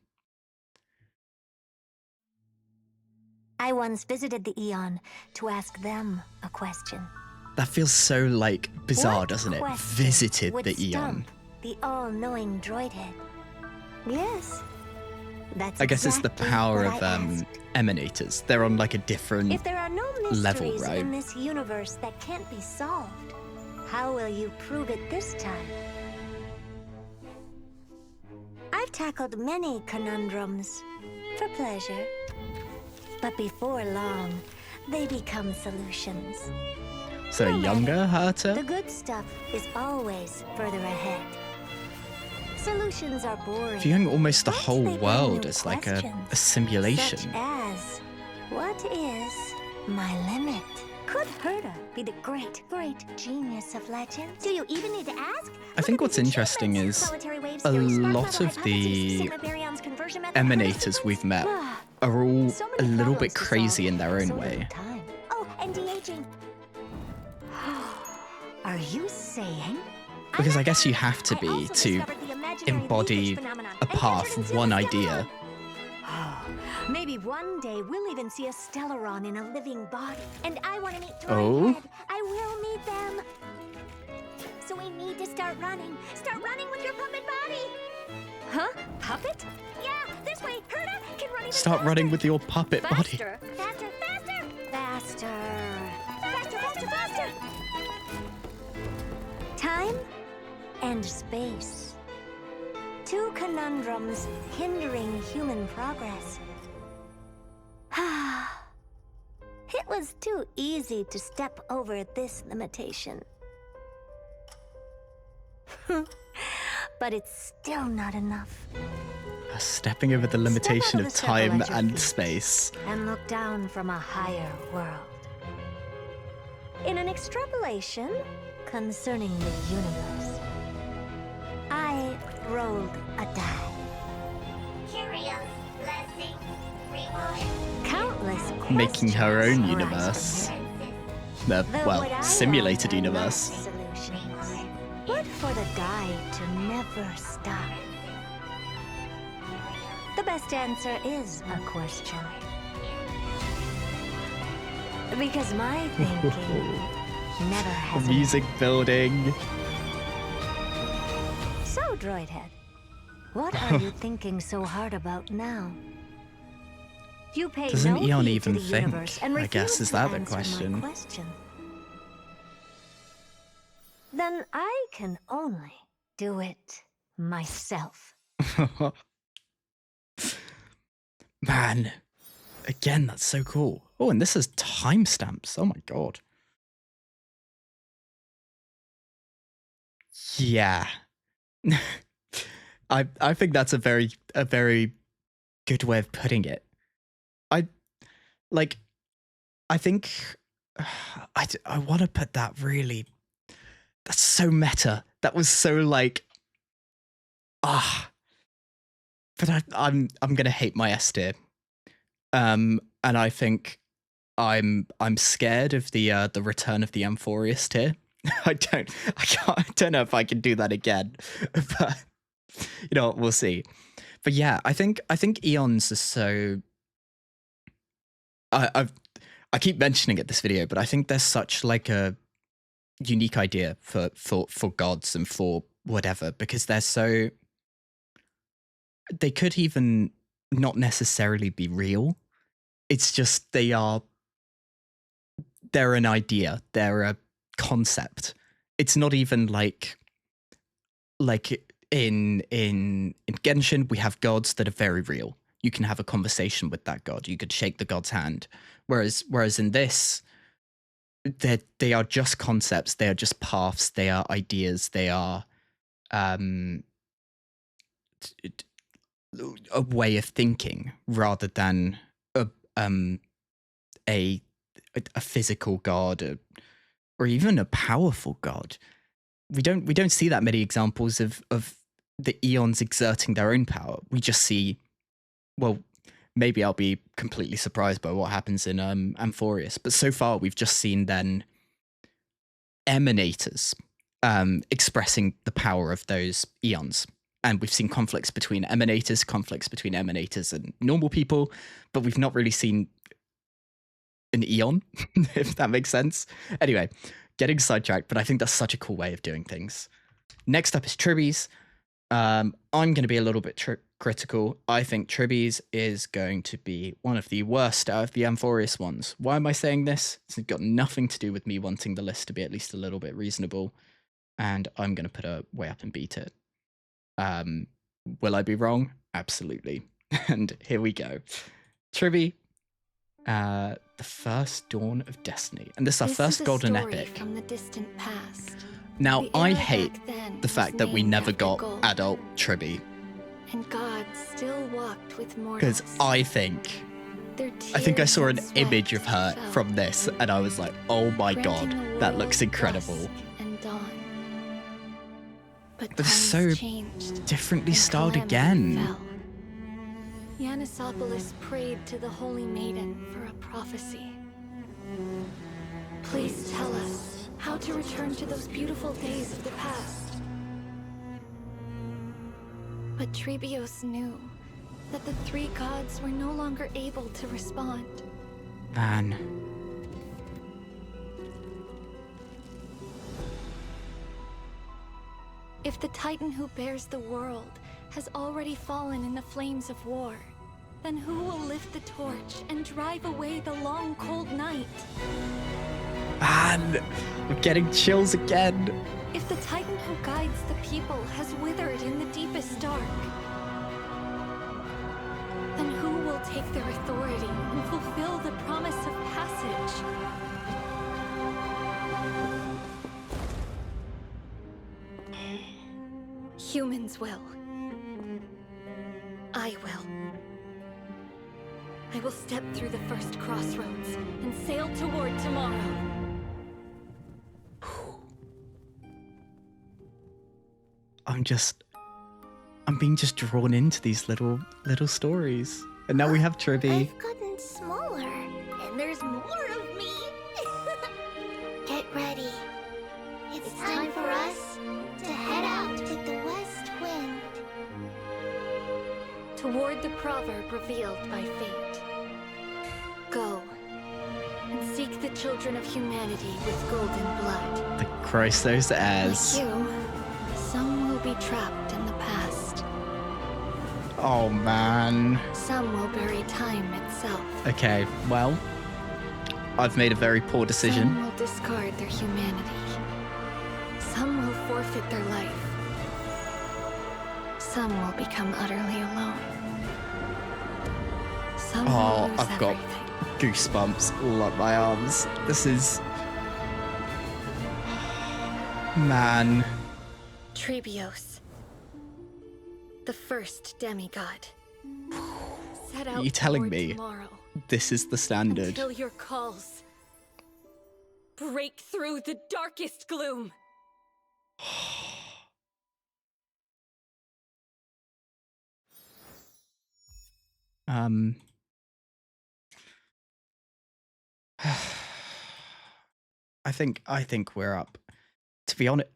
I once visited the Eon to ask them a question. That feels so, like, bizarre, doesn't it? Visited the Eon. The all-knowing droid head. Yes. That's I guess it's the power of emanators. They're on, like, a different if there are no level, mysteries right? in this universe that can't be solved, how will you prove it this time? I've tackled many conundrums for pleasure. But before long, they become solutions. So younger Herta? The good stuff is always further ahead. Solutions are boring. Viewing almost the whole world as like a simulation. Such as, what is my limit? Could Herta be the great genius of legends? Do you even need to ask? I think what's interesting is a lot of the emanators we've met are all a little bit crazy in their own way. Oh, and de-aging. Are you saying? Because I guess you have to be to embody a path, one idea. Maybe one day we'll even see a Stellaron in a living body. And I want to meet Oh? Droidhead. I will meet them. So we need to start running. Start running with your puppet body. Huh? Puppet? Yeah, this way. Herta can run even Start faster. running with your puppet body. Faster, faster, faster. Faster. Faster, faster, faster. Time and space. 2 conundrums hindering human progress. It was too easy to step over this limitation. But it's still not enough. Stepping over the limitation of time and space. And look down from a higher world. In an extrapolation concerning the universe, I rolled a die. Curious, blessing, reward. Countless Making her own questions universe. arise. The, Though well, what I simulated want are not universe. solutions, but for the die to never stop. The best answer is a question. Because my thinking never has Music building. So, Droidhead, what are you thinking so hard about now? You pay Doesn't no Eon heed even to the think? universe and I guess refuse is to that the answer my question? Then I can only do it myself. Man, again, that's so cool. Oh, and this is timestamps. Oh my god. Yeah. I think that's a very good way of putting it. I think I want to put that really. That's so meta. That was so like, but I'm gonna hate my S tier. And I think I'm scared of the return of the Amphoreus tier. I don't know if I can do that again, but you know what, we'll see. But yeah, I think Eons are so. I keep mentioning it this video, but I think there's such like a unique idea for gods and for whatever, because they're so. They could even not necessarily be real. It's just they're an idea. They're a concept. It's not even like in Genshin, we have gods that are very real. You can have a conversation with that god. You could shake the god's hand. Whereas in this, they are just concepts. They are just paths. They are ideas. They are a way of thinking rather than a physical god or even a powerful god. We don't see that many examples of the Eons exerting their own power. We just see, well, maybe I'll be completely surprised by what happens in Amphoreus, but so far we've just seen then emanators expressing the power of those Eons. And we've seen conflicts between emanators and normal people, but we've not really seen an Eon, if that makes sense. Anyway, getting sidetracked, but I think that's such a cool way of doing things. Next up is Tribbies. I'm going to be a little bit critical. I think Tribbies is going to be one of the worst out of the Amphoreus ones. Why am I saying this? It's got nothing to do with me wanting the list to be at least a little bit reasonable, and I'm going to put a way up and beat it. Will I be wrong? Absolutely. And here we go. Tribby, the first dawn of destiny. And this is our first golden epic. From the distant past. Now, I hate the fact that we never got adult Tribby. And God still walked with Because mortals. I think I saw an image of her from this and I was like, oh my god, that looks incredible. And dawn. But But it's so differently styled again. Yanisopoulos prayed to the Holy Maiden for a prophecy. Please tell us how to return to those beautiful days of the past. But Trebios knew that the three gods were no longer able to respond. Man. If the Titan who bears the world has already fallen in the flames of war, then who will lift the torch and drive away the long, cold night? Man, I'm getting chills again. If the Titan who guides the people has withered in the deepest dark, then who will take their authority and fulfill the promise of passage? Humans will. I will. I will step through the first crossroads and sail toward tomorrow. I'm being just drawn into these little stories. And now we have Tribby. I've gotten smaller, and there's more of me. Get ready. It's time for us to head out with the west wind. To Toward the proverb revealed by fate. Go and seek the children of humanity with golden blood. The Christ those airs. Like you, some will be trapped in the past. Oh man. Some will bury time itself. Okay, well, I've made a very poor decision. Some will discard their humanity. Some will forfeit their life. Some will become utterly alone. Some will lose I've got goosebumps all up my arms. This is... Man. Trebios, the first demigod. Set out Are you telling toward me tomorrow this is the standard? until your calls break through the darkest gloom. I think we're up. To be honest,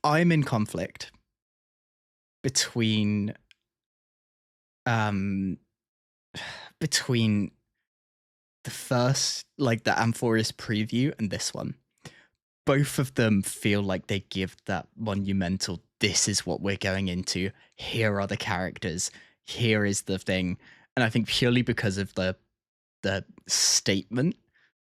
I'm in conflict between the first, like the Amphoreus preview and this one. Both of them feel like they give that monumental, this is what we're going into, here are the characters, here is the thing. And I think purely because of the statement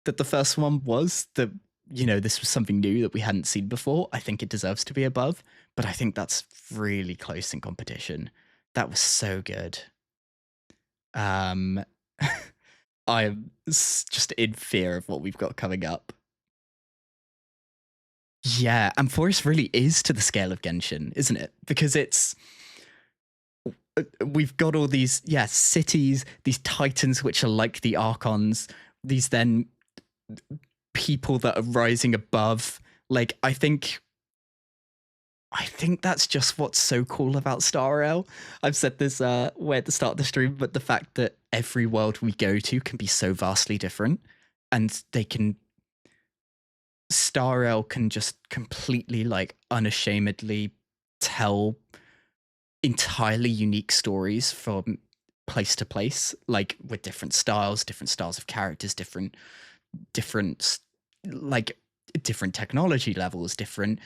that the first one was, that, you know, this was something new that we hadn't seen before, I think it deserves to be above. But I think that's really close in competition. That was so good. I am just in fear of what we've got coming up. Yeah, Amphoreus really is to the scale of Genshin, isn't it? Because we've got all these, cities, these titans which are like the Archons, these then people that are rising above. Like, I think that's just what's so cool about Star Rail. I've said this way at the start of the stream, but the fact that every world we go to can be so vastly different, and Star Rail can just completely, like, unashamedly tell entirely unique stories from place to place, like with different styles of characters, different technology levels, different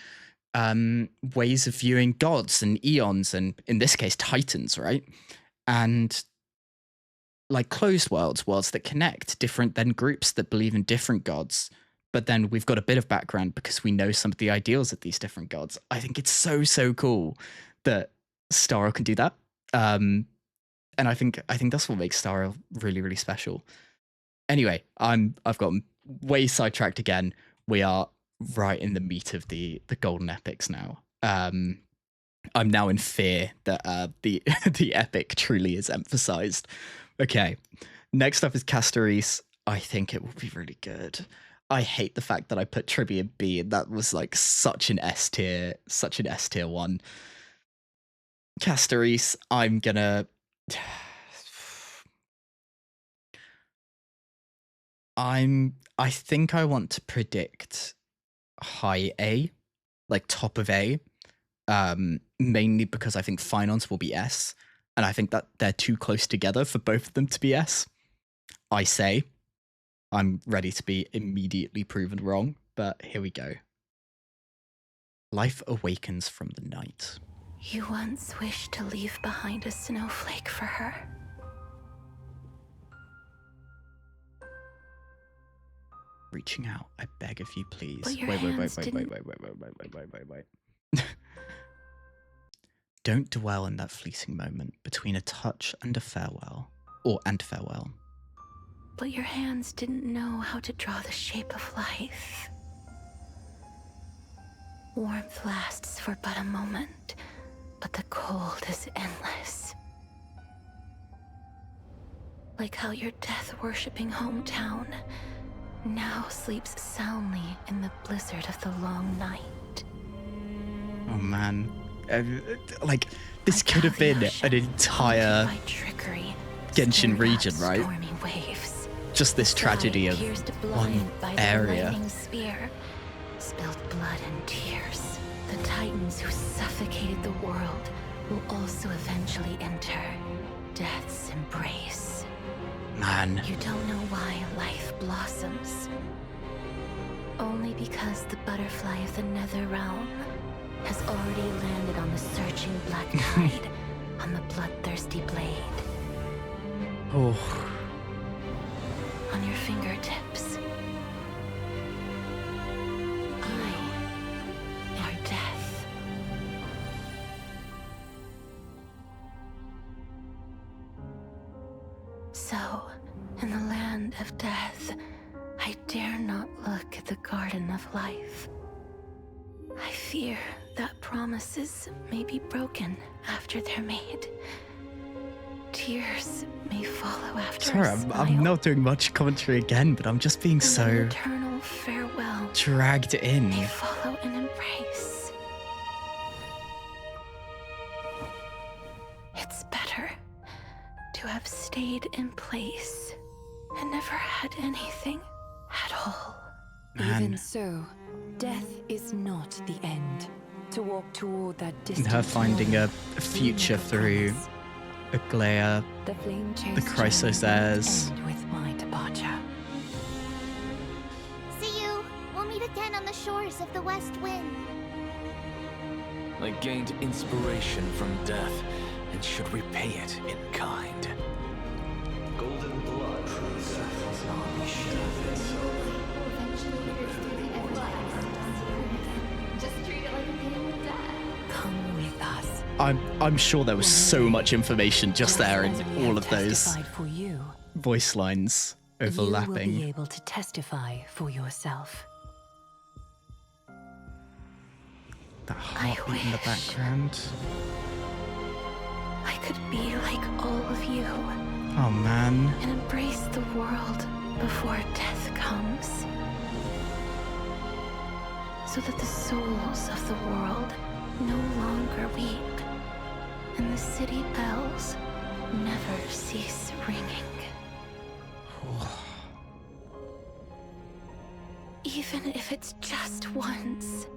ways of viewing gods and eons, and in this case titans, right? And like closed worlds that connect, different than groups that believe in different gods, but then we've got a bit of background because we know some of the ideals of these different gods. I think it's so cool that Star Rail can do that, and I think that's what makes Star Rail really, really special. Anyway, I've gotten way sidetracked again. We are right in the meat of the golden epics now. I'm now in fear that the epic truly is emphasized. Okay, next up is Castoris. I think it will be really good. I hate the fact that I put Tribby in B, and that was like such an S tier one. Castoris, I think I want to predict high A, like top of A, mainly because I think Finance will be S, and I think that they're too close together for both of them to be S. I say, I'm ready to be immediately proven wrong, but here we go. Life awakens from the night. You once wished to leave behind a snowflake for her. Reaching out, I beg of you, please. But your Wait. Don't dwell in that fleeting moment between a touch and a farewell, and farewell. But your hands didn't know how to draw the shape of life. Warmth lasts for but a moment, but the cold is endless. Like how your death-worshipping hometown now sleeps soundly in the blizzard of the long night. Oh man. Like, this could have been an entire Genshin region, right? Just this tragedy of one area. Spear, spilled blood and tears. The titans who suffocated the world will also eventually enter death's embrace. Man. You don't know why life blossoms. Only because the butterfly of the nether realm has already landed on the searching black tide on the bloodthirsty blade. Oh. On your fingertips. I am death. So, in the land of death, I dare not look at the garden of life. I fear that promises may be broken after they're made. Tears may follow after Sorry, a smile. I'm not doing much commentary again, but I'm just being And so an eternal farewell dragged in. may follow an embrace. It's better to have stayed in place and never had anything at all. Man. Even so, death is not the end. To walk toward that And distant her finding a moment, future through Aglaya, the flame the Chrysosaires. end with my departure. See you. We'll meet again on the shores of the West Wind. I gained inspiration from death and should repay it in kind. Golden blood from death is not be shed. Just treat it like a game with Dad. Come with us. I'm sure there was so much information just there in all of those Testified for you. voice lines You will be overlapping. able to testify for yourself. That heartbeat in the background. I could be like all of you Oh man. and embrace the world before death comes. So that the souls of the world no longer weep and the city bells never cease ringing. Even if it's just once,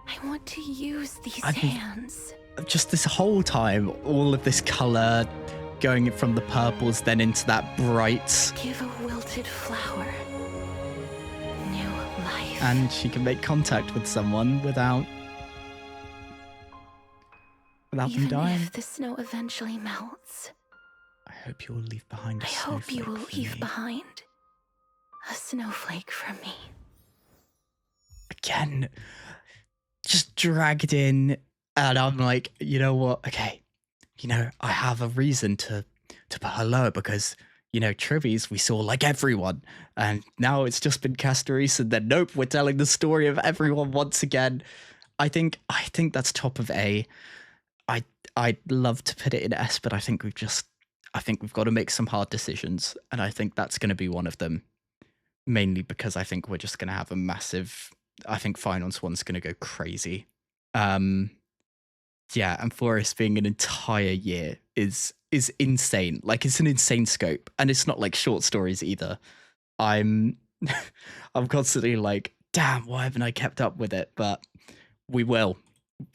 I want to use these I mean- hands. Just this whole time, all of this colour going from the purples then into that bright, Give a wilted flower new life. and she can make contact with someone without them Even dying. if the snow eventually melts, I hope you will leave behind a I hope you will snowflake for leave me. behind a snowflake for me. Again, just dragged in, and I'm like, you know what? Okay, I have a reason to put her lower because Trivies we saw like everyone, and now it's just been Castorice, and then nope, we're telling the story of everyone once again. I think that's top of A. I'd love to put it in S, but I think we've got to make some hard decisions, and I think that's going to be one of them. Mainly because I think we're just going to have a massive. I think Finance one's going to go crazy. Yeah, and Amphoreus being an entire year is insane. Like, it's an insane scope, and it's not like short stories either. I'm constantly like, damn, why haven't I kept up with it? But we will.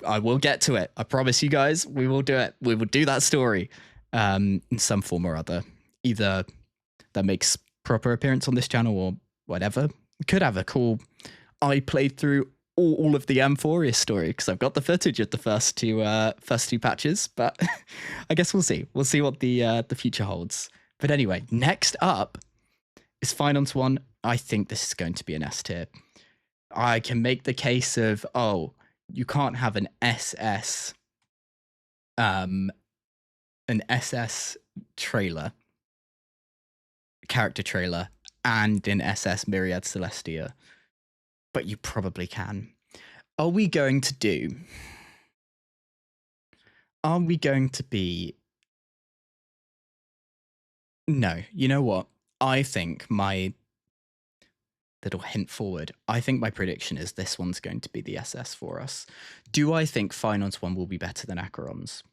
I will get to it. I promise you guys, we will do it. We will do that story in some form or other. Either that makes proper appearance on this channel or whatever. Could have a cool I played through all of the Amphoreus story because I've got the footage of the first two patches, but I guess we'll see. We'll see what the future holds. But anyway, next up is Finance 1. I think this is going to be an S tier. I can make the case of, you can't have an SS trailer, character trailer, and an SS Myriad Celestia, but you probably can. Are we going to be... No, you know what? I think my little hint forward, I think my prediction is this one's going to be the SS for us. Do I think Finance 1 will be better than Acheron's?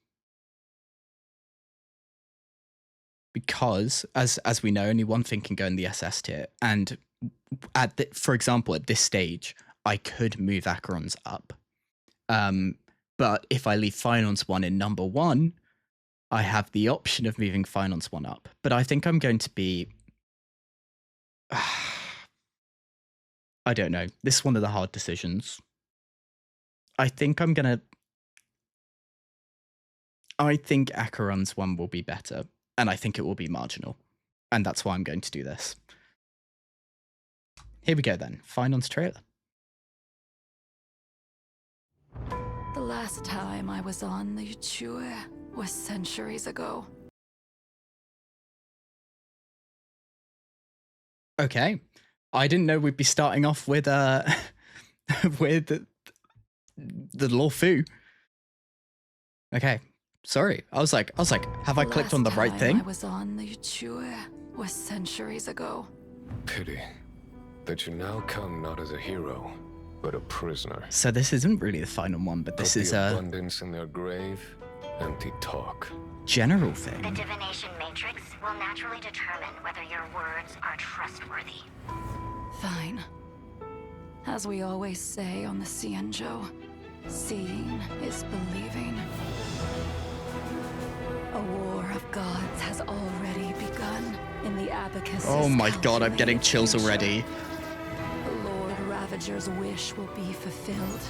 Because, as we know, only one thing can go in the SS tier. And for example, at this stage, I could move Acheron's up. But if I leave Finance 1 in number 1, I have the option of moving Finance 1 up. But I think I'm going to be... I don't know. This is one of the hard decisions. I think I'm going to... I think Acheron's one will be better. And I think it will be marginal. And that's why I'm going to do this. Here we go then. Finance trailer. The last time I was on the Yuchue was centuries ago. Okay. I didn't know we'd be starting off with with the Luofu. Okay. Sorry. I was like, have I clicked on the right thing? I was on the Yuchue was centuries ago. Pity that you now come not as a hero, but a prisoner. So this isn't really the final one, but this is a abundance in their grave, empty talk. General thing. The divination matrix will naturally determine whether your words are trustworthy. Fine. As we always say on the Xianzhou, seeing is believing. A war of gods has already begun in the Abacus. Oh my god, I'm getting chills already. The Lord Ravager's wish will be fulfilled,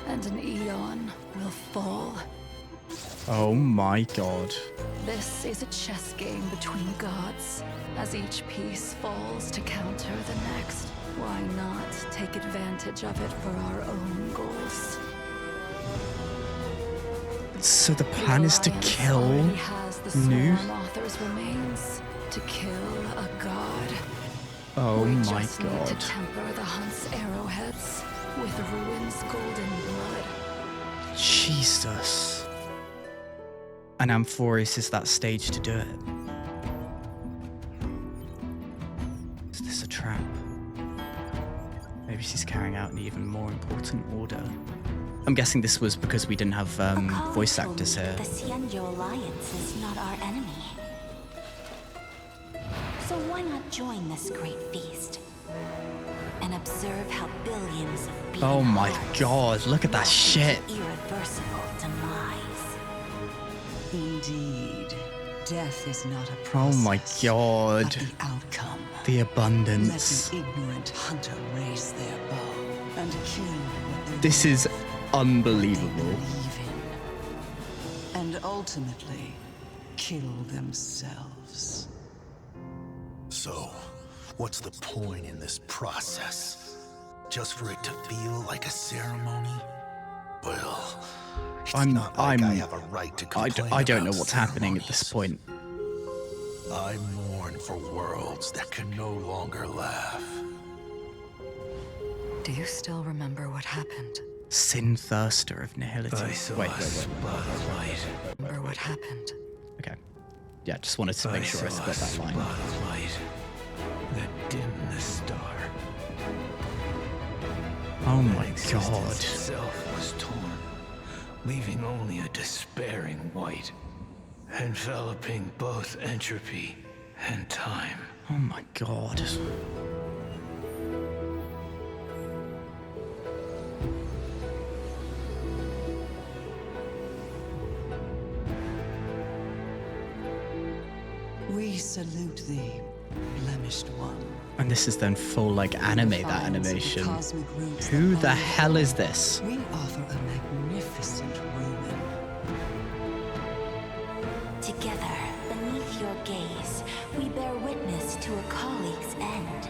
and an eon will fall. Oh my god. This is a chess game between gods. As each piece falls to counter the next, why not take advantage of it for our own goals? So the plan is to kill New? Author's remains to kill a god. Oh we my just need god. to temper the hunt's arrowheads with Ruan's golden blood. Jesus. And Amphoreus is that stage to do it. Is this a trap? Maybe she's carrying out an even more important order. I'm guessing this was because we didn't have voice actors here. The Xianzhou Alliance is not our enemy. So why not join this great feast? And observe how billions of beating Oh my hearts god, look at that shit. irreversible demise. Indeed, death is not a Oh process. my god. But the outcome. The abundance. Let an ignorant hunter raise their bow and kill what they This is unbelievable. and ultimately kill themselves. So, what's the point in this process? Just for it to feel like a ceremony? Well, it's not like I have a right to complain I don't know about what's happening at this point. I mourn for worlds that can no longer laugh. Do you still remember what happened? Sin thirster of nihility. I saw Wait. Remember what happened? Okay. Yeah, just wanted to make sure I got that line. Of light that dimmed the star. Oh my Existence god. itself was torn, leaving only a despairing white, enveloping both entropy and time. Oh my god. We salute thee, blemished one. And this is then full like animate that animation. Cosmic roots Who that the bind hell is this? We offer a magnificent ruin. Together, beneath your gaze, we bear witness to a colleague's end.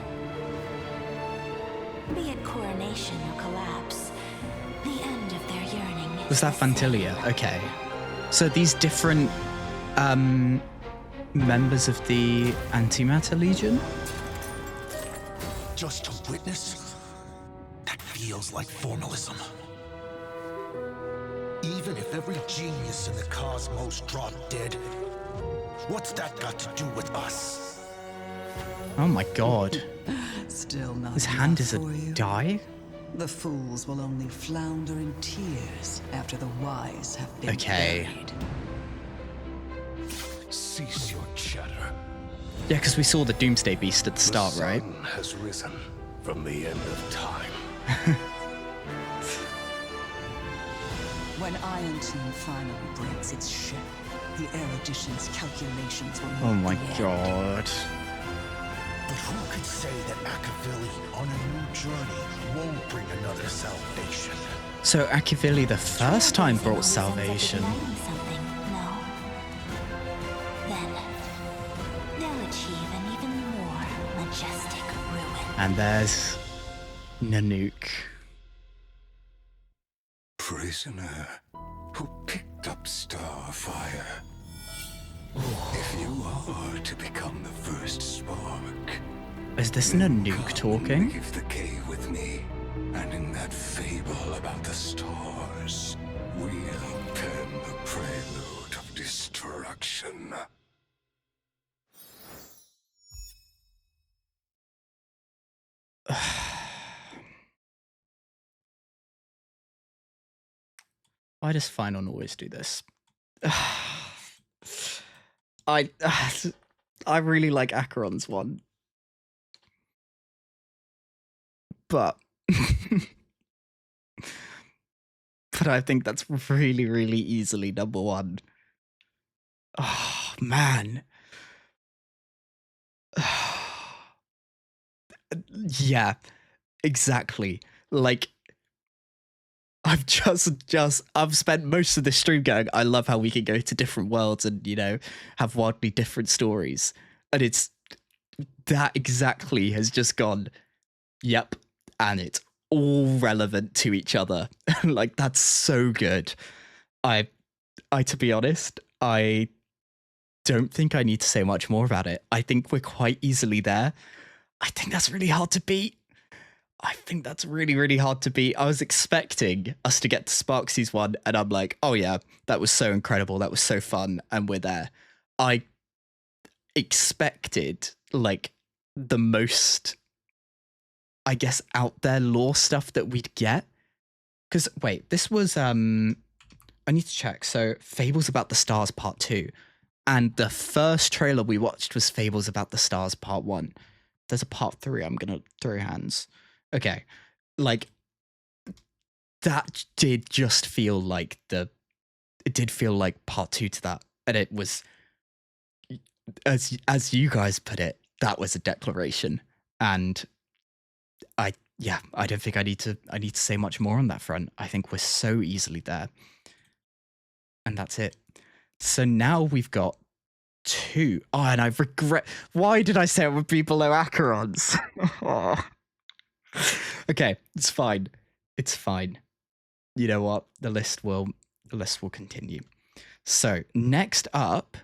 Be it coronation or collapse, the end of their yearning is Was that Fantilia? Okay. So these different members of the Antimatter Legion? Just to witness? That feels like formalism. Even if every genius in the cosmos dropped dead, what's that got to do with us? Oh my god. Still not His hand is a enough for you? die? The fools will only flounder in tears after the wise have been Okay. buried. Cease your chatter. Yeah, because we saw the Doomsday Beast at the start, right? The sun has risen from the end of time. When I Irontomb finally breaks its shell, the erudition's calculations will mark Oh my the end. god. But who could say that Akavili on a new journey won't bring another salvation? So Akavili the first time brought salvation. Something, no. Then they'll achieve an even more majestic ruin. And there's Nanook. Prisoner who picked up Starfire. If you are to become the first spark, Is this Nanook talking? leave the cave with me, and in that fable about the stars, we'll pen the prelude of destruction. Why does Final always do this? I really like Acheron's one. But but I think that's really, really easily number one. Oh man. Yeah, exactly. Like I've I've spent most of the stream going, I love how we can go to different worlds and, you know, have wildly different stories. And it's that exactly has just gone, yep, and it's all relevant to each other. Like that's so good. I to be honest, I don't think I need to say much more about it. I think we're quite easily there. I think that's really hard to beat. I think that's really, really hard to beat. I was expecting us to get to Sparksy's one, and I'm like, oh yeah, that was so incredible. That was so fun, and we're there. I expected, like, the most, I guess, out there lore stuff that we'd get. Because, wait, this was, I need to check. So, Fables About the Stars Part 2. And the first trailer we watched was Fables About the Stars Part 1. There's a Part 3. I'm going to throw hands. Okay, like, that did just feel like it did feel like part 2 to that. And it was, as you guys put it, that was a declaration. And I don't think I need to say much more on that front. I think we're so easily there. And that's it. So now we've got 2. Oh, and I regret, why did I say it would be below Acheron's? Oh. Okay, it's fine. It's fine. You know what? The list will continue. So next up,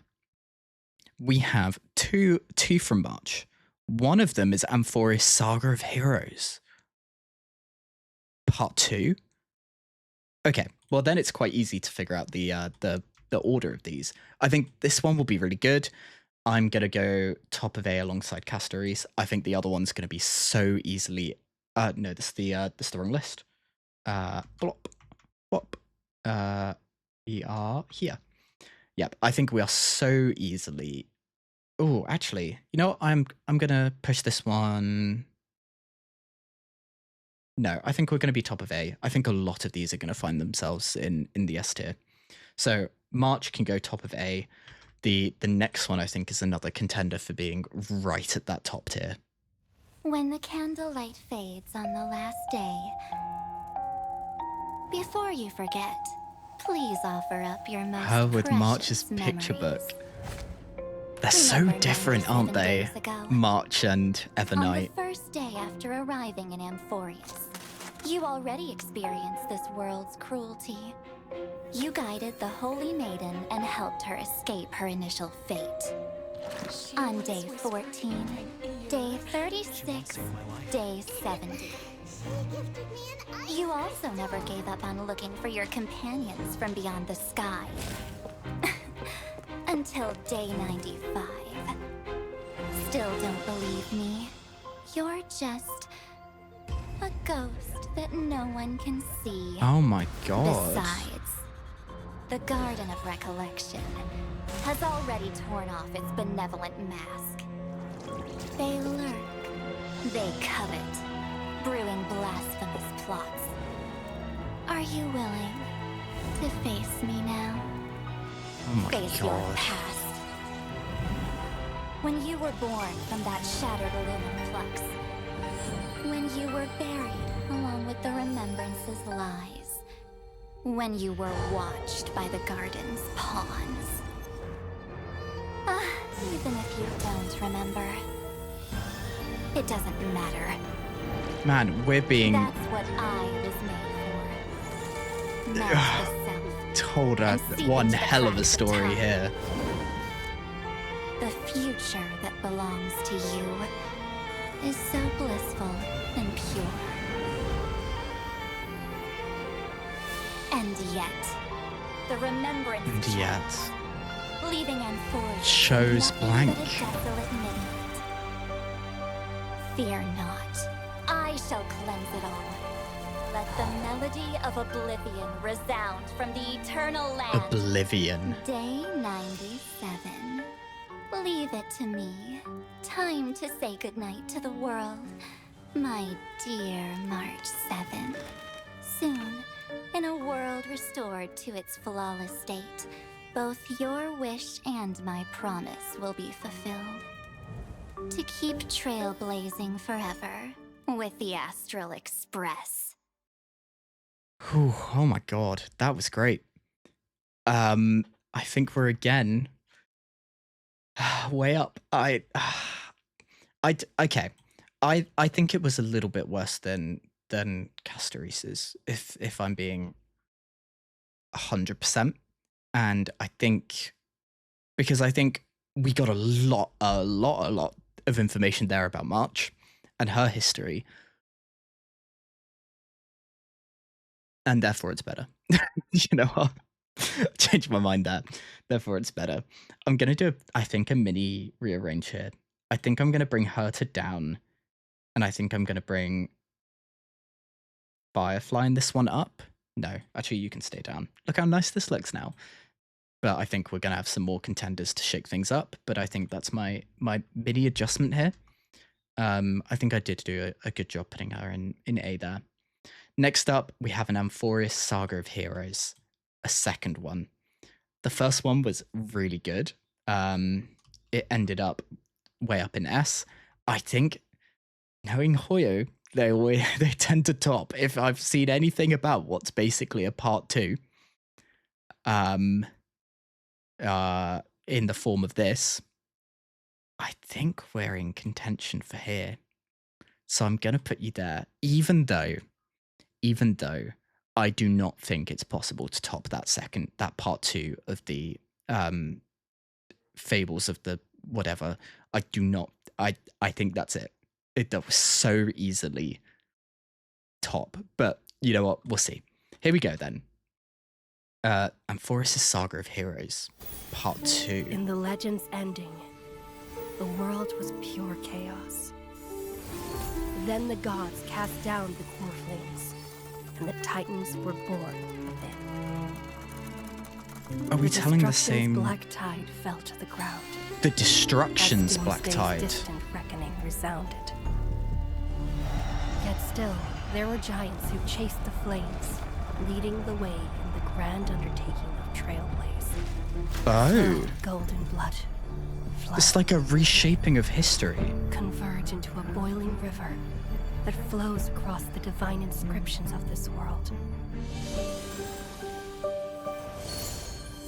we have two from March. One of them is Amphoreus Saga of Heroes. Part 2. Okay, well then it's quite easy to figure out the order of these. I think this one will be really good. I'm gonna go top of A alongside Castoris. I think the other one's gonna be so easily. No, this is the wrong list. Blop. We are here. Yep, I think we are so easily. Oh, actually, you know what? I'm gonna push this one. No, I think we're gonna be top of A. I think a lot of these are gonna find themselves in the S tier. So March can go top of A. The next one I think is another contender for being right at that top tier. When the candlelight fades on the last day, before you forget, please offer up your most Her with precious March's picture memories. book. They're so different, aren't they? March and On Evernight. the first day after arriving in Amphoreus, you already experienced this world's cruelty. You guided the Holy Maiden and helped her escape her initial fate. On day 14, day 36, day 70. You also never gave up on looking for your companions from beyond the sky. Until day 95. Still don't believe me? You're just a ghost that no one can see. Oh my god. Besides, the Garden of Recollection has already torn off its benevolent mask. They lurk. They covet, brewing blasphemous plots. Are you willing to face me now. Oh my Face your god. past. When you were born from that shattered aluminum flux. When you were buried along with the remembrance's lies. When you were watched by the garden's pawns. Even if you don't remember. It doesn't matter. Man, we're being That's what I was made for. Melt the self. told one hell of a story here. The future that belongs to you is so blissful and pure. And yet, the remembrance And yet, leaving Amphoreus shows blank. but a desolate midnight. Fear not, I shall cleanse it all. Let the melody of oblivion resound from the eternal land. Oblivion. Day 97. Leave it to me. Time to say goodnight to the world, my dear March 7. Soon, in a world restored to its flawless state, both your wish and my promise will be fulfilled. To keep trailblazing forever with the Astral Express. Whew, oh my god, that was great. I think we're again way up. Okay. I think it was a little bit worse than Castorese's, if I'm being 100%. And I think because I think we got a lot of information there about March and her history. And therefore it's better. You know what? Changed my mind there. Therefore it's better. I'm going to do, I think, a mini rearrange here. I think I'm going to bring Herta down. And I think I'm going to bring Firefly in this one up. No, actually you can stay down. Look how nice this looks now. But I think we're going to have some more contenders to shake things up. But I think that's my mini adjustment here. I think I did do a good job putting her in A there. Next up, we have an Amphoreus Saga of Heroes, a second one. The first one was really good. It ended up way up in S. I think, knowing Hoyo, they tend to top. If I've seen anything about what's basically a part 2, in the form of this, I think we're in contention for here. So I'm going to put you there, even though I do not think it's possible to top that part 2 of the Fables of the whatever. I do not. I think that's it. That was so easily top. But you know what? We'll see. Here we go then. Amphoreus' Saga of Heroes, part 2. In the legend's ending, the world was pure chaos. Then the gods cast down the core flames, and the Titans were born within. Are we telling the same? Black tide fell to the ground. The Destruction's black tide. Distant reckoning resounded. Yet still, there were giants who chased the flames, leading the way in the grand undertaking of Trailblaze. Oh. Golden blood. It's like a reshaping of history. Converge into a boiling river that flows across the divine inscriptions of this world.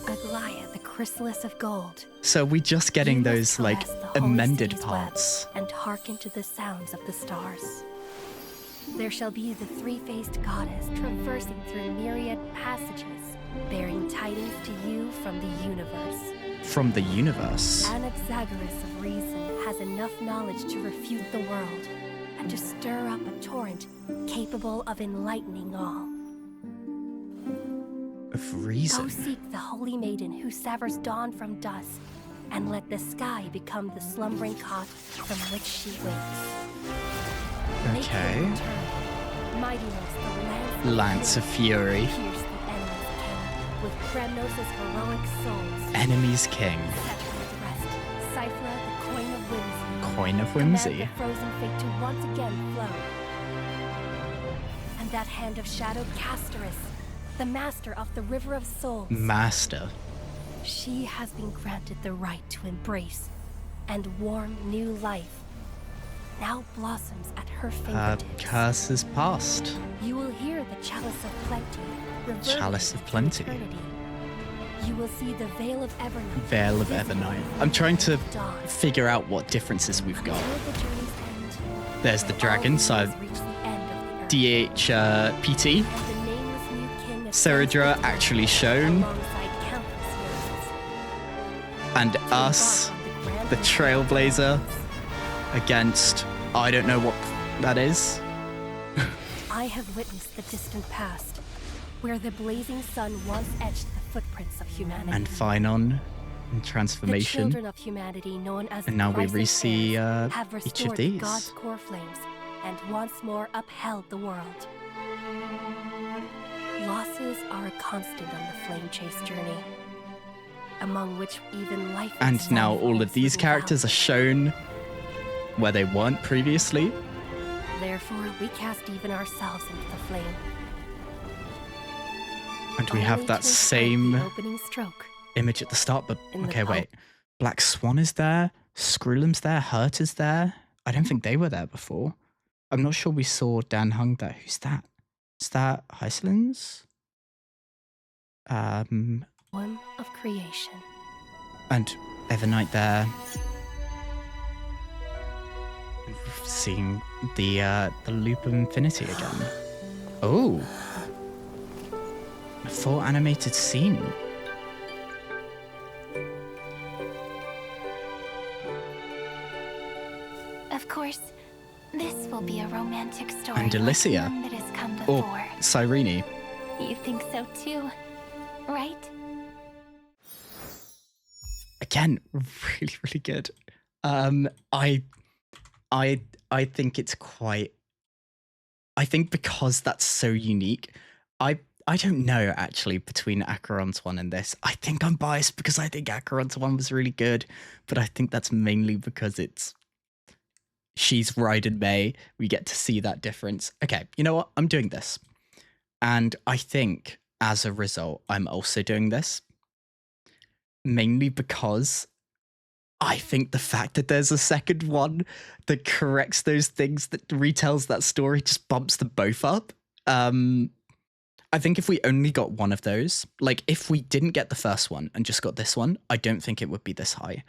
Aglaia, the chrysalis of gold. So we just getting those like amended parts. And hearken to the sounds of the stars. There shall be the three-faced goddess traversing through myriad passages, bearing tidings to you from the universe. From the universe? Anaxagoras of reason has enough knowledge to refute the world, and to stir up a torrent capable of enlightening all. Of reason? Go seek the holy maiden who severs dawn from dusk, and let the sky become the slumbering cot from which she wakes. Okay. Mightiness, the Lance of Fury. Pierce the enemy's king with Kremnos' heroic souls. Enemy's king. Separate rest. Cyphra, the coin of whimsy. Coin of whimsy. Command the frozen fate to once again flow. And that hand of shadow Castoris, the master of the River of Souls. Master. She has been granted the right to embrace and warm new life. Now blossoms at her fingertips. Curse is past. You will hear the Chalice of Plenty. Chalice of Plenty. Eternity. You will see the Veil of Evernight. Veil of Evernight. I'm trying to figure out what differences we've got. There's the dragon, so DHPT. Seridra actually shown. And us, the Trailblazer, against, I don't know what that is. I have witnessed the distant past, where the blazing sun once etched the footprints of humanity. And Phynon in transformation. The children of humanity, known as and now we Thrice re-see have each of restored these. God's core flames and once more upheld the world. Losses are a constant on the flame chase journey, among which even life And itself now all of holds these little characters are shown where they weren't previously. value. Therefore, we cast even ourselves into the flame. And we Only have to that inspect same the opening stroke. image at the start, but In the okay, pulp. wait. Black Swan is there, Skrullum's there, Herta's there. I don't think they were there before. I'm not sure we saw Dan Hung there. Who's that? Is that Hycelands? One of creation. And Evernight there. And we've seen the Loop of Infinity again. Oh. A full animated scene. Of course, this will be a romantic story. And like Alicia. none that has come Or before. Cyrene. You think so too, right? Again, really, really good. I think it's quite. I think because that's so unique, I don't know actually between Acheron's one and this. I think I'm biased because I think Acheron's one was really good, but I think that's mainly because she's Raiden May. We get to see that difference. Okay, you know what? I'm doing this, and I think as a result, I'm also doing this. Mainly because I think the fact that there's a second one that corrects those things, that retells that story, just bumps them both up. I think if we only got one of those, like if we didn't get the first one and just got this one, I don't think it would be this high.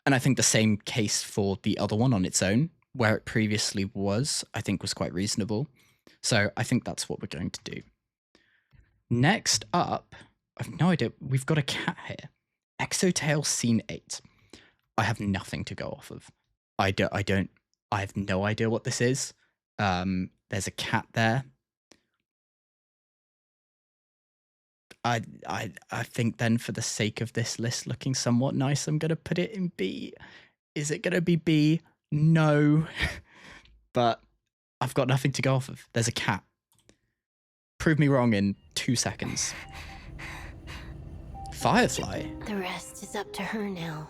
And I think the same case for the other one on its own, where it previously was, I think was quite reasonable. So I think that's what we're going to do. Next up, I've no idea. We've got a cat here. Exotale Scene 8. I have nothing to go off of. I have no idea what this is. There's a cat there. I think then for the sake of this list looking somewhat nice, I'm going to put it in B. Is it going to be B? No. But I've got nothing to go off of. There's a cat. Prove me wrong in 2 seconds. Firefly. The rest is up to her now.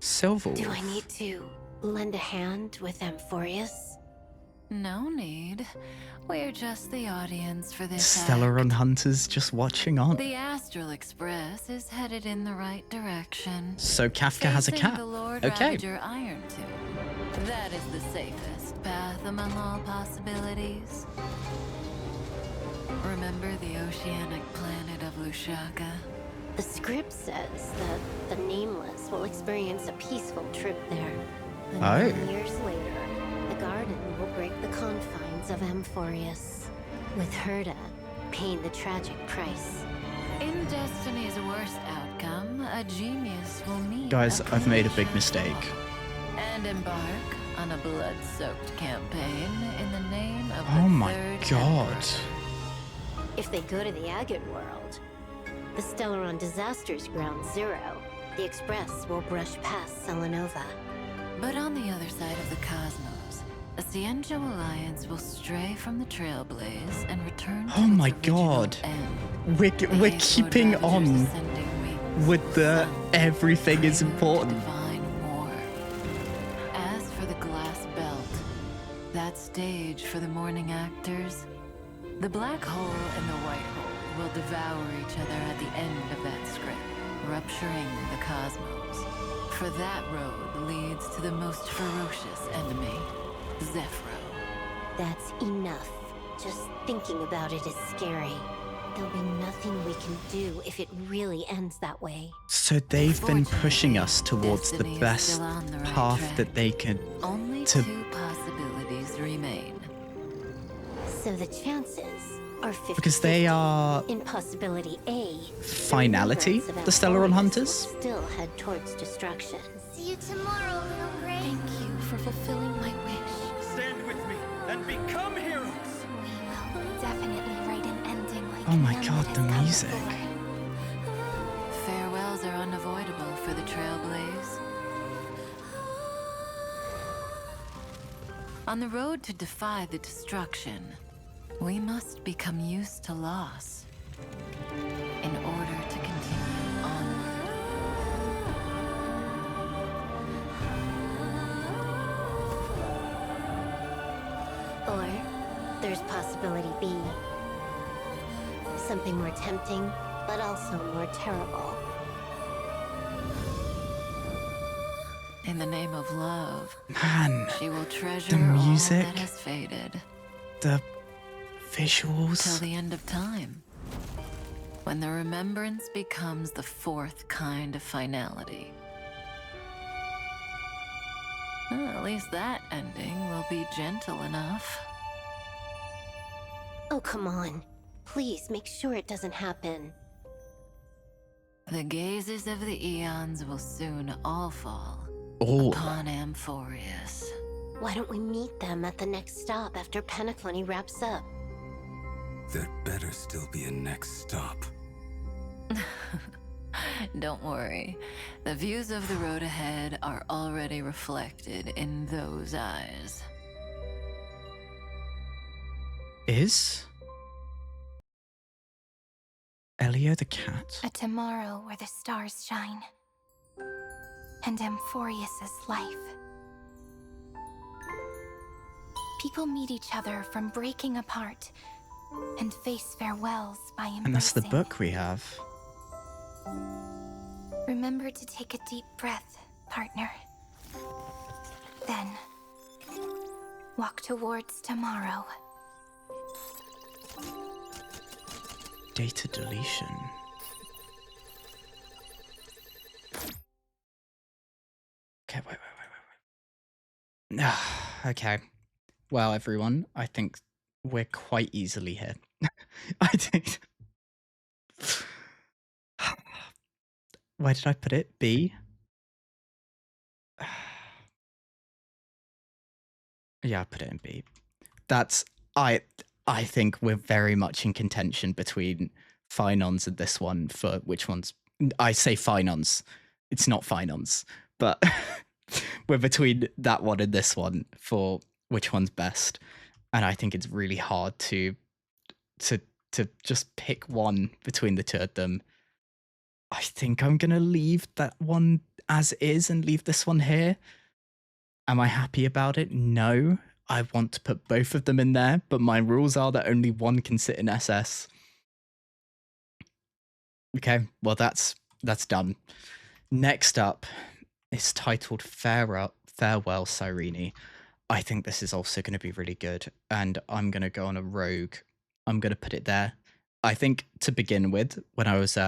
Silver. Do I need to lend a hand with Amphoreus? No need. We're just the audience for this Stellaron Hunters just watching on. The Astral Express is headed in the right direction. So Kafka has a Facing cat. The Lord Okay. Ravager Irontomb. That is the safest path among all possibilities. Remember the oceanic planet of Lushaka? The script says that the Nameless will experience a peaceful trip there. And Oh. years later, the Garden will break the confines of Amphoreus, with Herta paying the tragic price. In Destiny's worst outcome, a genius will meet Guys, a I've made a big mistake. and embark on a blood-soaked campaign in the name of Oh the my Third god. If they go to the Agate world, the Stellaron Disaster's ground zero, the Express will brush past Selenova. But on the other side of the cosmos, the Xianzhou Alliance will stray from the Trailblaze and return to Oh my its original god. end. We're keeping on with the everything is important. As for the glass belt, that stage for the morning actors, the black hole and the white hole will devour each other at the end of that script, rupturing the cosmos. For that road leads to the most ferocious enemy, Zephyro. That's enough. Just thinking about it is scary. There'll be nothing we can do if it really ends that way. So they've been pushing us towards the best path that they could. Only two possibilities remain. So the chances are 50. Because they are in possibility A. Finality, the Stellaron Hunters. Still head towards destruction. See you tomorrow, little Gray. Thank you for fulfilling my wish. Stand with me and become heroes. We will definitely write an ending like Oh my none god, that the has come music. before. Farewells are unavoidable for the Trailblaze. On the road to defy the destruction, we must become used to loss in order to continue onward. Or there's possibility B. Something more tempting, but also more terrible. In the name of love, Man, she will treasure the music, all that has faded. the visuals. Till the end of time, when the remembrance becomes the fourth kind of finality. Well, at least that ending will be gentle enough. Oh, come on. Please make sure it doesn't happen. The gazes of the eons will soon all fall upon Amphoreus. Why don't we meet them at the next stop after Penacony wraps up? There'd better still be a next stop. Don't worry. The views of the road ahead are already reflected in those eyes. Is Elio the cat? A tomorrow where the stars shine. And Amphoreus' life. People meet each other from breaking apart and face farewells by embracing. And that's the book we have. Remember to take a deep breath, partner. Then, walk towards tomorrow. Data deletion. Okay, wait. Okay. Well, everyone, I think we're quite easily here. I think. Where did I put it? B? Yeah, I put it in B. That's I think we're very much in contention between Finons and this one for which one's. I say Finons. It's not Finons, but we're between that one and this one for which one's best. And I think it's really hard to just pick one between the two of them. I think I'm gonna leave that one as is and leave this one here. Am I happy about it? No. I want to put both of them in there, but my rules are that only one can sit in SS. Okay, well that's done. Next up is titled Farewell, Cyrene. I think this is also going to be really good, and I'm going to go on a rogue. I'm going to put it there. I think to begin with, when I was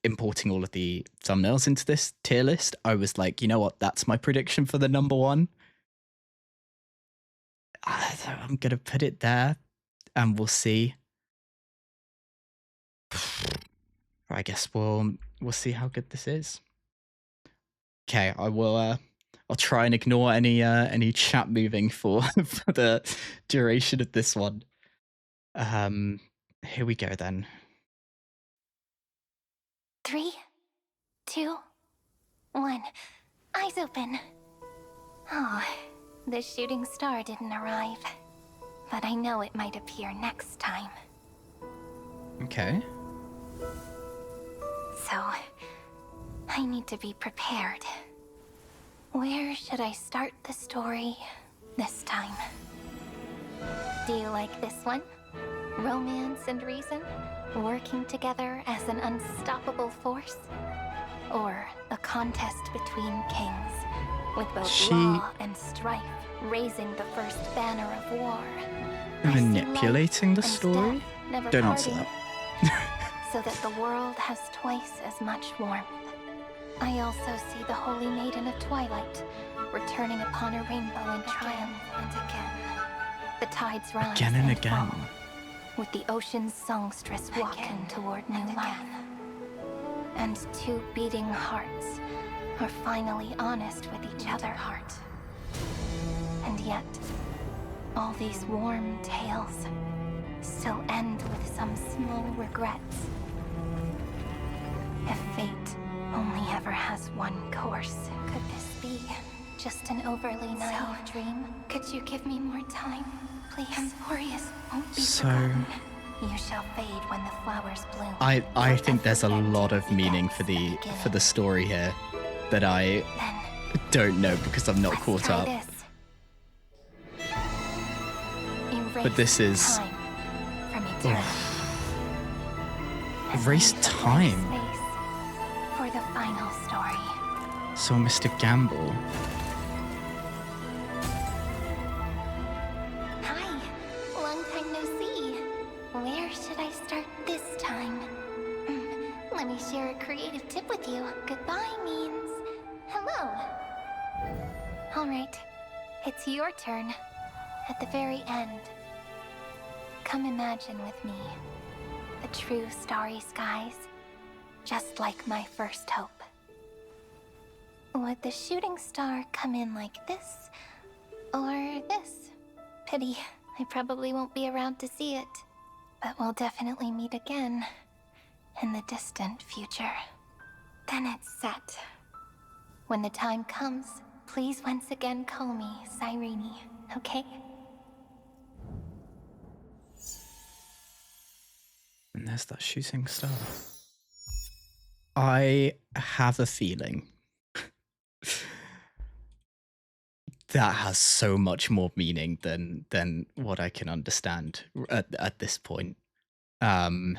importing all of the thumbnails into this tier list, I was like, you know what, that's my prediction for the number one. I'm going to put it there, and we'll see. I guess we'll see how good this is. Okay, I will. I'll try and ignore any chat moving for the duration of this one. Here we go then. 3, 2, 1. Eyes open. Oh, the shooting star didn't arrive, but I know it might appear next time. Okay. So, I need to be prepared. Where should I start the story this time? Do you like this one? Romance and reason working together as an unstoppable force? Or a contest between kings, with both law and strife raising the first banner of war? Manipulating the story? Don't answer that. So that the world has twice as much warmth. I also see the Holy Maiden of Twilight returning upon a rainbow in triumph and again. The tides rise Again and again. fall, with the ocean's songstress walking toward new life. And two beating hearts are finally honest with each other. And yet, all these warm tales still end with some small regrets. If fate only ever has one course, could this be just an overly naive dream? Could you give me more time, please? Amphoreus won't be forgotten. You shall fade when the flowers bloom. I think there's a lot of meaning for the story here that I don't know because I'm not caught up. But this is erase time. For the final story. So Mr. Gamble. Hi, long time no see. Where should I start this time? Let me share a creative tip with you. Goodbye means hello. All right, it's your turn. At the very end, come imagine with me the true starry skies, just like my first hope. Would the shooting star come in like this, or this? Pity, I probably won't be around to see it, but we'll definitely meet again in the distant future. Then it's set. When the time comes, please once again call me Cyrene, okay? And there's that shooting star. I have a feeling that has so much more meaning than what I can understand at this point. There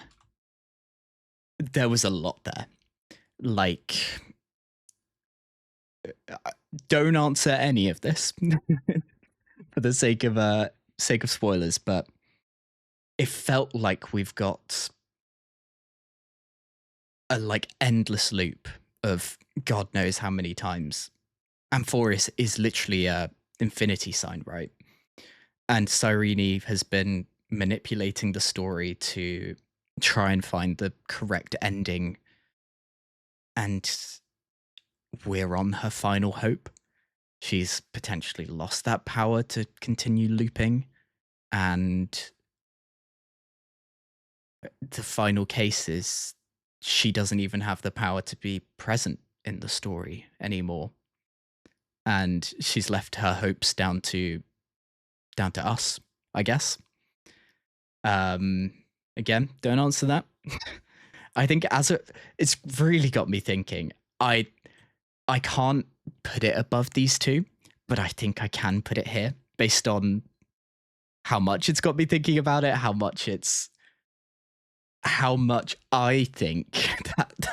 was a lot there. Like, don't answer any of this for the sake of spoilers, but it felt like we've got a endless loop of God knows how many times. Amphoreus is literally a infinity sign, right? And Cyrene has been manipulating the story to try and find the correct ending. And we're on her final hope. She's potentially lost that power to continue looping. And the final case is she doesn't even have the power to be present in the story anymore. And she's left her hopes down to us, I guess. Again, don't answer that. I think it's really got me thinking. I can't put it above these two, but I think I can put it here based on how much it's got me thinking about it, how much I think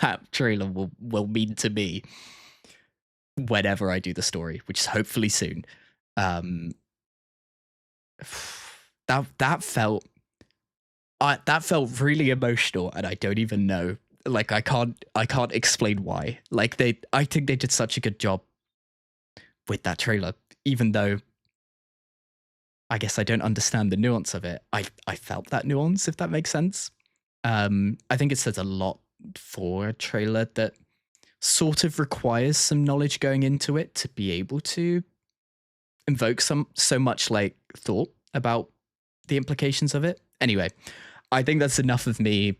that trailer will mean to me whenever I do the story, which is hopefully soon. That felt really emotional, and I don't even know. Like, I can't explain why. Like, I think they did such a good job with that trailer, even though I guess I don't understand the nuance of it. I felt that nuance, if that makes sense. I think it says a lot for a trailer that sort of requires some knowledge going into it to be able to invoke so much thought about the implications of it. Anyway, I think that's enough of me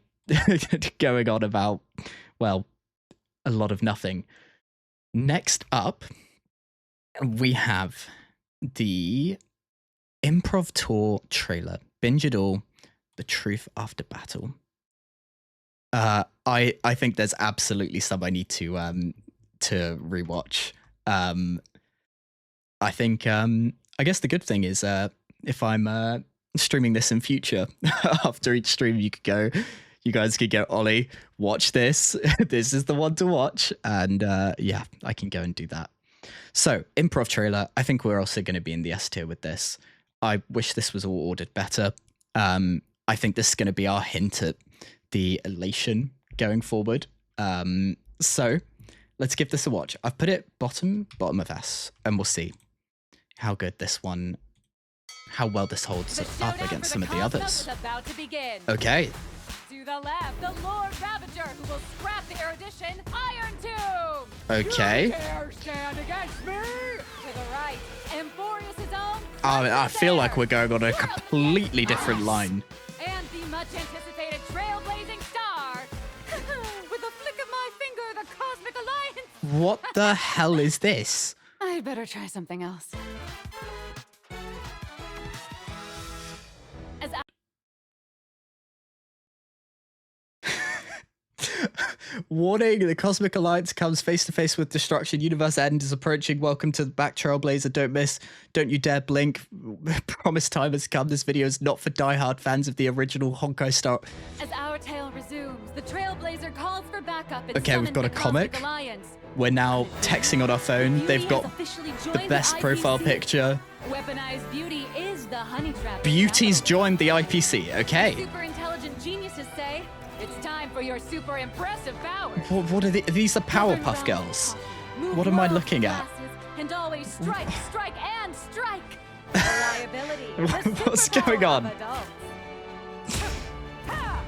going on about, well, a lot of nothing. Next up, we have the Improv Tour trailer, Binge It All, The Truth After Battle. I think there's absolutely some I need to rewatch. I think I guess the good thing is if I'm streaming this in future. After each stream, you guys could go, Ollie, watch this. This is the one to watch. And yeah, I can go and do that. So, improv trailer. I think we're also going to be in the S tier with this. I wish this was all ordered better. I think this is going to be our hint at the elation going forward. So, let's give this a watch. I've put it bottom of S, and we'll see how good this one, how well this holds up against some of the others. Okay. To the left, the Lord Ravager, who will scrap the erudition Irontomb. Okay. You dare stand against me? To the right, Amphoreus' own. I feel like we're going on a completely different line. And the much anticipated trailblazing star. With a flick of my finger, the Cosmic Alliance. What the hell is this? I better try something else. Warning, the Cosmic Alliance comes face to face with destruction. Universe end is approaching. Welcome to the back, Trailblazer. Don't miss. Don't you dare blink. Promise time has come. This video is not for diehard fans of the original Honkai Star. As our tale resumes, the Trailblazer calls for backup. Okay, we've got a comic. We're now texting on our phone. They've got the best profile picture. Weaponized beauty is the honey trap. Beauty's joined the IPC. Okay. Super intelligent geniuses say it's time for your super impressive powers. What are these? Are Powerpuff Girls? What am I looking at? And always strike, strike, and strike. Reliability. What's going on?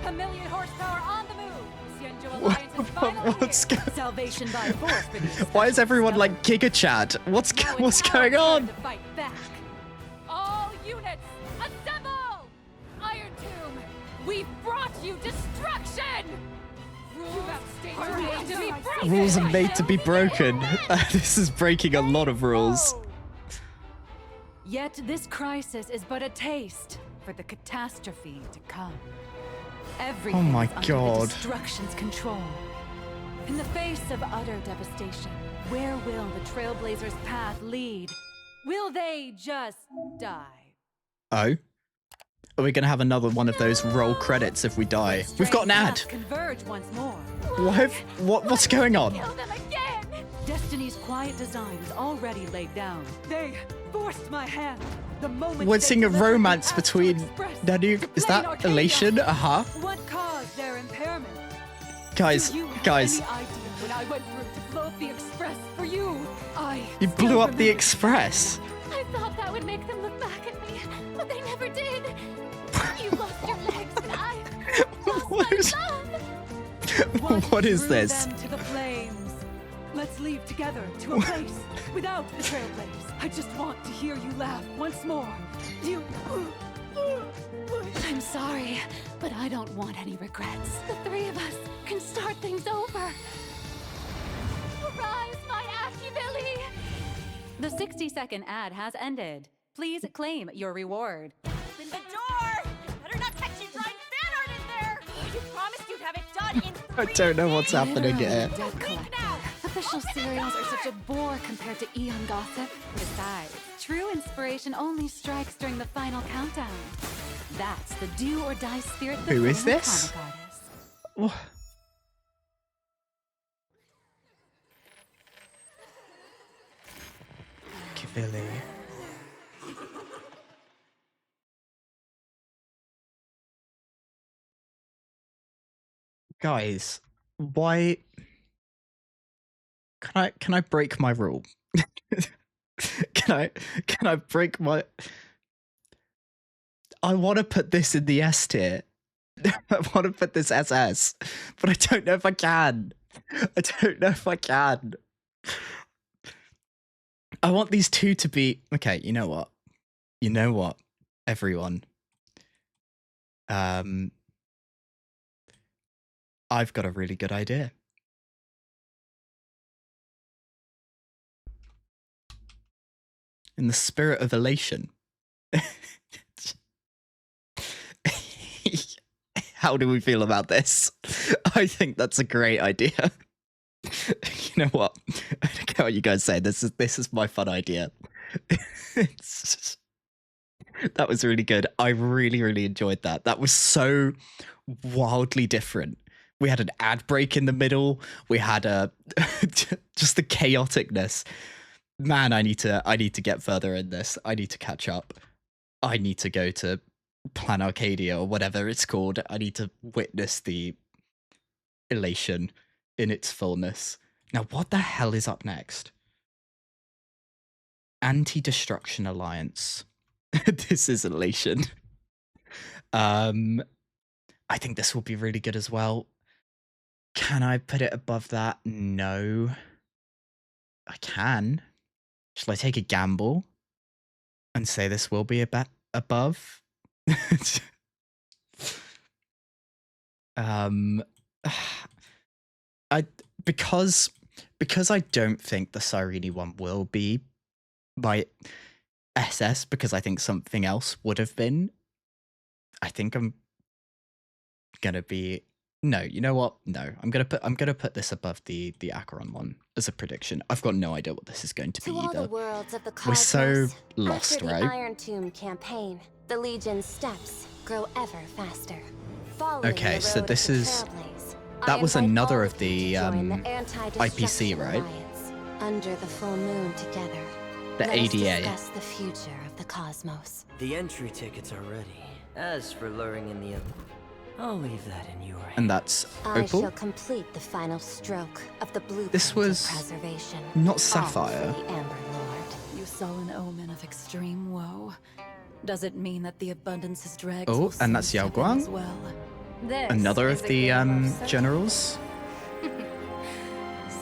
A million horsepower on the move. Xianzhou Alliance is finally What's here. Salvation by force for these. Why is everyone like Giga Chad? What's going on? To fight back. All units, assemble! Irontomb, we've brought you destruction! Rules are made to be broken. This is breaking a lot of rules. Yet this crisis is but a taste for the catastrophe to come. Everything Oh my is under God. the destruction's control. In the face of utter devastation, where will the Trailblazers' path lead? Will they just die? Oh? Are we going to have another one of those roll credits if we die? We've got an ad. Converge once more. What's going on? Kill them again! Destiny's quiet design is already laid down. They forced my hand. The moment We're they seeing a delivered romance the between Nanu. Is that elation? What caused their impairment? Guys, Do you have guys. any idea when I went through to blow up the Express for you? You blew up the Express. I thought that would make them look back at me, but they never did. You lost your legs, but I lost my love. What is this? Them to the flames. Let's leave together to a place without the Trailblazers. I just want to hear you laugh once more. You. I'm sorry, but I don't want any regrets. The three of us can start things over. Arise, my Asheville! The 60-second ad has ended. Please claim your reward. Open the door! Better not catch you drawing fan art in there! You promised you'd have it done in I don't know what's happening here. Official serials are such a bore compared to Eon gossip. Besides, true inspiration only strikes during the final countdown. That's the do or die spirit. Who is this? What? Kivili. Guys, why can I break my rule? Can I break my I want to put this in the S tier. I want to put this SS, but I don't know if I can. I don't know if I can. I want these two to be okay. You know what? You know what? Everyone. I've got a really good idea. In the spirit of elation. How do we feel about this? I think that's a great idea. You know what? I don't care what you guys say. This is my fun idea. That was really good. I really, really enjoyed that. That was so wildly different. We had an ad break in the middle. We had a just the chaoticness. Man, I need to get further in this. I need to catch up. I need to go to Plan Arcadia or whatever it's called. I need to witness the elation in its fullness. Now, what the hell is up next? Anti-Destruction Alliance. This is elation. I think this will be really good as well. Can I put it above that? No. I can. Shall I take a gamble and say this will be above? Because I don't think the Cyrene one will be my SS, because I think something else would have been. I think I'm gonna be no. You know what? No, I'm gonna put this above the Acheron one as a prediction. I've got no idea what this is going to be To all either. the worlds of the We're so cosmos, lost, after the right? Irontomb campaign, the Legion's steps grow ever faster. Following Okay, the so road this of the is Trailblaze, that I was invite another all of the you to join the IPC, Anti-Destruction right? Alliance, under the full moon together. The Let us ADA. discuss the future of the cosmos. The entry tickets are ready. As for luring in the other, I'll leave that in your hands. And that's I Opal. shall complete the final stroke of the blueprint This was of preservation. not All Sapphire. for the Amber Lord. You saw an omen of extreme woe. Does it mean that the abundance's dregs Oh, will and that's soon Yao step in Guang. as well? This Another is of a the game of generals.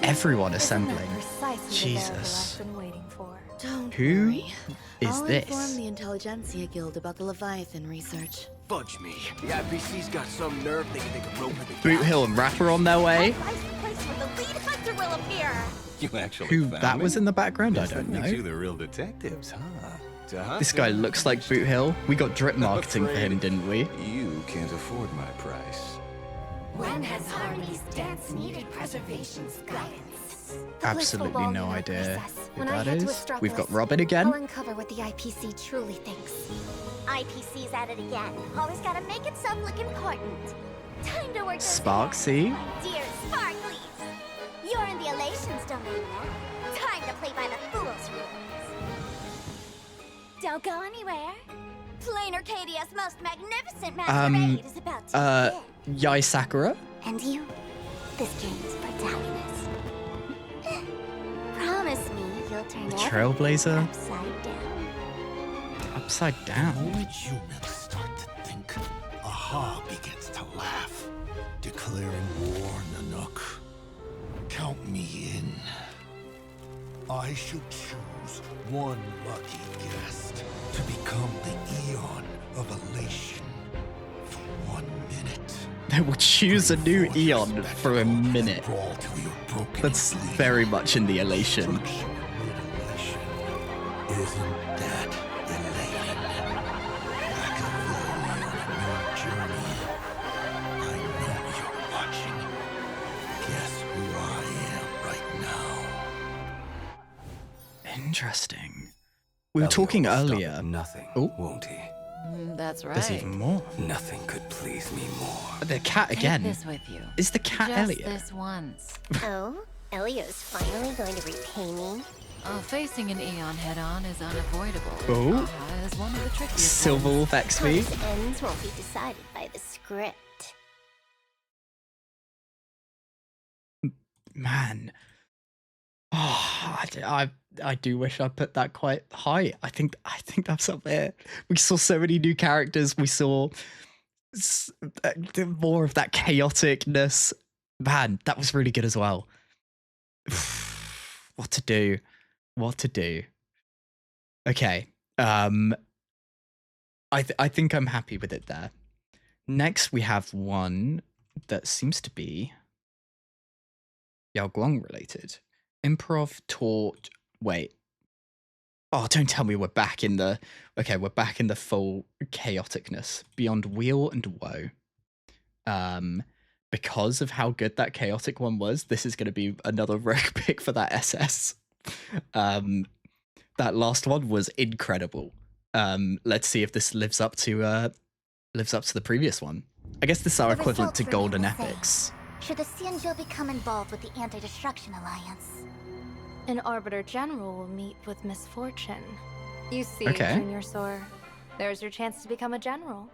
Everyone assembling. Precisely the variable I've Jesus. been waiting for. Don't Who worry. is I'll this? inform the Intelligentsia Guild about the Leviathan research. Fudge me. The IPC's got some nerve thinking they can rope in the Boot Hill and Rapper on their way. Place where the lead hunter will appear. You actually Who found that me? was in the background, I Guess don't that makes you know. the real detectives, huh? To hunt This guy them, looks like Boot Hill. We got drip marketing for him, didn't we? You can't afford my price. When has Harmony's dance needed preservation's guidance? Absolutely no idea who When I that head to is. Astropolis, We've got Robin I'll again. uncover what the IPC truly thinks. IPC's at it again. Always gotta make itself look important. Time to work those Sparksy. dear Sparklies. You're in the Elations domain now. Time to play by the fool's rules. Don't go anywhere. Plain Arcadia's most magnificent masquerade is about to begin. Yai Sakura. And you, this game's protagonist. Promise me you'll turn The everything Trailblazer. upside down. Upside The down. moment humans start to think, Aha begins to laugh, declaring war, Nanook. Count me in. I shall choose one lucky guest to become the Eon of Elation for 1 minute. They will choose a new Eon for a minute. Crawl till you're broken. That's very much in the elation. Isn't that elating? Like a lily on a new journey. I know you're watching. Guess who I am right now? Interesting. We were talking earlier. Nothing, Oh, won't he? That's right. there's even more. Nothing could please me more. The cat Take again. this with you. Is the cat Just Elliot? this once. Oh, Elio's finally going to repay me. Oh, facing an Eon head-on is unavoidable. Oh. Is one of the trickiest Silver Wolf XP. Whose ends won't be decided by the script. Man. Oh, I do wish I put that quite high. I think that's up there. We saw so many new characters. We saw more of that chaoticness. Man, that was really good as well. What to do? What to do? Okay. I think I'm happy with it there. Next, we have one that seems to be Yao Guang related. Improv taught. Wait. Oh, don't tell me we're back in the. Okay, we're back in the full chaoticness beyond Weal and Woe. Because of how good that chaotic one was, this is going to be another rogue pick for that SS. That last one was incredible. Let's see if this lives up to the previous one. I guess this is our The equivalent to results remain Golden the same. Epics. Should the Xianzhou become involved with the Anti-Destruction Alliance? An Arbiter-General will meet with misfortune. You see, Okay. Junior Soar, there's your chance to become a general.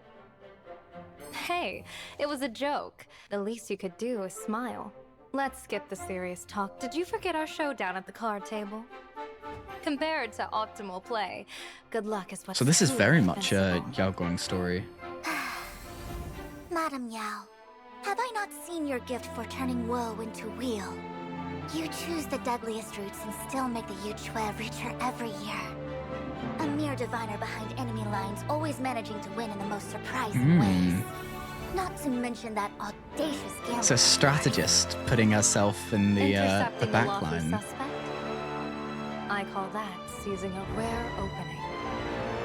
Hey, it was a joke. The least you could do is smile. Let's skip the serious talk. Did you forget our showdown at the card table? Compared to optimal play, good luck is what's So this is very truly much a invincible. Yao Guang story. Madam Yao, have I not seen your gift for turning woe into weal? You choose the deadliest routes and still make the Yuchue reach her every year. A mere diviner behind enemy lines, always managing to win in the most surprising ways. Not to mention that audacious gamble. It's a strategist putting herself in the Intercepting back Luofu line. suspect? I call that seizing a rare opening.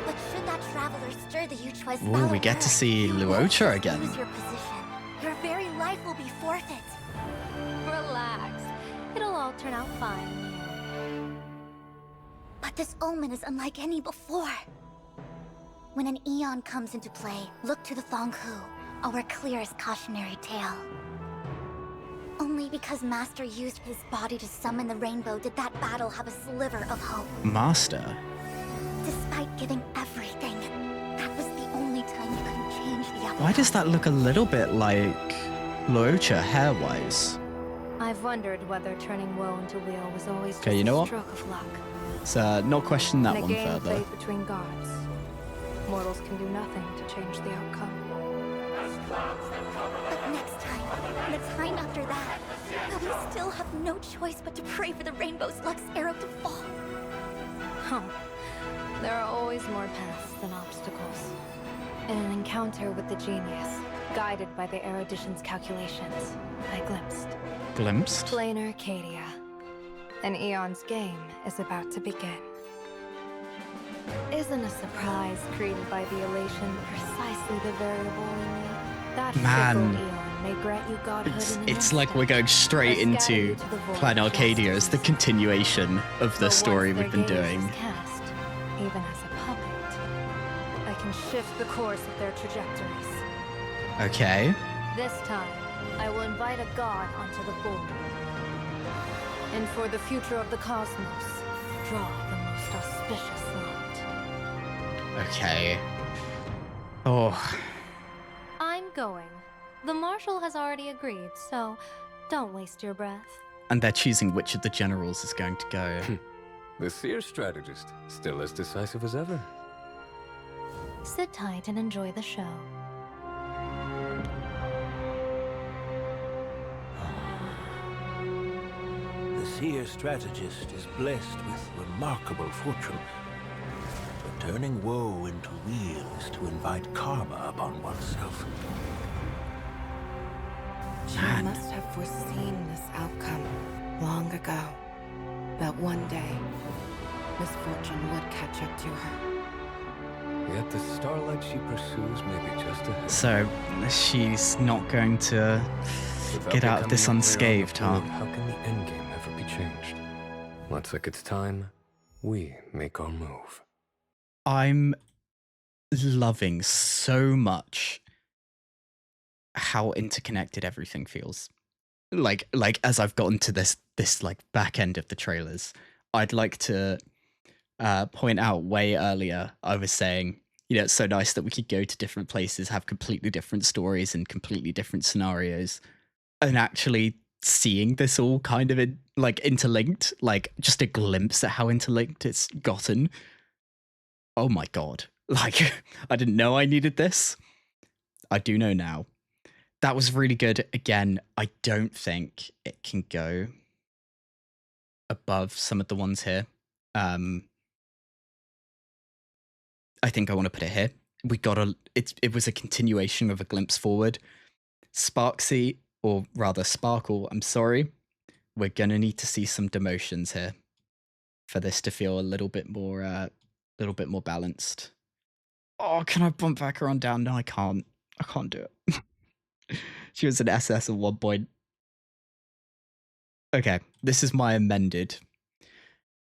But should that traveler stir the Yuchue's Ooh, valor we get to earth, see you won't Luofu just again. lose your position. Your very life will be forfeit. Relax. It'll all turn out fine. But this omen is unlike any before. When an eon comes into play, look to the Fanghu, our clearest cautionary tale. Only because Master used his body to summon the rainbow did that battle have a sliver of hope. Master. Despite giving everything, that was the only time you couldn't change the outcome. Why does that look a little bit like Luofu hair-wise? I've wondered whether turning woe into weal was always just Okay, you know a what? stroke of luck. Let's not question that In a one game further. played between gods, mortals can do nothing to change the outcome. But next time, the time after that, will we still have no choice but to pray for the rainbow's luck's arrow to fall? Huh. There are always more paths than obstacles. In an encounter with the genius, guided by the erudition's calculations, I glimpsed. Glimpsed? Plain Arcadia. An Eon's game is about to begin. Isn't a surprise created by the elation precisely the variable in me? That Man. fickle Eon may grant you godhood in an It's like we're instant, going straight or scatter into you to the void Plan of Arcadia as the continuation of the But story once we've been their gaze doing. is cast, even as a puppet, I can shift the course of their trajectories. Okay. This time, I will invite a god onto the board. And for the future of the cosmos, draw the most auspicious lot. Okay. Oh. I'm going. The Marshal has already agreed, so don't waste your breath. And they're choosing which of the generals is going to go. The seer strategist, still as decisive as ever. Sit tight and enjoy the show. The seer strategist is blessed with remarkable fortune. But turning woe into weal is to invite karma upon oneself. She must have foreseen this outcome long ago. That one day, misfortune would catch up to her. Yet the starlight she pursues may be just ahead. So she's not going to Without get out of this becoming a player on the unscathed, huh? board, how can the endgame ever be changed? Looks like it's time we make our move. I'm loving so much how interconnected everything feels. Like as I've gotten to this like back end of the trailers, I'd like to point out way earlier, I was saying, you know, it's so nice that we could go to different places, have completely different stories and completely different scenarios, and actually seeing this all kind of like interlinked, like just a glimpse at how interlinked it's gotten. Oh my god. Like, I didn't know I needed this. I do know now. That was really good. Again, I don't think it can go above some of the ones here. I think I want to put it here. It was a continuation of a glimpse forward. Sparksy, or rather Sparkle, I'm sorry. We're going to need to see some demotions here for this to feel a little bit more balanced. Oh, can I bump back her on down? No, I can't. I can't do it. She was an SS at one point. Okay, this is my amended.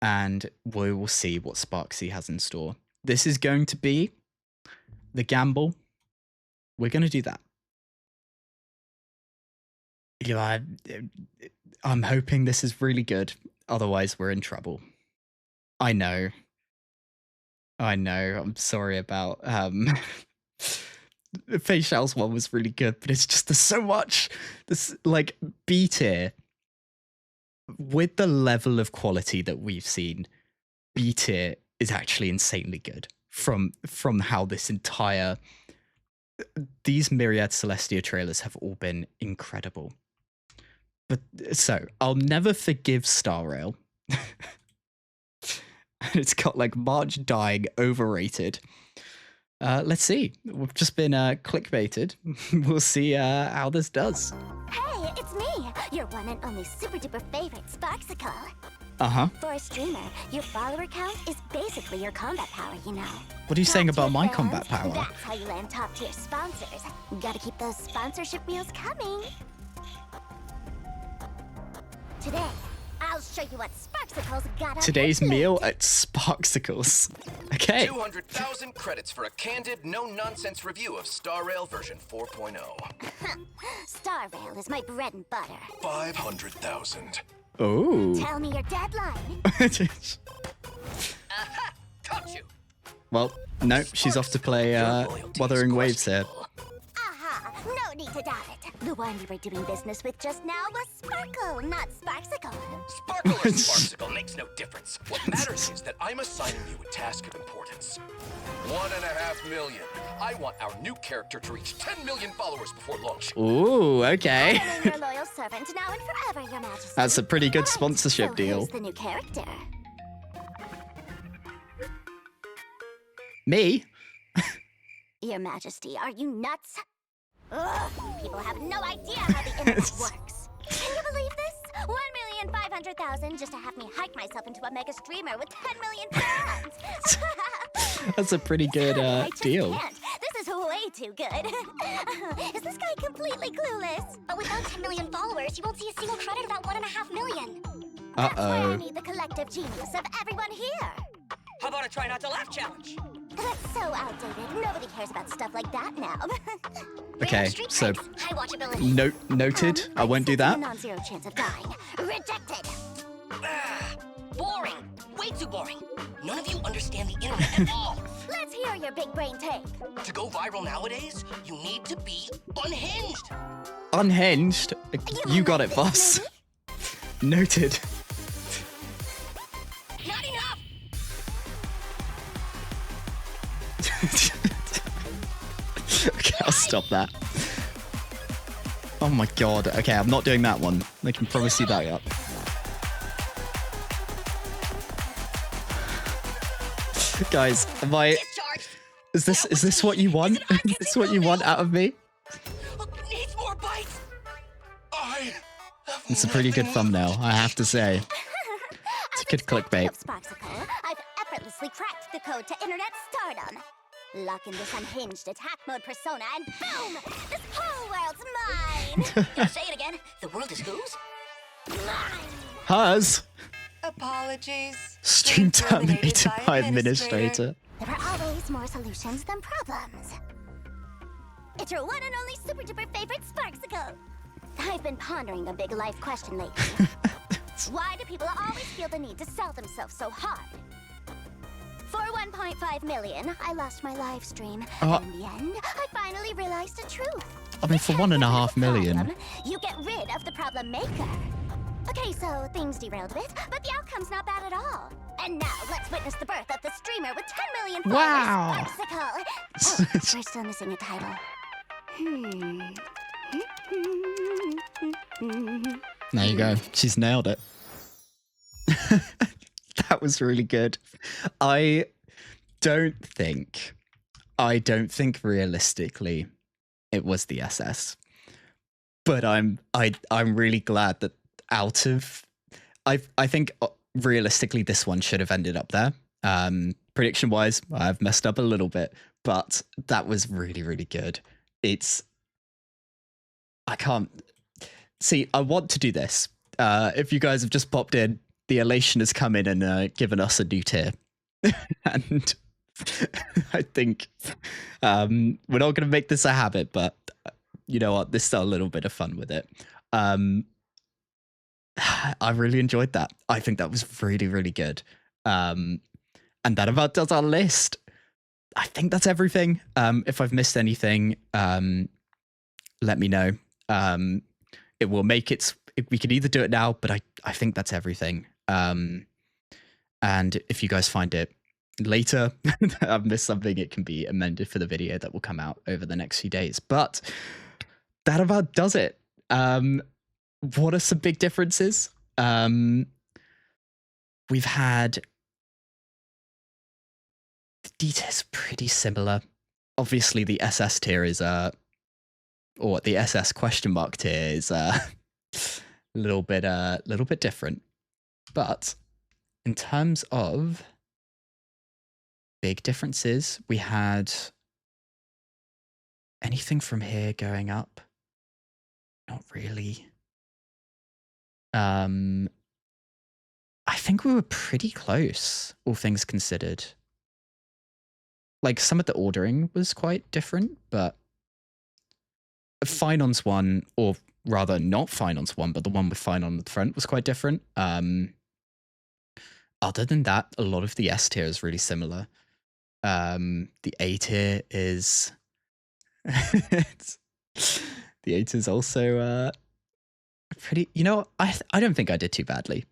And we will see what Sparksy has in store. this is going to be the gamble. We're going to do that. Yeah, I'm hoping this is really good. Otherwise, we're in trouble. I know. I'm sorry about Facial's one was really good, but it's just there's so much. This like B tier with the level of quality that we've seen. B tier is actually insanely good from how these Myriad Celestia trailers have all been incredible. But so I'll never forgive Star Rail. It's got like March dying overrated. Let's see. We've just been clickbaited. We'll see how this does. Hey, it's me, your one and only super duper favorite Sparksicle. Uh-huh. For a streamer, your follower count is basically your combat power, you know. What are you saying about my combat power? That's how you land top tier sponsors. Gotta keep those sponsorship meals coming. Today, I'll show you what Sparksicles got up Today's to. meal at Sparksicles. Okay. 200,000 credits for a candid, no-nonsense review of Star Rail version 4.0. Star Rail is my bread and butter. 500,000. Oh. Tell me your deadline. Aha! Caught you! Well, nope, she's off to play Wuthering Waves here. Aha! No need to doubt it. The one we were doing business with just now was Sparkle, not Sparksicle. Sparkle or Sparksicle makes no difference. What matters is that I'm assigning you a task of importance. 1.5 million. I want our new character to reach 10 million followers before launch. Ooh, okay. I am your loyal servant now and forever, Your Majesty. That's a pretty good sponsorship So deal. who's the new character? Me? Your Majesty, are you nuts? Ugh, people have no idea how the internet works. Can you believe this? 1,500,000 just to have me hike myself into a mega streamer with 10 million fans. That's a pretty good I just deal. can't. This is way too good. Is this guy completely clueless? But without 10 million followers, you won't see a single credit of that 1.5 million. That's why I Uh-oh. need the collective genius of everyone here. How about a try not to laugh challenge? That's so outdated. Nobody cares about stuff like that now. Okay, so High watchability. noted. I won't do that. Non-zero chance of dying. Rejected. Boring. Way too boring. None of you understand the internet at all. Let's hear your big brain take. To go viral nowadays, you need to be unhinged. Unhinged. You got it, boss. Noted. Not enough. Okay, I'll stop that. Oh my god. Okay, I'm not doing that one. I can promise you that up. Guys, am I... Is this what you want? Is this what you want out of me? Needs more bites. It's a pretty good thumbnail, I have to say. It's a good clickbait. Sparksicle, I've effortlessly cracked the code to internet stardom. Lock in this unhinged attack mode persona and boom! This whole world's mine! Say it again. The world is whose? Hers. Apologies. Stream terminated by administrator. There are always more solutions than problems. It's your one and only super duper favorite Sparksicle. I've been pondering a big life question lately. Why do people always feel the need to sell themselves so hard? For 1.5 million, I lost my live stream. And in the end, I finally realized the truth. I mean, for 1.5 million. You get rid of the problem maker. Okay, so things derailed a bit, but the outcome's not bad at all. And now let's witness the birth of the streamer with 10 million followers, Wow. Sparksicle. Oh, we're still missing a title. There you go. She's nailed it. That was really good. I don't think realistically it was the SS. But I'm really glad that out of I think realistically this one should have ended up there. Prediction wise, I've messed up a little bit, but that was really, really good. I can't see, I want to do this. If you guys have just popped in, the elation has come in and given us a new tier. And I think we're not going to make this a habit, but you know what? There's still a little bit of fun with it. I really enjoyed that. I think that was really, really good. And that about does our list. I think that's everything. If I've missed anything, let me know. It will make it. We can either do it now, but I think that's everything. And if you guys find it later, I've missed something, it can be amended for the video that will come out over the next few days. But that about does it. What are some big differences? We've had the details pretty similar. Obviously, the SS tier is or the SS question mark tier is a little bit different. But in terms of big differences, we had anything from here going up? Not really. I think we were pretty close, all things considered. Like, some of the ordering was quite different, but Finon's one, or rather not Finon's one, but the one with Finon at the front was quite different. Other than that, a lot of the S tier is really similar. The A tier is... the A tier is also pretty... You know, I don't think I did too badly.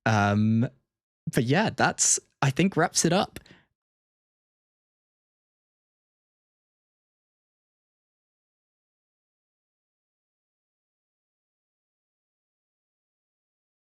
But yeah, that's, I think, wraps it up.